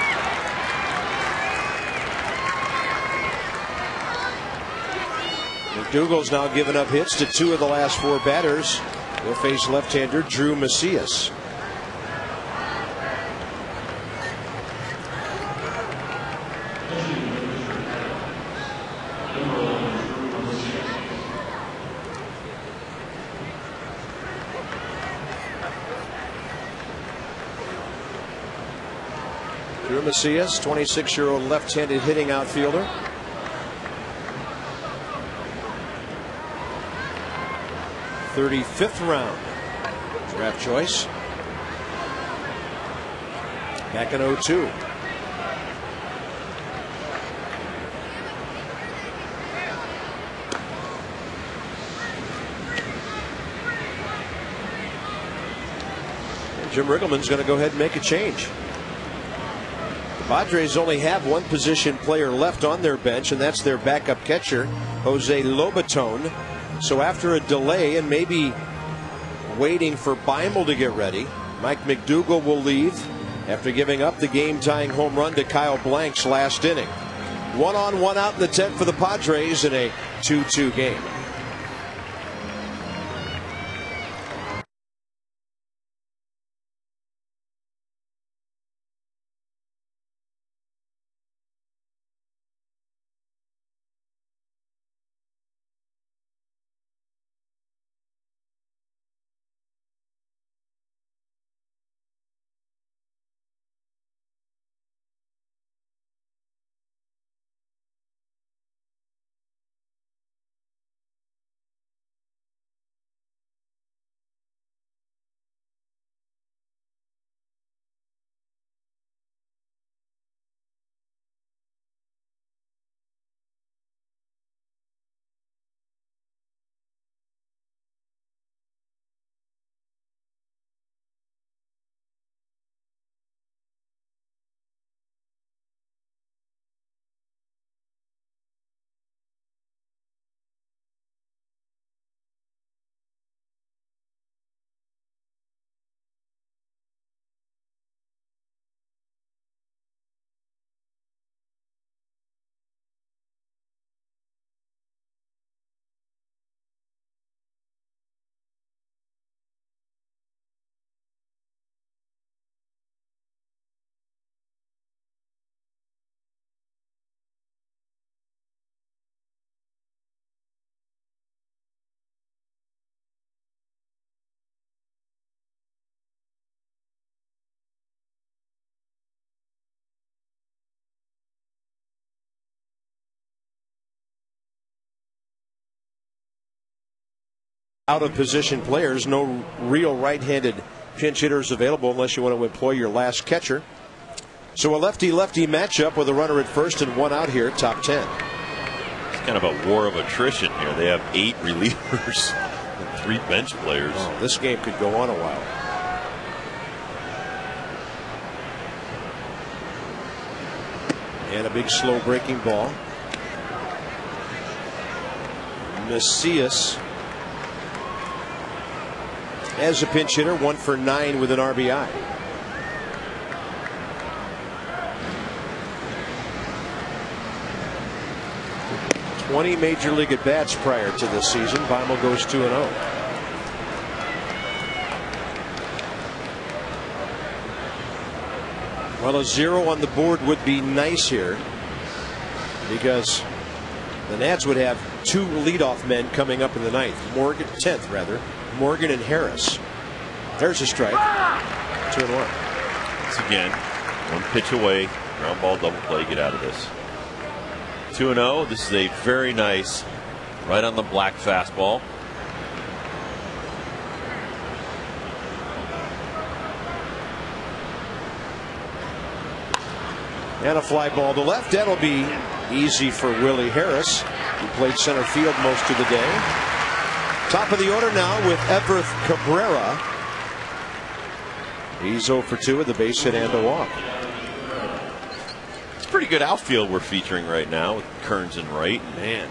McDougall's now given up hits to 2 of the last 4 batters. He'll face left-hander Drew Macias. Drew Macias, 26-year-old left-handed hitting outfielder. '35th round draft choice. Back in 02. And Jim Riggleman's going to go ahead and make a change. The Padres only have one position player left on their bench, and that's their backup catcher, Jose Lobaton. So after a delay and maybe waiting for Beimel to get ready, Mike McDougall will leave after giving up the game-tying home run to Kyle Blank's last inning. 1 on, 1 out in the 10th for the Padres in a 2-2 game. Out of position players, no real right-handed pinch hitters available unless you want to employ your last catcher. So a lefty-lefty matchup with a runner at first and 1 out here, top 10. It's kind of a war of attrition here. They have 8 relievers and 3 bench players. Oh, this game could go on a while. And a big slow breaking ball. Macias as a pinch hitter, 1 for 9 with an RBI. "20 major league at bats prior to this season." Bimal goes 2-0. Well, a 0 on the board would be nice here, because the Nats would have 2 leadoff men coming up in the 9th. 10th rather. Morgan and Harris. There's a strike. 2-1. Once again, 1 pitch away. Ground ball, double play. Get out of this. 2-0. This is a very nice, right on the black fastball. And a fly ball to left. That'll be easy for Willie Harris, who played center field most of the day. Top of the order now with Everth Cabrera. He's 0 for 2 with a base hit and a walk. It's a pretty good outfield we're featuring right now with Kearns in right. Man.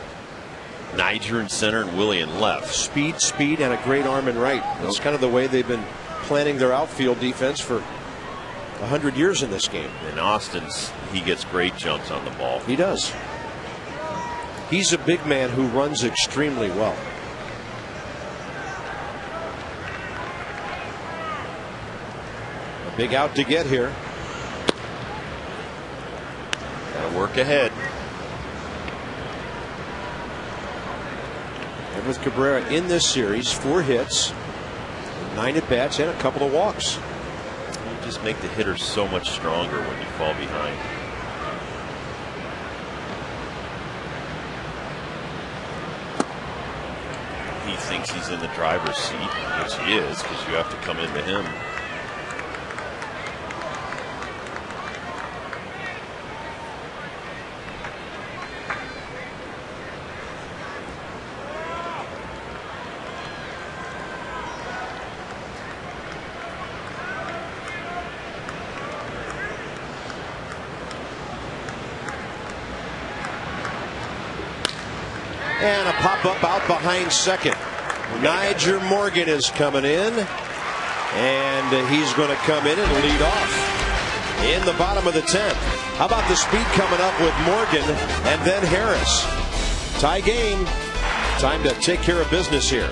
Niger in center and Willie in left. Speed, and a great arm in right. That's kind of the way they've been planning their outfield defense for 100 years in this game. And Austin's, he gets great jumps on the ball. He does. He's a big man who runs extremely well. A big out to get here. Gotta work ahead. Everth Cabrera in this series, 4 hits, 9 at bats, and a couple of walks. You just make the hitter so much stronger when you fall behind. He thinks he's in the driver's seat, which he is, because you have to come into him. And a pop-up out behind second. Niger Morgan is coming in. And and he's going to come in and lead off in the bottom of the 10th. How about the speed coming up with Morgan and then Harris? Tie game. Time to take care of business here.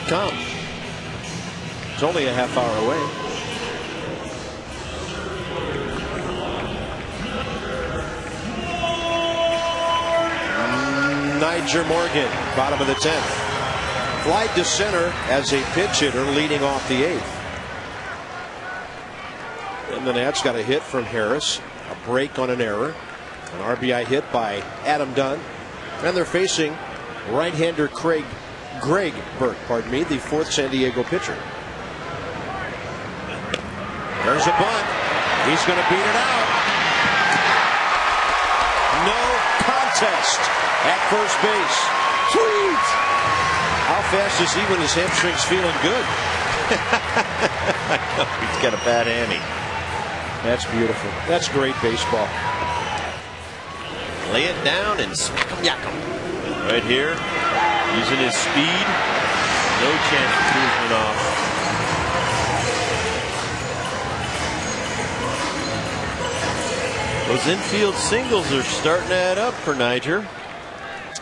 .com. It's only a half hour away. Niger Morgan, bottom of the 10th. Fly to center as a pinch hitter leading off the 8th. And the Nats got a hit from Harris, a break on an error, an RBI hit by Adam Dunn, and they're facing right-hander Greg Burke, the 4th San Diego pitcher. There's a bunt. He's going to beat it out. No contest at first base. Sweet. How fast is he when his hamstring's feeling good? He's got a bad hammy. That's beautiful. That's great baseball. Lay it down and smack him, yak him. Right here, using his speed. No chance of movement off. Those infield singles are starting to add up for Niger.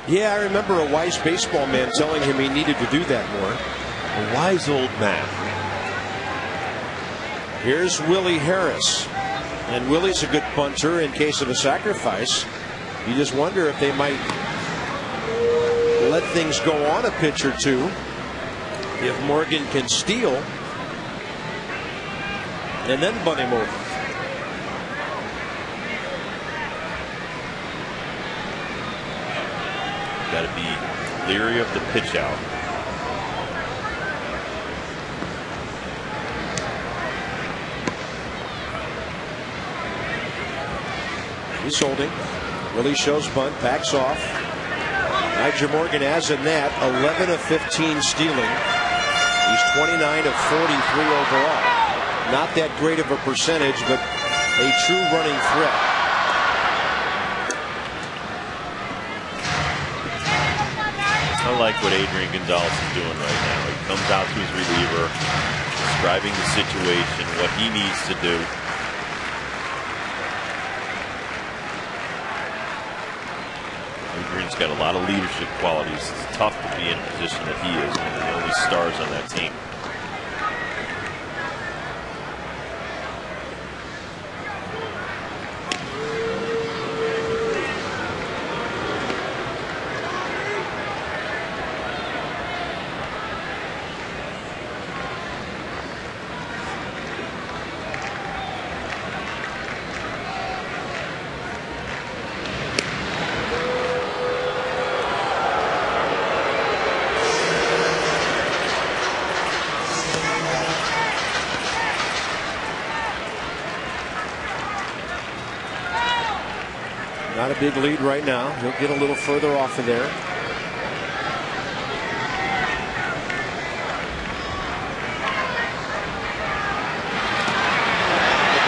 Yeah, I remember a wise baseball man telling him he needed to do that more. A wise old man. Here's Willie Harris. And Willie's a good punter in case of a sacrifice. You just wonder if they might let things go on a pitch or two if Morgan can steal and then bunt him over. Got to be leery of the pitch out. He's holding. Willie shows bunt, backs off. Niger Morgan has a net, 11 of 15 stealing. He's 29 of 43 overall. Not that great of a percentage, but a true running threat. I like what Adrian Gonzalez is doing right now. He comes out to his reliever, describing the situation, what he needs to do. Adrian's got a lot of leadership qualities. It's tough to be in a position that he is, one of the only stars on that team. Not a big lead right now. He'll get a little further off of there. The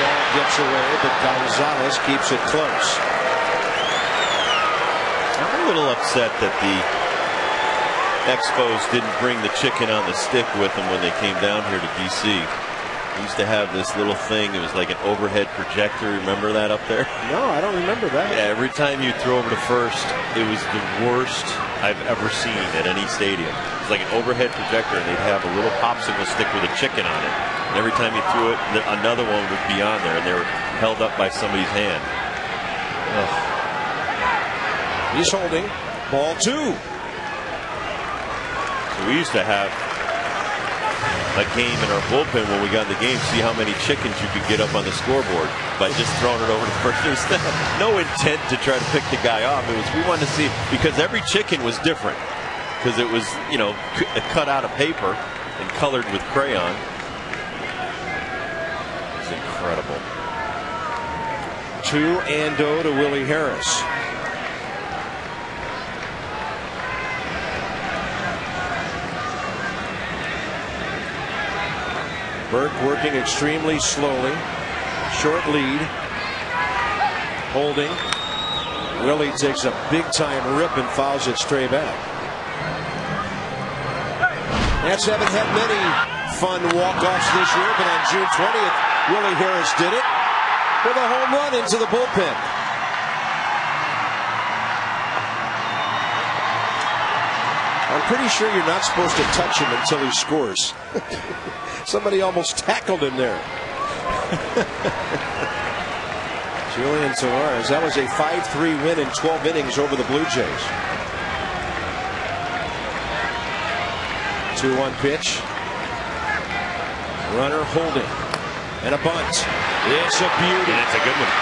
ball gets away, but Gonzalez keeps it close. I'm a little upset that the Expos didn't bring the chicken on the stick with them when they came down here to D.C. They used to have this little thing. It was like an overhead projector. Remember that up there? No, I don't remember that. Yeah, every time you throw over to first, it was the worst I've ever seen at any stadium. It was like an overhead projector, and they'd have a little popsicle stick with a chicken on it. And every time you threw it, another one would be on there, and they were held up by somebody's hand. Ugh. He's holding. Ball 2. So we used to have a game in our bullpen when we got in the game, see how many chickens you could get up on the scoreboard by just throwing it over to first. There was no intent to try to pick the guy off. It was, we wanted to see, because every chicken was different, because it was, you know, cut out of paper and colored with crayon. It's incredible. 2-0 to Willie Harris. Burke working extremely slowly. Short lead. Holding. Willie takes a big time rip and fouls it straight back. Nats haven't had many fun walk-offs this year, but on June 20th, Willie Harris did it with a home run into the bullpen. I'm pretty sure you're not supposed to touch him until he scores. Somebody almost tackled him there. Julian Tavares. That was a 5-3 win in 12 innings over the Blue Jays. 2-1 pitch. Runner holding. And a bunt. It's a beauty. And it's a good one.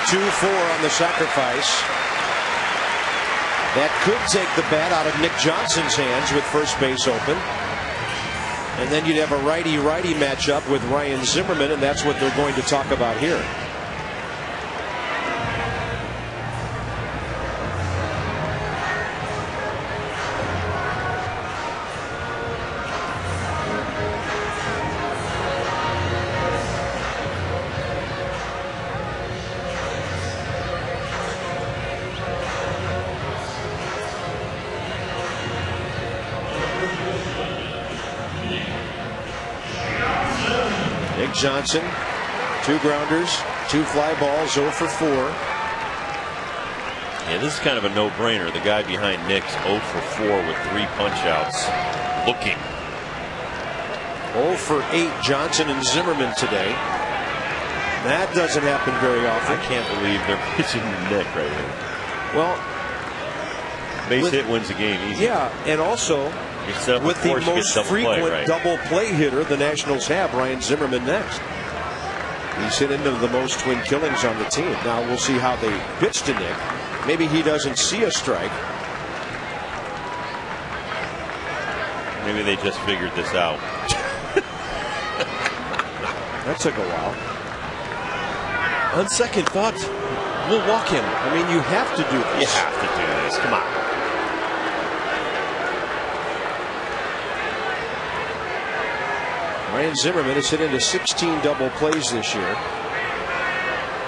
2-4 on the sacrifice. That could take the bat out of Nick Johnson's hands with first base open. And then you'd have a righty-righty matchup with Ryan Zimmerman, and that's what they're going to talk about here. Johnson, 2 grounders, 2 fly balls, 0 for 4. Yeah, this is kind of a no-brainer. The guy behind Nick's 0 for 4 with 3 punch-outs. Looking. 0 for 8, Johnson and Zimmerman today. That doesn't happen very often. I can't believe they're pitching to Nick right here. Well, base hit wins the game easy. Yeah, and also with the most frequent double play hitter the Nationals have, Ryan Zimmerman next. He's hit into the most twin killings on the team. Now we'll see how they pitch to Nick. Maybe he doesn't see a strike. Maybe they just figured this out. That took a while. On second thought, we'll walk him. I mean, you have to do this. You have to do this. Come on. Ryan Zimmerman has hit into 16 double plays this year.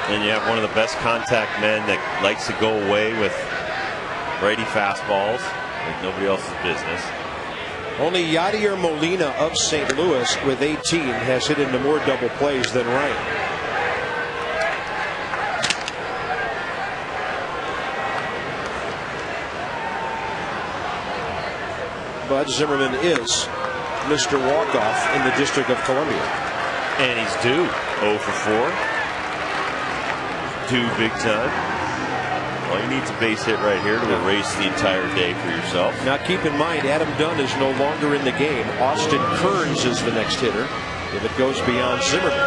And you have one of the best contact men that likes to go away with righty fastballs like nobody else's business. Only Yadier Molina of St. Louis with 18 has hit into more double plays than Ryan. But Zimmerman is Mr. Walk-Off in the District of Columbia. And he's due. 0 for 4. 2 big time. All you need is a base hit right here to erase the entire day for yourself. Now keep in mind, Adam Dunn is no longer in the game. Austin Kearns is the next hitter if it goes beyond Zimmerman.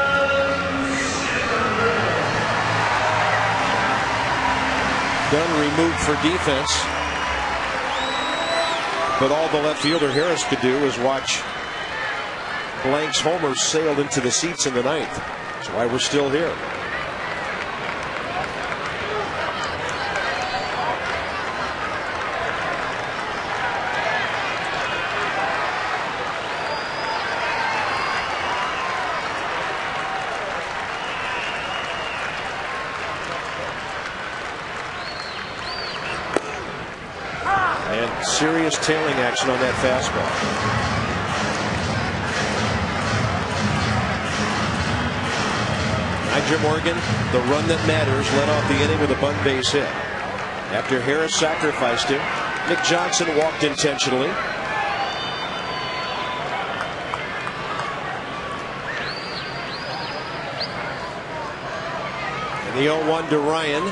Dunn removed for defense. But all the left fielder Harris could do was watch Blank's homer sailed into the seats in the 9th. That's why we're still here. And serious tailing action on that fastball. Niger Morgan, the run that matters, led off the inning with a bunt base hit. After Harris sacrificed him, Nick Johnson walked intentionally. And the 0-1 to Ryan.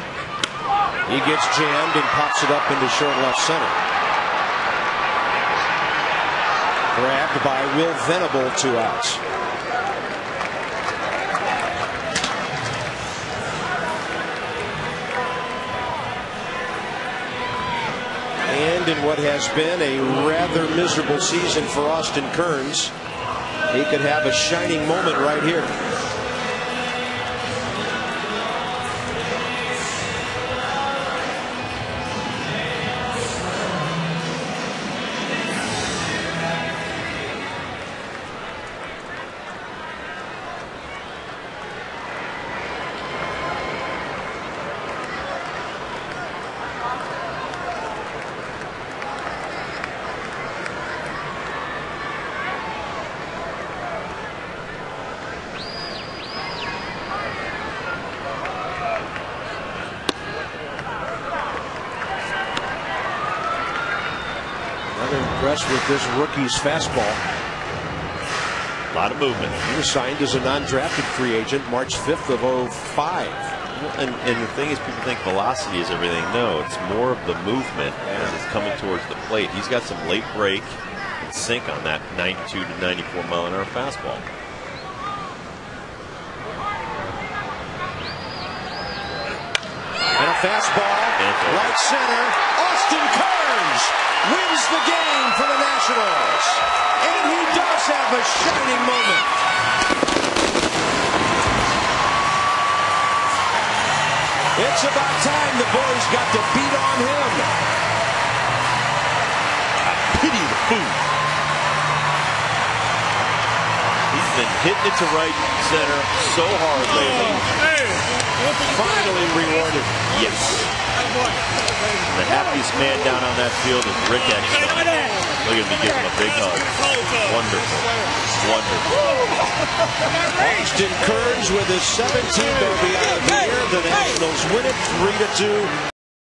He gets jammed and pops it up into short left center. Grabbed by Will Venable, 2 outs. And in what has been a rather miserable season for Austin Kearns, he could have a shining moment right here. Impressed with this rookie's fastball. A lot of movement. He was signed as a non-drafted free agent March 5th of 05. And the thing is, people think velocity is everything. No, it's more of the movement as it's coming towards the plate. He's got some late break and sink on that 92 to 94 mile an hour fastball. And a fastball, right center. Austin Kearns wins the game for the Nationals. And he does have a shining moment. It's about time the boys got to beat on him. I pity the fool. He's been hitting it to right center so hard lately. Finally rewarded. Yes. The happiest man down on that field is Rick Exxon. Look at me giving him a big hug. Wonderful. Wonderful. Austin Kearns with his 17th RBI of the year. The Nationals win it 3-2.